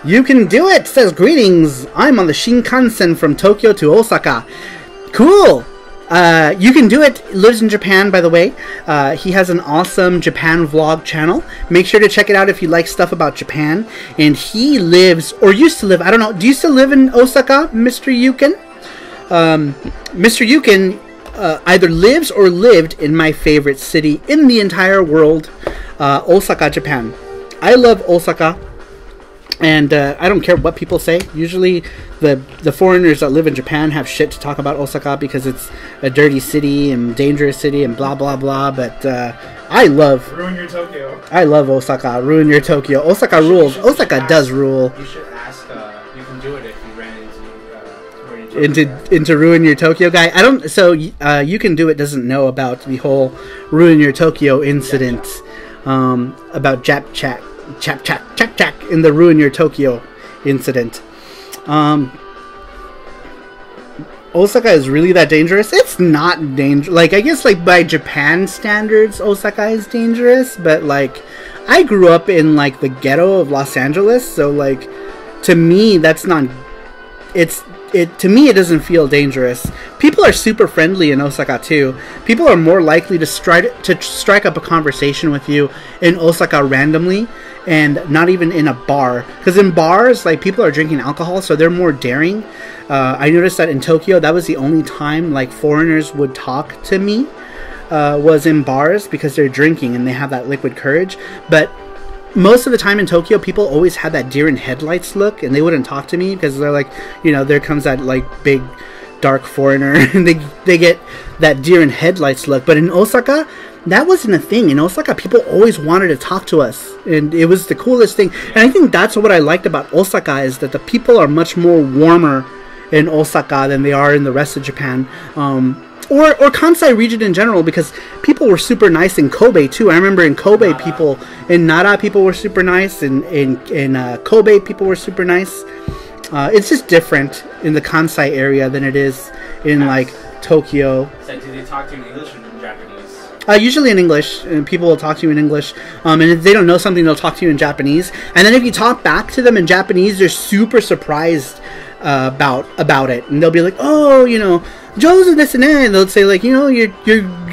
[SPEAKER 1] You can do it! Says, greetings! I'm on the Shinkansen from Tokyo to Osaka. Cool! You can do it. Lives in Japan, by the way. He has an awesome Japan vlog channel. Make sure to check it out if you like stuff about Japan. And he lives, or used to live, I don't know, do you still live in Osaka, Mr. Yukin? Mr. Yukin either lives or lived in my favorite city in the entire world, Osaka, Japan. I love Osaka. And I don't care what people say. Usually the foreigners that live in Japan have shit to talk about Osaka because it's a dirty city and dangerous city and blah blah blah. But I love...
[SPEAKER 2] Ruin your Tokyo.
[SPEAKER 1] I love Osaka. Ruin your Tokyo. Osaka rules. Osaka does rule.
[SPEAKER 2] You should ask, you can do it if you ran into
[SPEAKER 1] Into Ruin Your Tokyo guy. I don't... So You Can Do It doesn't know about the whole Ruin Your Tokyo incident. About Chap in the Ruin Your Tokyo incident. Osaka is really that dangerous? It's not dangerous. Like, I guess, like, by Japan standards, Osaka is dangerous. But, like, I grew up in, like, the ghetto of Los Angeles. So, like, to me, that's not... To me, it doesn't feel dangerous. People are super friendly in Osaka too. People are more likely to strike up a conversation with you in Osaka randomly, and not even in a bar. Because in bars, like, people are drinking alcohol, so they're more daring. I noticed that in Tokyo, that was the only time, like, foreigners would talk to me, was in bars, because they're drinking and they have that liquid courage. But most of the time in Tokyo, people always had that deer in headlights look, and they wouldn't talk to me because they're like, you know, there comes that, like, big dark foreigner, and they get that deer in headlights look. But in Osaka, that wasn't a thing. In Osaka, people always wanted to talk to us, and it was the coolest thing. And I think that's what I liked about Osaka, is that the people are much more warmer in Osaka than they are in the rest of Japan. Or Kansai region in general, because people were super nice in Kobe too. I remember in Kobe, in Nara, people were super nice. In Kobe, people were super nice. It's just different in the Kansai area than it is in, like, Tokyo.
[SPEAKER 2] So do they talk to you in English or in Japanese?
[SPEAKER 1] Usually in English, and people will talk to you in English. And if they don't know something, they'll talk to you in Japanese. And then if you talk back to them in Japanese, they're super surprised about it, and they'll be like, "Oh, you know, Joe's this and that." And they'll say, like, "You know, your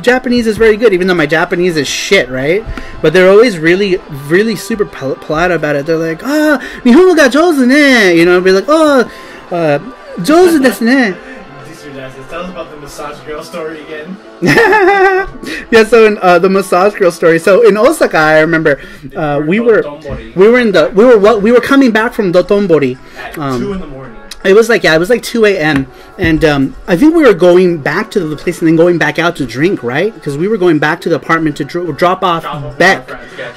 [SPEAKER 1] Japanese is very good," even though my Japanese is shit, right? But they're always really, really super polite about it. They're like, "Ah, Nihongo ga jouzu ne," you know, be like, "Oh, jouzu desu ne."
[SPEAKER 2] Tell us about the massage girl story again.
[SPEAKER 1] Yeah, so in the massage girl story. So in Osaka, I remember we were coming back from Dotonbori
[SPEAKER 2] at 2 in the morning.
[SPEAKER 1] It was like 2 a.m. And I think we were going back to the place and then going back out to drink, right? Because we were going back to the apartment to drop off Beck.
[SPEAKER 2] Yeah,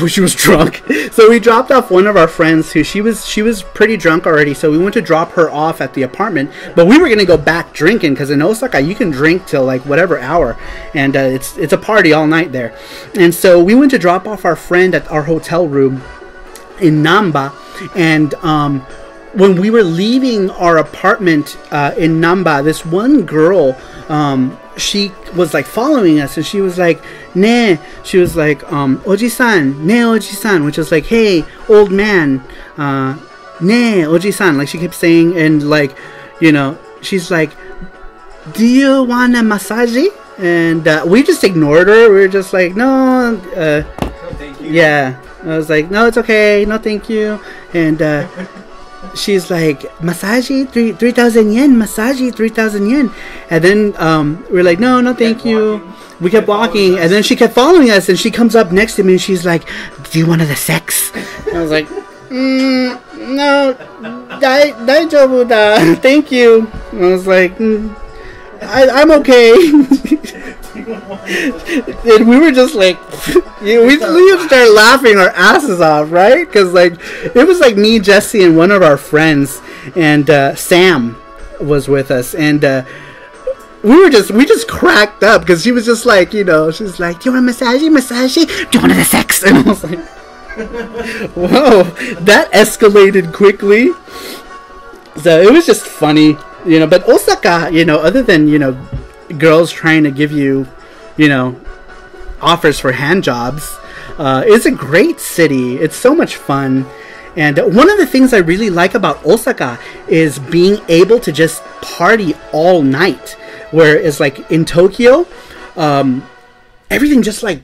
[SPEAKER 1] she was drunk. So we dropped off one of our friends who she was pretty drunk already. So we went to drop her off at the apartment, but we were gonna go back drinking because in Osaka you can drink till like whatever hour, and it's a party all night there. And so we went to drop off our friend at our hotel room in Namba, and when we were leaving our apartment in Namba, this one girl, she was like following us, and she was like, "Ne," she was like, "Oji-san, ne Oji-san," which was like, "Hey, old man, ne Oji-san," like she kept saying, and like, you know, she's like, "Do you want a massage?" And we just ignored her. We were just like, "No,
[SPEAKER 2] no, thank you."
[SPEAKER 1] Yeah, I was like, "No, it's okay, no, thank you," and she's like, "Massage 3,000 yen, massage 3,000 yen," and then we're like, no, thank you. We kept walking, and then she kept following us, and she comes up next to me, and she's like, "Do you want the sex?" And I was like, "No, daijoubu da, thank you." And I was like, "I'm okay."
[SPEAKER 3] And we were just like, we started laughing our asses off, right? Because like it was like me, Jesse, and one of our friends, and Sam was with us, and we just cracked up because she was just like, she was like, "Do you want a massage? Do you want the sex?" And I was like, "Whoa, that escalated quickly." So it was just funny, But Osaka, other than girls trying to give you, offers for hand jobs, is a great city. It's so much fun. And one of the things I really like about Osaka is being able to just party all night. Whereas like in Tokyo, everything just like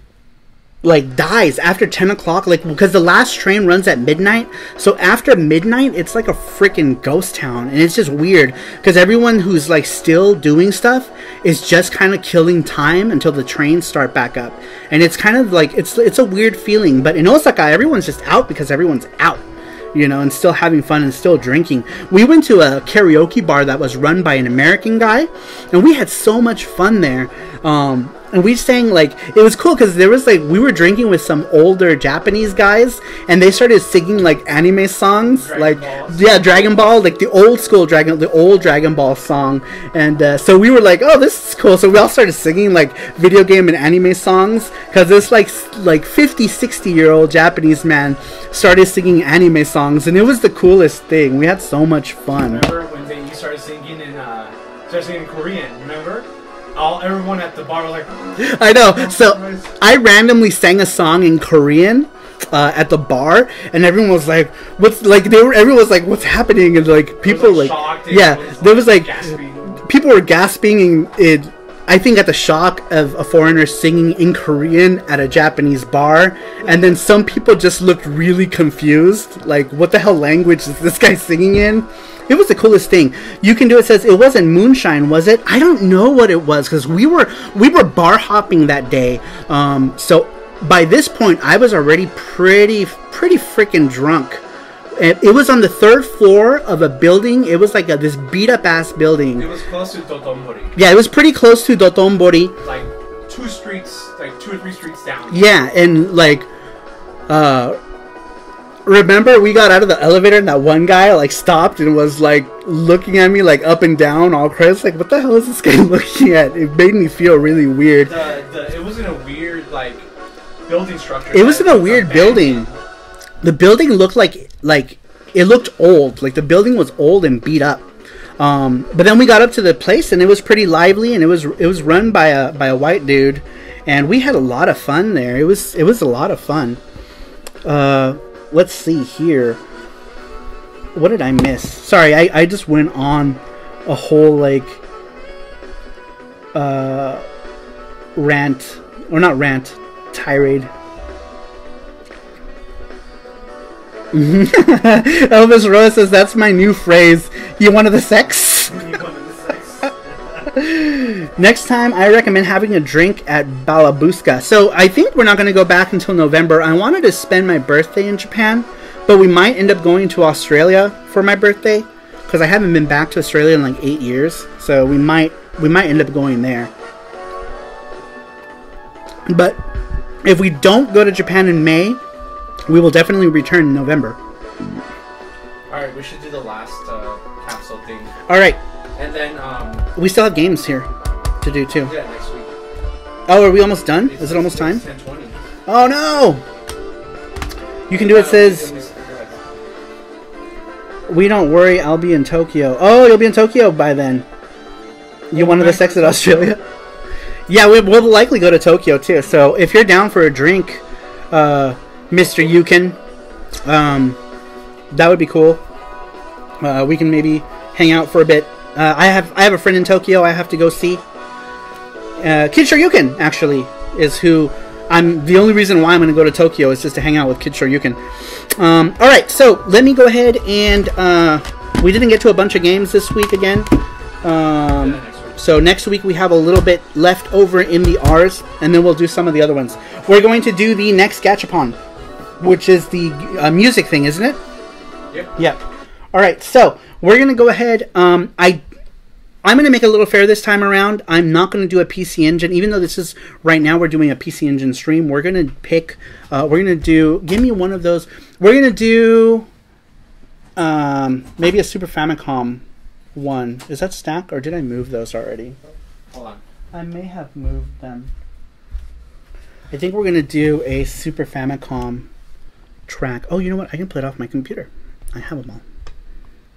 [SPEAKER 3] dies after 10 o'clock, because the last train runs at midnight. So after midnight, it's like a freaking ghost town. And it's just weird because everyone who's like still doing stuff is just kind of killing time until the trains start back up. And it's kind of like, it's a weird feeling. But in Osaka, everyone's just out because everyone's out. And still having fun and still drinking. We went to a karaoke bar that was run by an American guy, and we had so much fun there. And we sang, it was cool because there was, we were drinking with some older Japanese guys, and they started singing, anime songs. Dragon Ball, the old school the old Dragon Ball song. And so we were like, oh, this is cool. So we all started singing, video game and anime songs, because this, 50, 60-year-old Japanese man started singing anime songs, and it was the coolest thing. We had so much fun.
[SPEAKER 2] Remember when you started singing in Korean, remember? Everyone at the bar was like...
[SPEAKER 3] I know. So I randomly sang a song in Korean at the bar, and everyone was like, everyone was like, what's happening? And people there was gasping. People were gasping and I think at the shock of a foreigner singing in Korean at a Japanese bar, and then some people just looked really confused, what the hell language is this guy singing in? It was the coolest thing. You Can Do It says, it wasn't moonshine, was it? I don't know what it was, because we were bar hopping that day. So by this point, I was already pretty freaking drunk. It was on the third floor of a building. It was this beat up ass building.
[SPEAKER 2] It was close to Dotonbori.
[SPEAKER 3] Yeah, it was pretty close to Dotonbori.
[SPEAKER 2] 2 or 3 streets down.
[SPEAKER 3] Yeah, and remember we got out of the elevator and that one guy stopped and was looking at me up and down all crazy, what the hell is this guy looking at? It made me feel really weird.
[SPEAKER 2] It was in a weird building structure.
[SPEAKER 3] It was in a weird building. The building looked like it looked old. The building was old and beat up. But then we got up to the place and it was pretty lively, and it was run by a white dude, and we had a lot of fun there. It was a lot of fun. Let's see here. What did I miss? Sorry, I just went on a whole rant, or not rant, tirade. Elvis Rose says, that's my new phrase. You wanted the sex? Next time, I recommend having a drink at Balabuska. So I think we're not going to go back until November. I wanted to spend my birthday in Japan, but we might end up going to Australia for my birthday, because I haven't been back to Australia in 8 years. So we might end up going there. But if we don't go to Japan in May, we will definitely return in November.
[SPEAKER 2] Alright, we should do the last capsule thing.
[SPEAKER 3] Alright.
[SPEAKER 2] And then,
[SPEAKER 3] we still have games here to do too.
[SPEAKER 2] Yeah, next week.
[SPEAKER 3] Oh, are we almost done? Is it almost time?
[SPEAKER 2] 10:20.
[SPEAKER 3] Oh no! You Can Do It says, we don't worry, I'll be in Tokyo. Oh, you'll be in Tokyo by then. You wanted the sex at Australia? Yeah, we'll likely go to Tokyo too. So if you're down for a drink, Mr. Yukon, that would be cool. We can maybe hang out for a bit. I have a friend in Tokyo I have to go see. Kid Shoryuken actually is who the only reason why I'm going to go to Tokyo is just to hang out with Kid Shoryuken. Alright, so let me go ahead and we didn't get to a bunch of games this week again. So next week we have a little bit left over in the R's, and then we'll do some of the other ones. We're going to do the next Gachapon, which is the music thing, isn't it?
[SPEAKER 2] Yep.
[SPEAKER 3] Yep. Alright, so we're going to go ahead. I'm I'm going to make it a little fair this time around. I'm not going to do a PC Engine, even though this is right now we're doing a PC Engine stream. We're going to pick, we're going to do, give me one of those. We're going to do maybe a Super Famicom one. Is that stacked or did I move those already?
[SPEAKER 2] Hold on.
[SPEAKER 3] I may have moved them. I think we're going to do a Super Famicom track. Oh, you know what? I can play it off my computer. I have them all.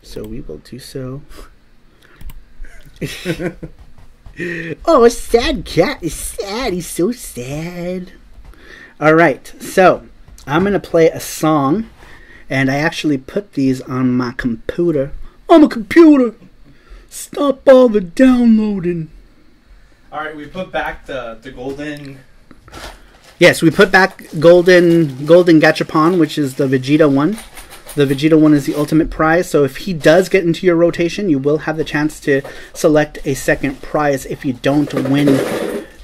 [SPEAKER 3] So we will do so. Oh, a sad cat is sad. He's so sad. All right. So I'm going to play a song. And I actually put these on my computer. On my computer. Stop all the downloading.
[SPEAKER 2] All right, we put back the golden.
[SPEAKER 3] Yes, we put back golden Gachapon, which is the Vegeta one. The Vegeta one is the ultimate prize. So if he does get into your rotation, you will have the chance to select a second prize if you don't win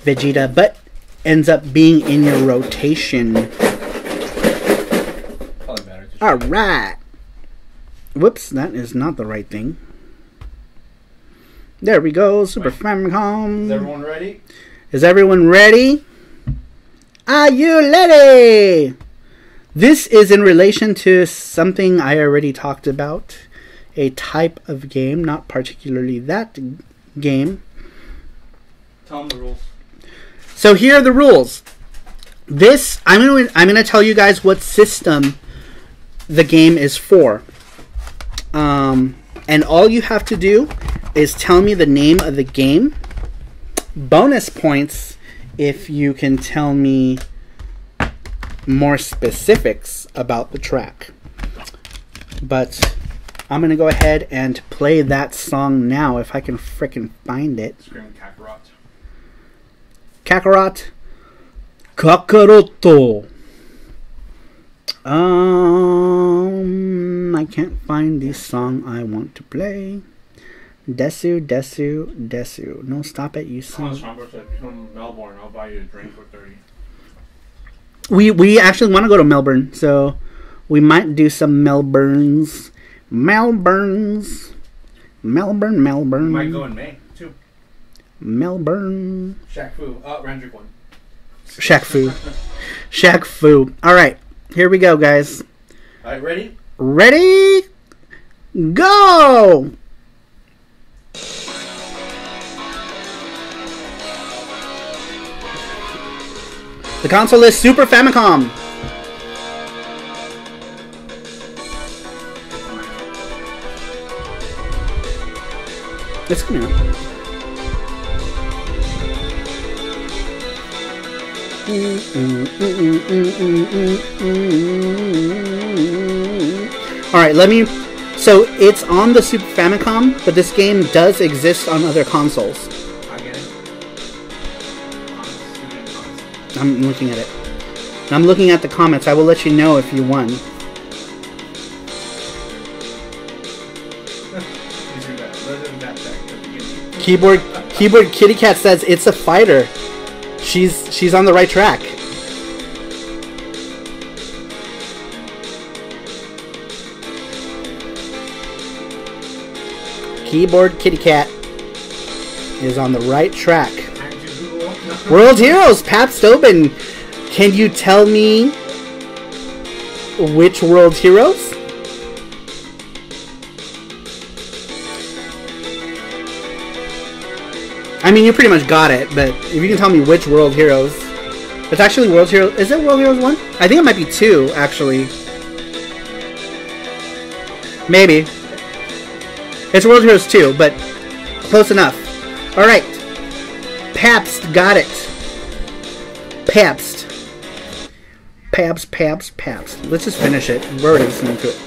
[SPEAKER 3] Vegeta, but ends up being in your rotation.
[SPEAKER 2] Probably better.
[SPEAKER 3] All right. Whoops, that is not the right thing. There we go, Super Famicom.
[SPEAKER 2] Is everyone ready?
[SPEAKER 3] Is everyone ready? Are you ready? This is in relation to something I already talked about. A type of game, not particularly that game.
[SPEAKER 2] Tell them the rules.
[SPEAKER 3] So here are the rules. This, I'm gonna tell you guys what system the game is for. And all you have to do is tell me the name of the game. Bonus points if you can tell me more specifics about the track. But I'm going to go ahead and play that song now if I can frickin' find it.
[SPEAKER 2] Screaming Kakarot.
[SPEAKER 3] Kakarot. Kakaroto. I can't find the song I want to play. Desu. No, stop it, you
[SPEAKER 2] Come on,
[SPEAKER 3] son.
[SPEAKER 2] Stromberg said, if you're from Melbourne, I'll buy you a drink for 30.
[SPEAKER 3] We actually want to go to Melbourne, so we might do some Melbournes. Melbourne.
[SPEAKER 2] We might go in May, too.
[SPEAKER 3] Melbourne.
[SPEAKER 2] Shaq Fu. Randrick one.
[SPEAKER 3] Shaq Fu. Alright, here we go, guys.
[SPEAKER 2] Alright, ready?
[SPEAKER 3] Ready? Go! The console is Super Famicom. It's coming up. Alright, so it's on the Super Famicom, but this game does exist on other consoles.
[SPEAKER 2] I get it.
[SPEAKER 3] I'm looking at it. I'm looking at the comments. I will let you know if you won. Keyboard Kitty Cat says it's a fighter. She's on the right track. Keyboard Kitty Cat is on the right track. World Heroes, Pabst Open. Can you tell me which World Heroes? I mean, you pretty much got it, but if you can tell me which World Heroes. It's actually World Heroes. Is it World Heroes 1? I think it might be 2, actually. Maybe. It's World Heroes 2, but close enough. Alright. Pabst got it. Pabst. Let's just finish it. We're already listening to it.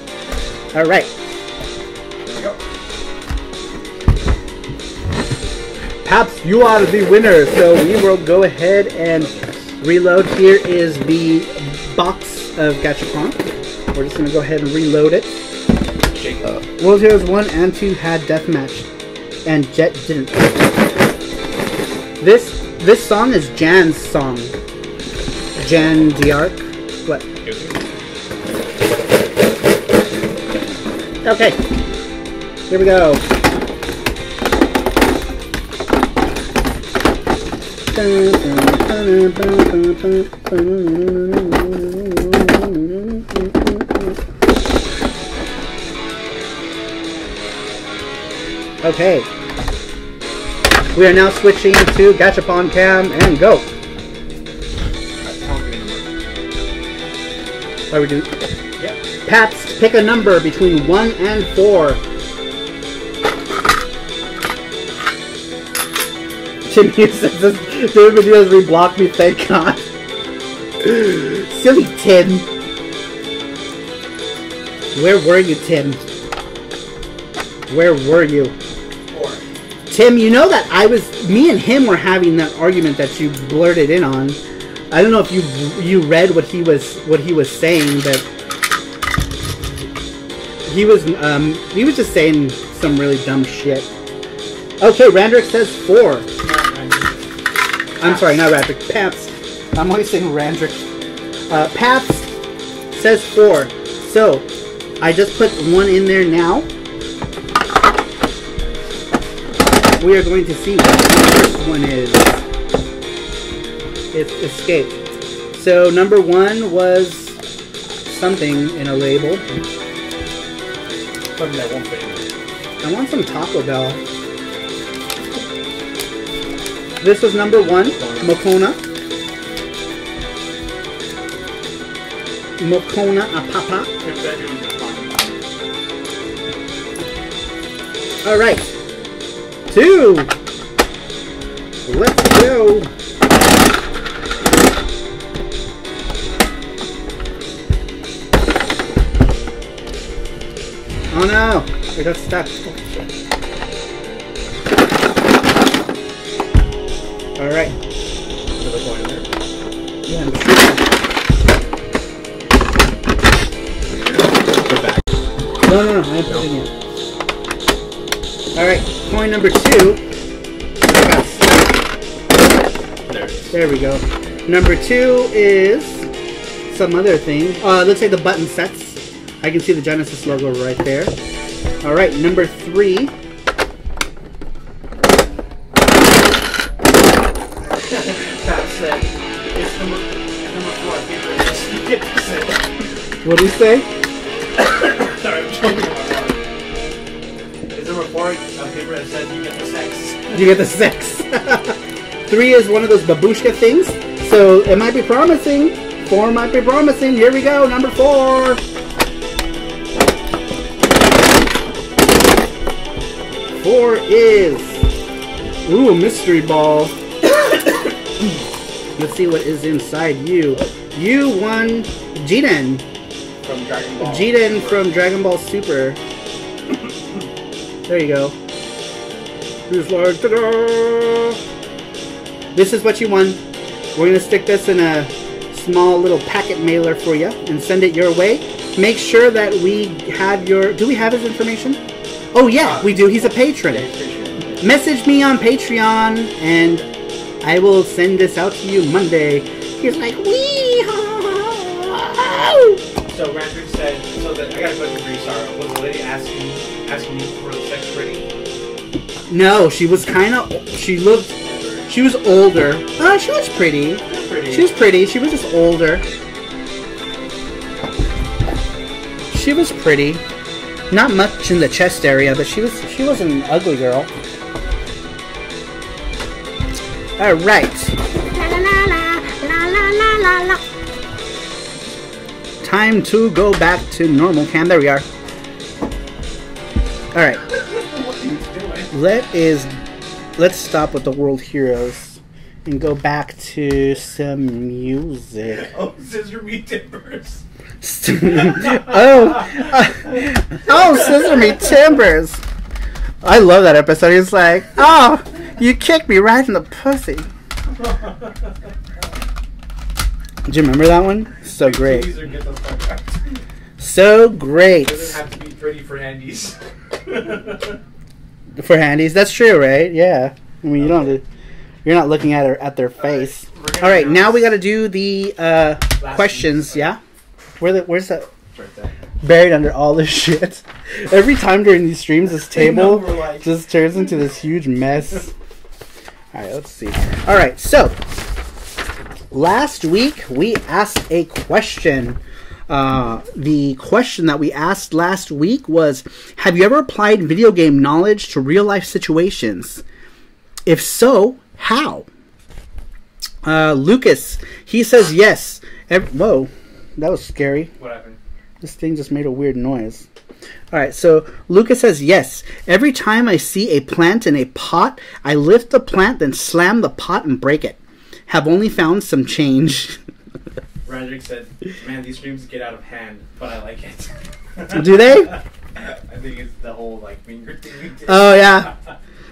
[SPEAKER 3] Alright.
[SPEAKER 2] Here we go.
[SPEAKER 3] Pabst, you are the winner. So we will go ahead and reload. Here is the box of Gachapon. We're just going to go ahead and reload it. World Heroes 1 and 2 had Deathmatch, and Jet didn't. This song is Jan's song. Jan D'Arc. What? Okay. Here we go. Okay. We are now switching to Gachapon Cam and go. What are we doing?
[SPEAKER 2] Yep.
[SPEAKER 3] Pats, pick a number between 1 and 4. Tim Hughes says this video has reblocked me, thank God. Silly Tim. Where were you, Tim? Where were you?
[SPEAKER 2] 4.
[SPEAKER 3] Tim, you know that me and him were having that argument that you blurted in on. I don't know if you read what he was saying, but he was just saying some really dumb shit. Okay, Randrick says 4. I'm sorry, not Randrick. Paps. I'm always saying Randrick. Paps says 4. So I just put 1 in there now. We are going to see what the first one is. It escaped. So number 1 was something in a label.
[SPEAKER 2] Something that won't fit in.
[SPEAKER 3] I want some Taco Bell. This was number 1, Mokona. Mokona Apapa. Alright. 2. Let's go. Oh no, I got stuck. Alright.
[SPEAKER 2] Another coin in there.
[SPEAKER 3] Yeah,
[SPEAKER 2] Go back.
[SPEAKER 3] no, I haven't put it in yet. Alright, coin number 2. I got stuck. There we go. Number 2 is some other thing. Looks like the button sets. I can see the Genesis logo right there. Alright, number 3.
[SPEAKER 2] Pat said, it's number 4. I can't get to say.
[SPEAKER 3] What do you say?
[SPEAKER 2] Sorry, I'm choking on my water. It's number 4 on paper that says you get the sex.
[SPEAKER 3] You get the sex. 3 is one of those babushka things. So it might be promising. 4 might be promising. Here we go, number 4. 4 is... Ooh, a mystery ball. Let's see what is inside you. You won Jiden.
[SPEAKER 2] From Dragon Ball.
[SPEAKER 3] Jiden from Dragon Ball Super. There you go. He's like, ta-da! This is what you won. We're going to stick this in a small little packet mailer for you and send it your way. Make sure that we have your... Do we have his information? Oh yeah, we do. He's a patron. Message me on Patreon and I will send this out to you Monday. He's like, wee.
[SPEAKER 2] So Randrick said, so that I got a question for you, Sarah. Was the lady asking you for the sex ready?
[SPEAKER 3] No, she was kind of... She was older. She was pretty. She was pretty. She was just older. She was pretty. Not much in the chest area, but she wasn't an ugly girl. Alright. Time to go back to normal cam. There we are. Alright. Let's stop with the world heroes and go back to some music.
[SPEAKER 2] Oh, Scissor Me Timbers.
[SPEAKER 3] Oh, Scissor Me Timbers. I love that episode. He's like, oh, you kicked me right in the pussy. Do you remember that one? So great. So great.
[SPEAKER 2] It doesn't have to be pretty for handies.
[SPEAKER 3] For handies, that's true, right? Yeah. I mean, you don't have to, you're not looking at their face. All right, now we got to do the questions. Yeah. Where's that?
[SPEAKER 2] Right there.
[SPEAKER 3] Buried under all this shit. Every time during these streams, this table just turns into this huge mess. All right, let's see. All right, so last week we asked a question. The question that we asked last week was, have you ever applied video game knowledge to real life situations? If so, how? Lucas, he says yes. Whoa, that was scary.
[SPEAKER 2] What happened?
[SPEAKER 3] This thing just made a weird noise. Alright, so Lucas says yes. Every time I see a plant in a pot, I lift the plant, then slam the pot and break it. Have only found some change.
[SPEAKER 2] Roderick said, man, these streams get out of hand, but I like it.
[SPEAKER 3] Do they?
[SPEAKER 2] I think it's the whole, like, finger thing we did.
[SPEAKER 3] Oh, yeah.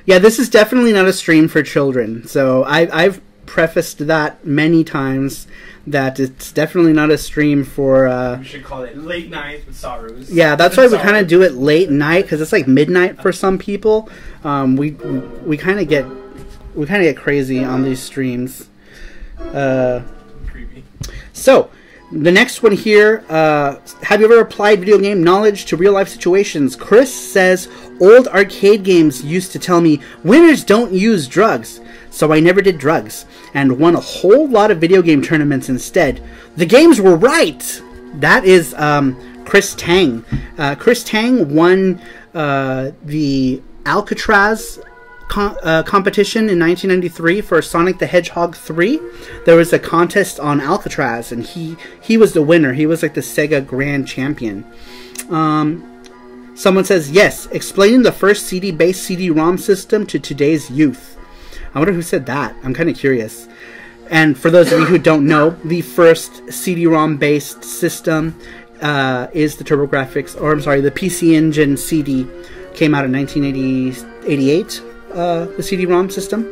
[SPEAKER 3] Yeah, this is definitely not a stream for children. So I've prefaced that many times, that it's definitely not a stream for...
[SPEAKER 2] we should call it Late Night with Sorrows.
[SPEAKER 3] Yeah, that's why we kind of do it late night, because it's like midnight for some people. We kind of get crazy on these streams.
[SPEAKER 2] Creepy.
[SPEAKER 3] So, the next one here, have you ever applied video game knowledge to real life situations? Chris says, old arcade games used to tell me, winners don't use drugs. So I never did drugs, and won a whole lot of video game tournaments instead. The games were right! That is Chris Tang. Chris Tang won the Alcatraz competition in 1993 for Sonic the Hedgehog 3. There was a contest on Alcatraz, and he was the winner. He was like the Sega Grand Champion. Someone says, yes, explaining the first CD-based CD-ROM system to today's youth. I wonder who said that. I'm kind of curious. And for those of you who don't know, the first CD-ROM based system is the TurboGrafx, or I'm sorry, the PC Engine CD came out in 1988, the CD-ROM system.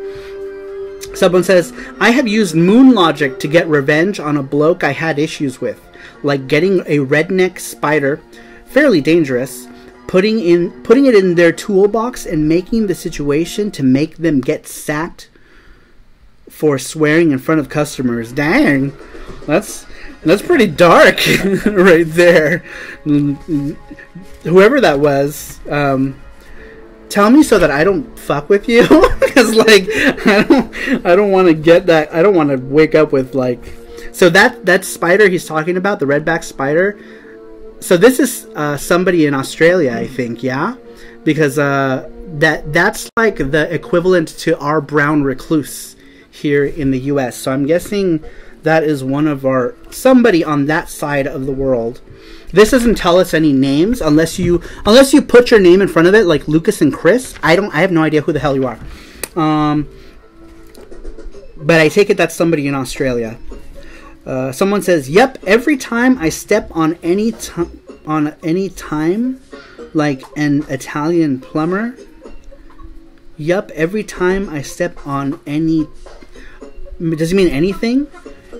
[SPEAKER 3] Someone says, I have used Moon Logic to get revenge on a bloke I had issues with, like getting a redneck spider, fairly dangerous, putting it in their toolbox and making the situation to make them get sacked for swearing in front of customers. Dang, that's pretty dark right there. Whoever that was, tell me so that I don't fuck with you, because like I don't want to get that. I don't want to wake up with like. So that spider he's talking about, the redback spider. So this is somebody in Australia, I think, yeah, because that's like the equivalent to our brown recluse here in the U.S. So I'm guessing that is one of somebody on that side of the world. This doesn't tell us any names unless you put your name in front of it, like Lucas and Chris. I have no idea who the hell you are. But I take it that's somebody in Australia. Someone says, "Yep, every time I step on any time, like an Italian plumber. Yup, every time I step on any. Does it mean anything?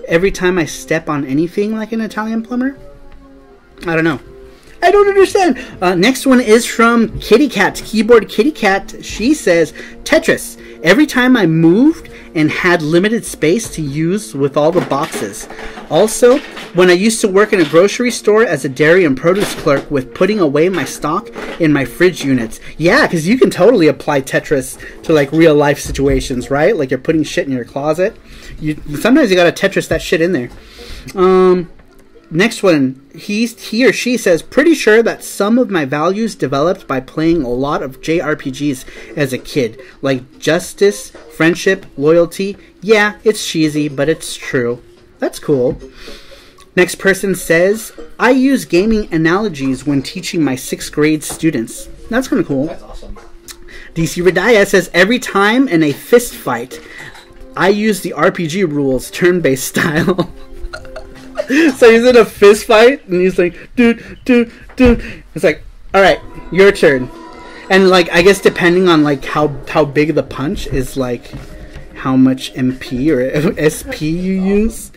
[SPEAKER 3] Every time I step on anything like an Italian plumber? I don't know. I don't understand." Next one is from Kitty Cat, Keyboard Kitty Cat. She says, Tetris. Every time I moved and had limited space to use with all the boxes. Also, when I used to work in a grocery store as a dairy and produce clerk with putting away my stock in my fridge units. Yeah, because you can totally apply Tetris to like real life situations, right? Like you're putting shit in your closet. Sometimes you gotta Tetris that shit in there. Next one, he or she says, pretty sure that some of my values developed by playing a lot of JRPGs as a kid, like justice, friendship, loyalty. Yeah, it's cheesy, but it's true. That's cool. Next person says, I use gaming analogies when teaching my 6th grade students. That's kind of cool.
[SPEAKER 2] That's awesome.
[SPEAKER 3] DC Radaya says, every time in a fist fight, I use the RPG rules, turn-based style. So he's in a fist fight, and he's like, dude. It's like, all right, your turn. And like, I guess depending on like how big the punch is, like how much MP or SP you use.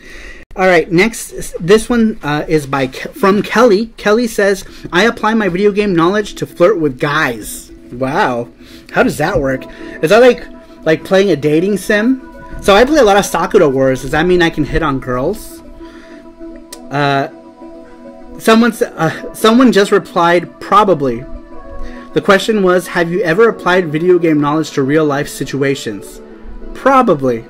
[SPEAKER 3] All right, next, this one is from Kelly. Kelly says, I apply my video game knowledge to flirt with guys. Wow, how does that work? Is that like playing a dating sim? So I play a lot of Sakura Wars. Does that mean I can hit on girls? Someone just replied, probably. The question was, have you ever applied video game knowledge to real life situations? Probably.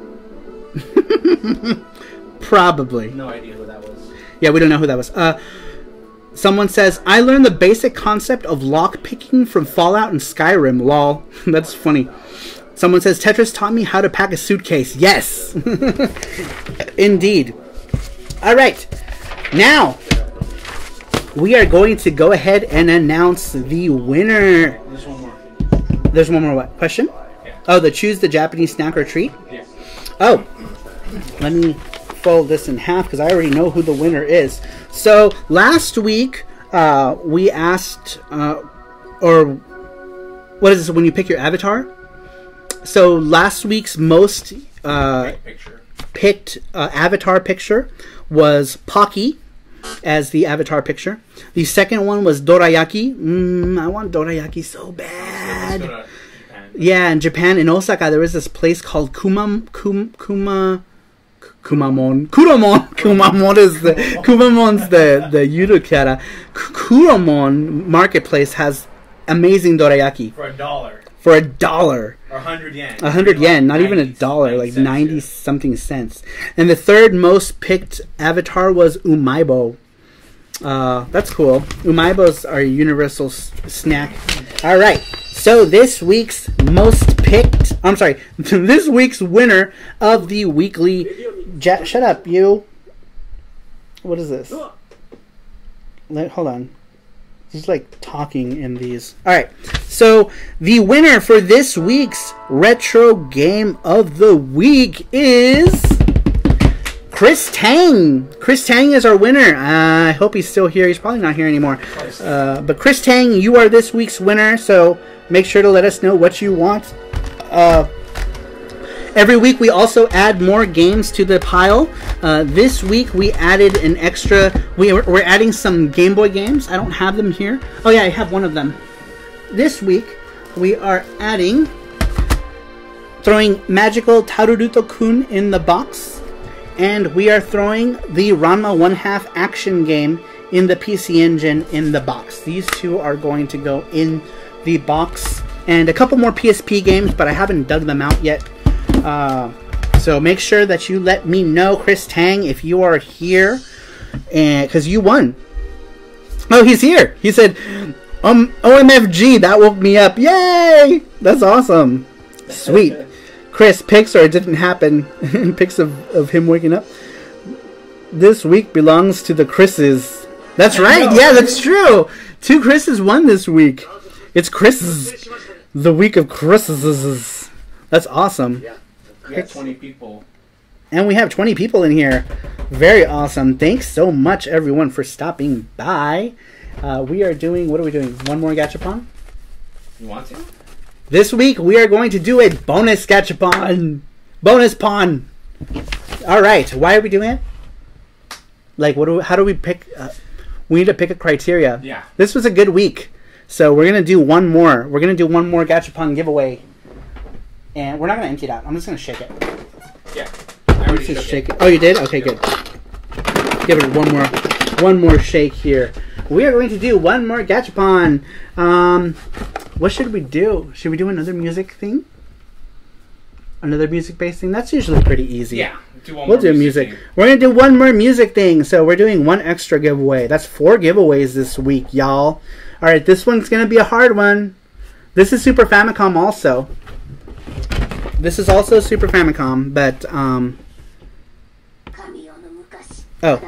[SPEAKER 3] Probably.
[SPEAKER 2] No idea who that was.
[SPEAKER 3] Yeah, we don't know who that was. Someone says, I learned the basic concept of lock picking from Fallout and Skyrim. Lol. That's funny. Someone says, Tetris taught me how to pack a suitcase. Yes. Indeed. All right. Now, we are going to go ahead and announce the winner.
[SPEAKER 2] There's one more.
[SPEAKER 3] There's one more what? Question?
[SPEAKER 2] Yeah.
[SPEAKER 3] Oh, the choose the Japanese snack or treat?
[SPEAKER 2] Yeah.
[SPEAKER 3] Oh. Let me fold this in half because I already know who the winner is. So, last week, we asked, or what is this, when you pick your avatar? So, last week's most picked avatar picture was Pocky as the avatar picture. The second one was Dorayaki. I want Dorayaki so bad.
[SPEAKER 2] Let's go to Japan.
[SPEAKER 3] Yeah, in Japan, in Osaka, there was this place called Kumamon. Kumamon's the Yuru Kara. Kuramon Marketplace has amazing dorayaki.
[SPEAKER 2] For $1.
[SPEAKER 3] For $1.
[SPEAKER 2] Or 100 yen.
[SPEAKER 3] 100 yen, not even $1, like 90 something cents. And the third most picked avatar was Umaibo. That's cool. Umaibos are a universal snack. All right. So this week's most picked, I'm sorry, this week's winner of the weekly, shut up, you. What is this? Hold on. He's like talking in these. All right. So the winner for this week's retro game of the week is Chris Tang. Chris Tang is our winner. I hope he's still here. He's probably not here anymore. But Chris Tang, you are this week's winner. So make sure to let us know what you want. Every week we also add more games to the pile. This week we added an extra. We're adding some Game Boy games. I don't have them here. Oh yeah, I have one of them. This week we are throwing Magical Taruruto-kun in the box, and we are throwing the Ranma 1/2 action game in the PC Engine in the box. These two are going to go in the box, and a couple more PSP games, but I haven't dug them out yet. So make sure that you let me know, Chris Tang, if you are here, and because you won. Oh, he's here. He said, OMFG, that woke me up. Yay! That's awesome. Sweet. Chris, pics or it didn't happen. Pics of him waking up. This week belongs to the Chris's. That's right. Yeah, that's true. 2 Chris's won this week. It's Chris's. The week of Chris's. That's awesome.
[SPEAKER 2] Yeah. We have 20 people.
[SPEAKER 3] And we have 20 people in here. Very awesome. Thanks so much, everyone, for stopping by. We are doing... What are we doing? One more gachapon?
[SPEAKER 2] You want to?
[SPEAKER 3] This week, we are going to do a bonus gachapon. Bonus pawn. All right. Why are we doing it? Like, how do we pick... we need to pick a criteria.
[SPEAKER 2] Yeah.
[SPEAKER 3] This was a good week. So we're going to do one more. We're going to do one more gachapon giveaway. And we're not going to empty it out. I'm just going to shake it.
[SPEAKER 2] Yeah. I already
[SPEAKER 3] Just
[SPEAKER 2] shook
[SPEAKER 3] shake
[SPEAKER 2] it.
[SPEAKER 3] it. Oh, you did? Okay, good. Give it one more shake here. We are going to do one more gachapon. What should we do? Should we do another music thing? Another music-based thing? That's usually pretty easy.
[SPEAKER 2] Yeah.
[SPEAKER 3] We'll do music. We're going to do one more music thing. So we're doing one extra giveaway. That's 4 giveaways this week, y'all. All right, this one's going to be a hard one. This is Super Famicom also. This is also Super Famicom, but, oh.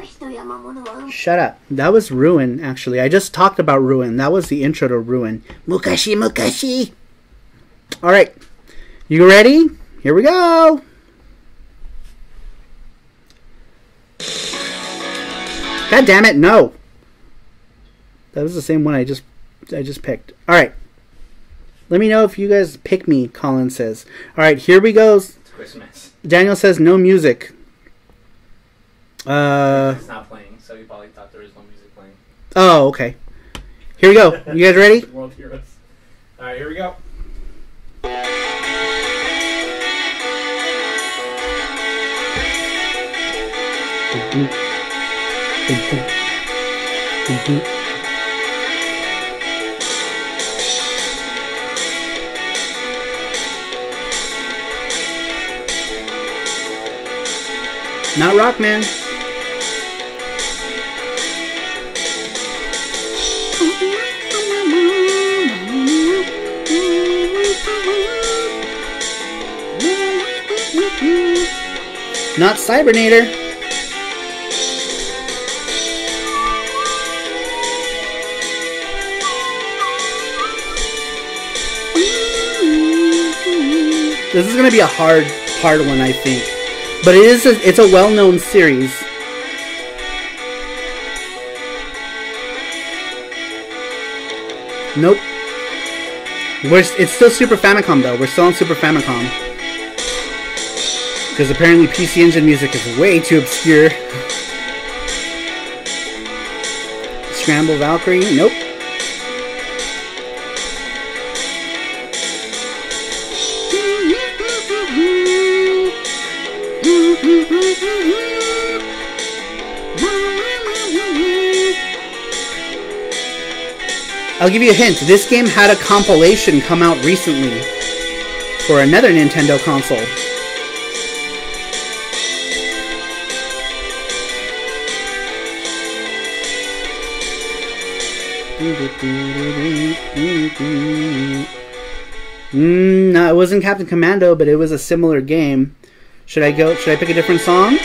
[SPEAKER 3] Shut up. That was Ruin, actually. I just talked about Ruin. That was the intro to Ruin. Mukashi, Mukashi! Alright. You ready? Here we go! God damn it, no! That was the same one I just picked. Alright. Let me know if you guys pick me, Colin says. Alright, here we go.
[SPEAKER 2] It's Christmas.
[SPEAKER 3] Daniel says no music.
[SPEAKER 2] It's not playing, so you probably thought there was no music playing.
[SPEAKER 3] Oh, okay. Here we go. You guys ready?
[SPEAKER 2] World Heroes. Alright, here we go.
[SPEAKER 3] Not Rockman. Not Cybernator. This is going to be a hard one, I think. But it's a well-known series. Nope. It's still Super Famicom, though. We're still on Super Famicom. Because apparently PC Engine music is way too obscure. Scramble Valkyrie? Nope. I'll give you a hint. This game had a compilation come out recently for another Nintendo console. No, it wasn't Captain Commando, but it was a similar game. Should I pick a different song?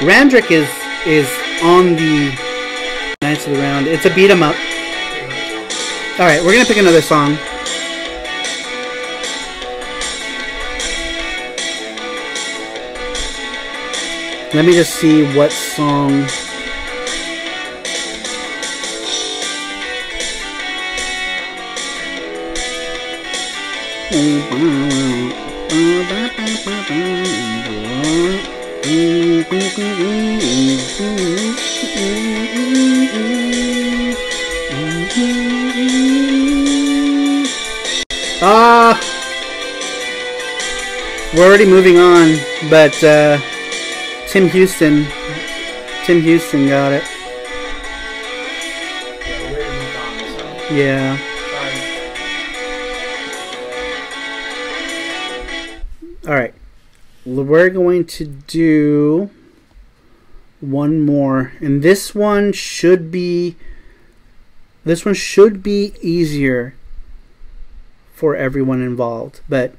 [SPEAKER 3] Randrick is on the Knights of the Round. It's a beat 'em up. Alright, we're gonna pick another song. Let me just see what song. We're already moving on, but Tim Houston got it. Yeah. Alright. We're going to do one more. And this one should be easier for everyone involved. But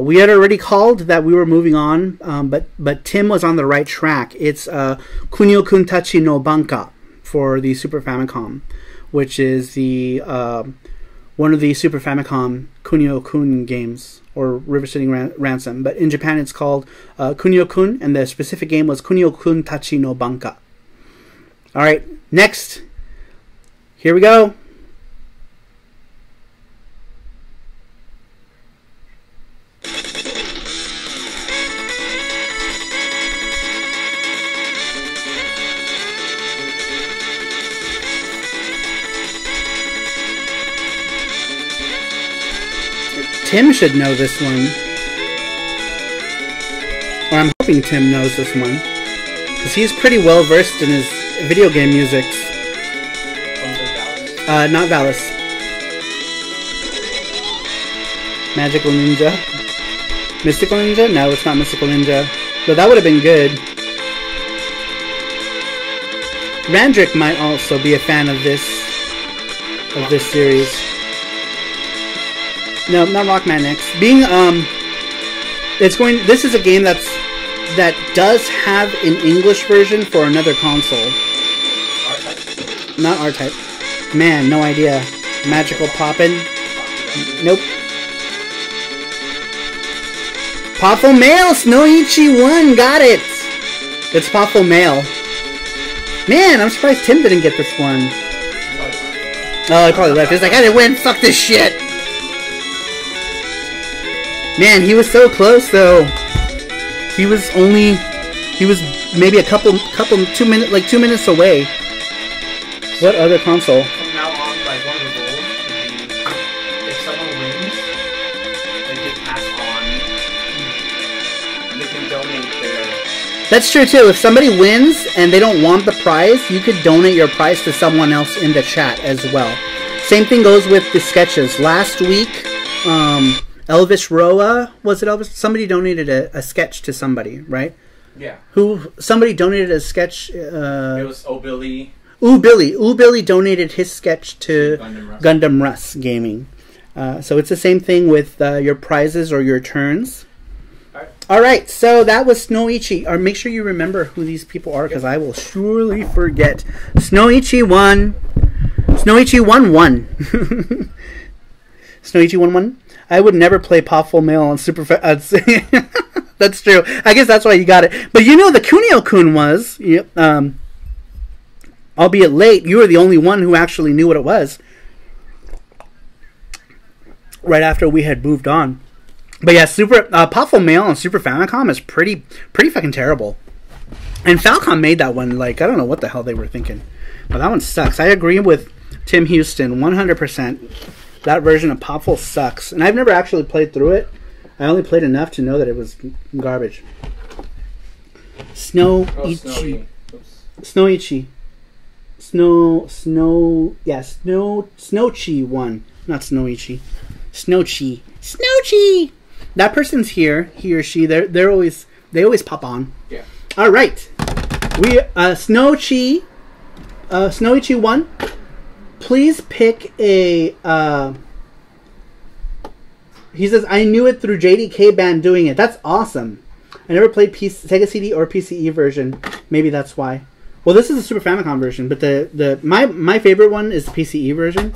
[SPEAKER 3] we had already called that we were moving on, but Tim was on the right track. It's Kunio-kun Tachi no Banka for the Super Famicom, which is the one of the Super Famicom Kunio-kun games, or River City Ransom. But in Japan it's called Kunio-kun, and the specific game was Kunio-kun Tachi no Banka. Alright, next. Here we go. Tim should know this one. Or I'm hoping Tim knows this one. Because he's pretty well versed in his video game music. Not Valis. Magical Ninja. Mystical Ninja? No, it's not Mystical Ninja. But that would have been good. Randrick might also be a fan of this series. No, not Rockman X. This is a game that does have an English version for another console. R-Type? Not R-Type. Man, no idea. Magical Poppin'? Nope. Poffo Mail! Snoichi 1! Got it! It's Poffo Mail. Man, I'm surprised Tim didn't get this one. Oh, he probably left. He's like, I didn't win! Fuck this shit! Man, he was so close though. He was maybe a couple 2 minutes away. What other console?
[SPEAKER 2] From now on, like one of the rules would be if someone wins, they can pass on. They can donate their.
[SPEAKER 3] That's true too. If somebody wins and they don't want the prize, you could donate your prize to someone else in the chat as well. Same thing goes with the sketches. Last week, Elvis Roa, was it Elvis? Somebody donated a sketch to somebody, right?
[SPEAKER 2] Yeah.
[SPEAKER 3] Somebody donated a sketch.
[SPEAKER 2] It was Billy.
[SPEAKER 3] Billy donated his sketch to Gundam Russ Gaming. So it's the same thing with your prizes or your turns. All right, so that was Snoichi. Or make sure you remember who these people are, because I will surely forget. Snoichi won. Snoichi 1-1. Snoichi 1-1. I would never play Powerful Male on Super. That's true. I guess that's why you got it. But you know, the Kunio-kun was. Albeit late, you were the only one who actually knew what it was. Right after we had moved on. But yeah, Powerful Male on Super Famicom is pretty fucking terrible. And Falcom made that one, like, I don't know what the hell they were thinking. But that one sucks. I agree with Tim Houston 100%. That version of Powerful sucks. And I've never actually played through it. I only played enough to know that it was garbage. Snoichi. Snoichi. Snowchi won. Not Snoichi. Snowchi. Snowchi! That person's here, he or she. They always pop on.
[SPEAKER 2] Yeah.
[SPEAKER 3] All right. We Snowchi 1. Please pick a he says, I knew it through JDK Band doing it. That's awesome. I never played Sega CD or PCE version. Maybe that's why. Well, this is the Super Famicom version, but my favorite one is the PCE version.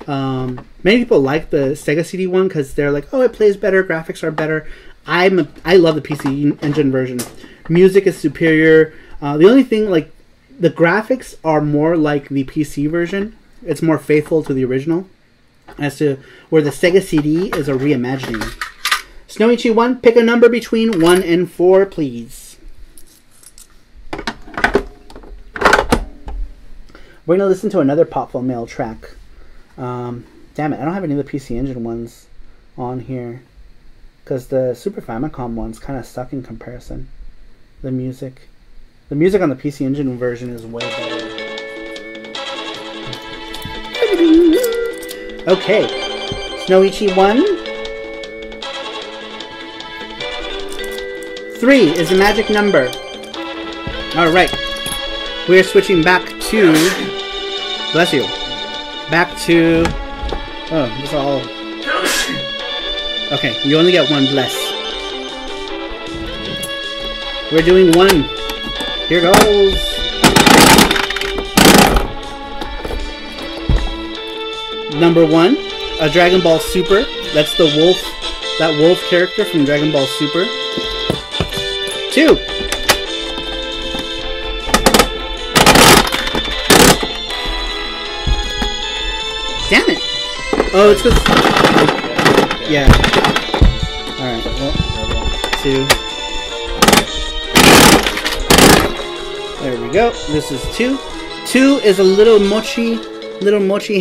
[SPEAKER 3] Many people like the Sega CD one because they're like, oh, it plays better, graphics are better. I love the PC Engine version. Music is superior. The only thing, like, the graphics are more like the PC version. It's more faithful to the original, as to where the Sega CD is a reimagining. Snowichi 1, pick a number between 1 and 4, please. We're going to listen to another Popful Mail track. Damn it, I don't have any of the PC Engine ones on here, because the Super Famicom ones kind of suck in comparison. The music on the PC Engine version is way better. Okay, Snowichi 1. 3 is the magic number. Alright, we're switching back to, bless you, back to, oh, this is all, okay, you only get one bless. We're doing 1. Here goes. Number 1, a Dragon Ball Super. That's the wolf, that wolf character from Dragon Ball Super. 2. Damn it! Oh, it's because, yeah. Alright, well, 2. There we go. This is 2. 2 is a little mochi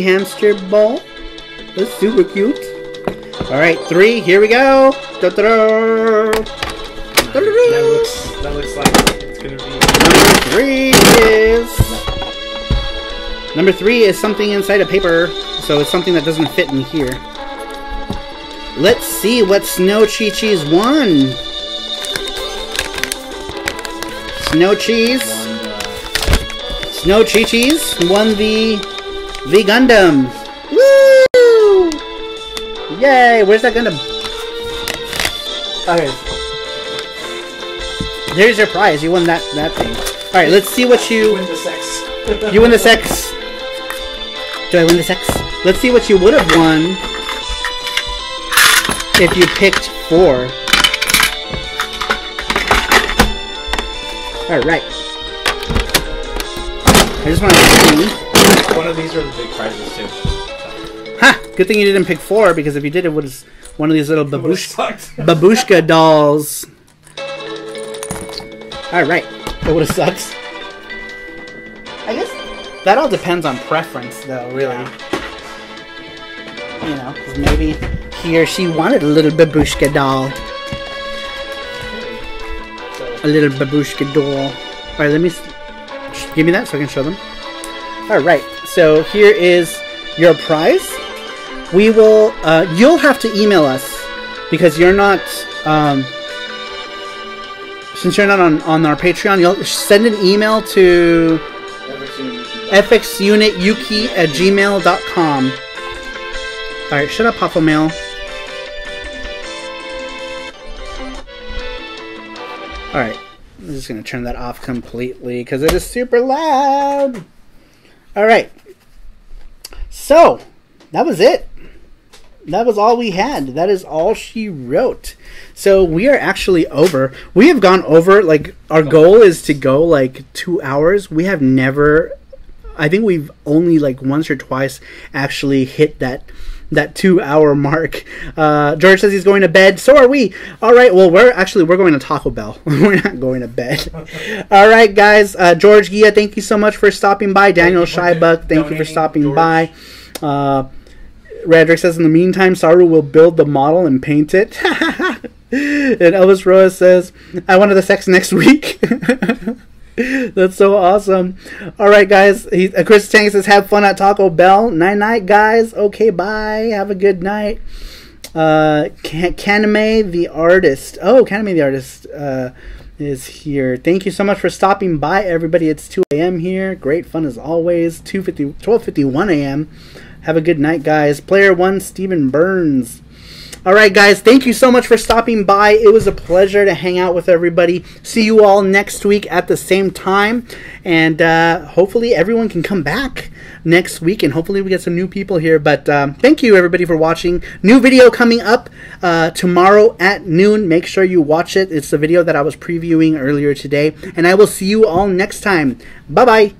[SPEAKER 3] hamster ball. That's super cute. Alright, 3, here we go. Da-da-da.
[SPEAKER 2] That looks like it's gonna be.
[SPEAKER 3] Number 3 is something inside a paper, so it's something that doesn't fit in here. Let's see what Snow Chi-Chi's won. Snow Chi-Chi's won the Gundam. Woo! Yay! Where's that Gundam? Okay. There's your prize. You won that thing. Alright, let's see what you
[SPEAKER 2] win the sex.
[SPEAKER 3] You win the sex. Do I win the sex? Let's see what you would have won if you picked 4. Alright. I just want to see.
[SPEAKER 2] One of these are the big prizes too.
[SPEAKER 3] Ha! Good thing you didn't pick 4, because if you did, it would have one of these little babushka dolls. Alright. It would have sucked. I guess that all depends on preference, though, really. You know, because maybe he or she wanted a little babushka doll. A little babushka doll. Alright, let me... Give me that so I can show them. Alright, so here is your prize. We will... you'll have to email us because you're not since you're not on our Patreon, you'll send an email to fxunituki@gmail.com. Alright, shut up, Huffle Mail. Alright, I'm just going to turn that off completely because it is super loud. Alright, so that was it. That was all we had. That is all she wrote. So we are actually over. We have gone over, like, our goal is to go like 2 hours. We have never, I think we've only like once or twice actually hit that 2 hour mark. George says he's going to bed. So are we. All right. Well, we're going to Taco Bell. We're not going to bed. All right, guys. George Gia, thank you so much for stopping by. Daniel Scheibuck, thank you for stopping by. Radrick says, in the meantime, Saru will build the model and paint it. And Elvis Roa says, I wanted the sex next week. That's so awesome. All right, guys. Chris Tang says, have fun at Taco Bell. Night, guys. Okay, bye. Have a good night. Kaname the artist. Oh, Kaname the artist is here. Thank you so much for stopping by, everybody. It's 2 a.m. here. Great fun as always. 12:51 a.m. Have a good night, guys. Player 1, Stephen Burns. All right, guys. Thank you so much for stopping by. It was a pleasure to hang out with everybody. See you all next week at the same time. And hopefully everyone can come back next week. And hopefully we get some new people here. But thank you, everybody, for watching. New video coming up tomorrow at noon. Make sure you watch it. It's the video that I was previewing earlier today. And I will see you all next time. Bye-bye.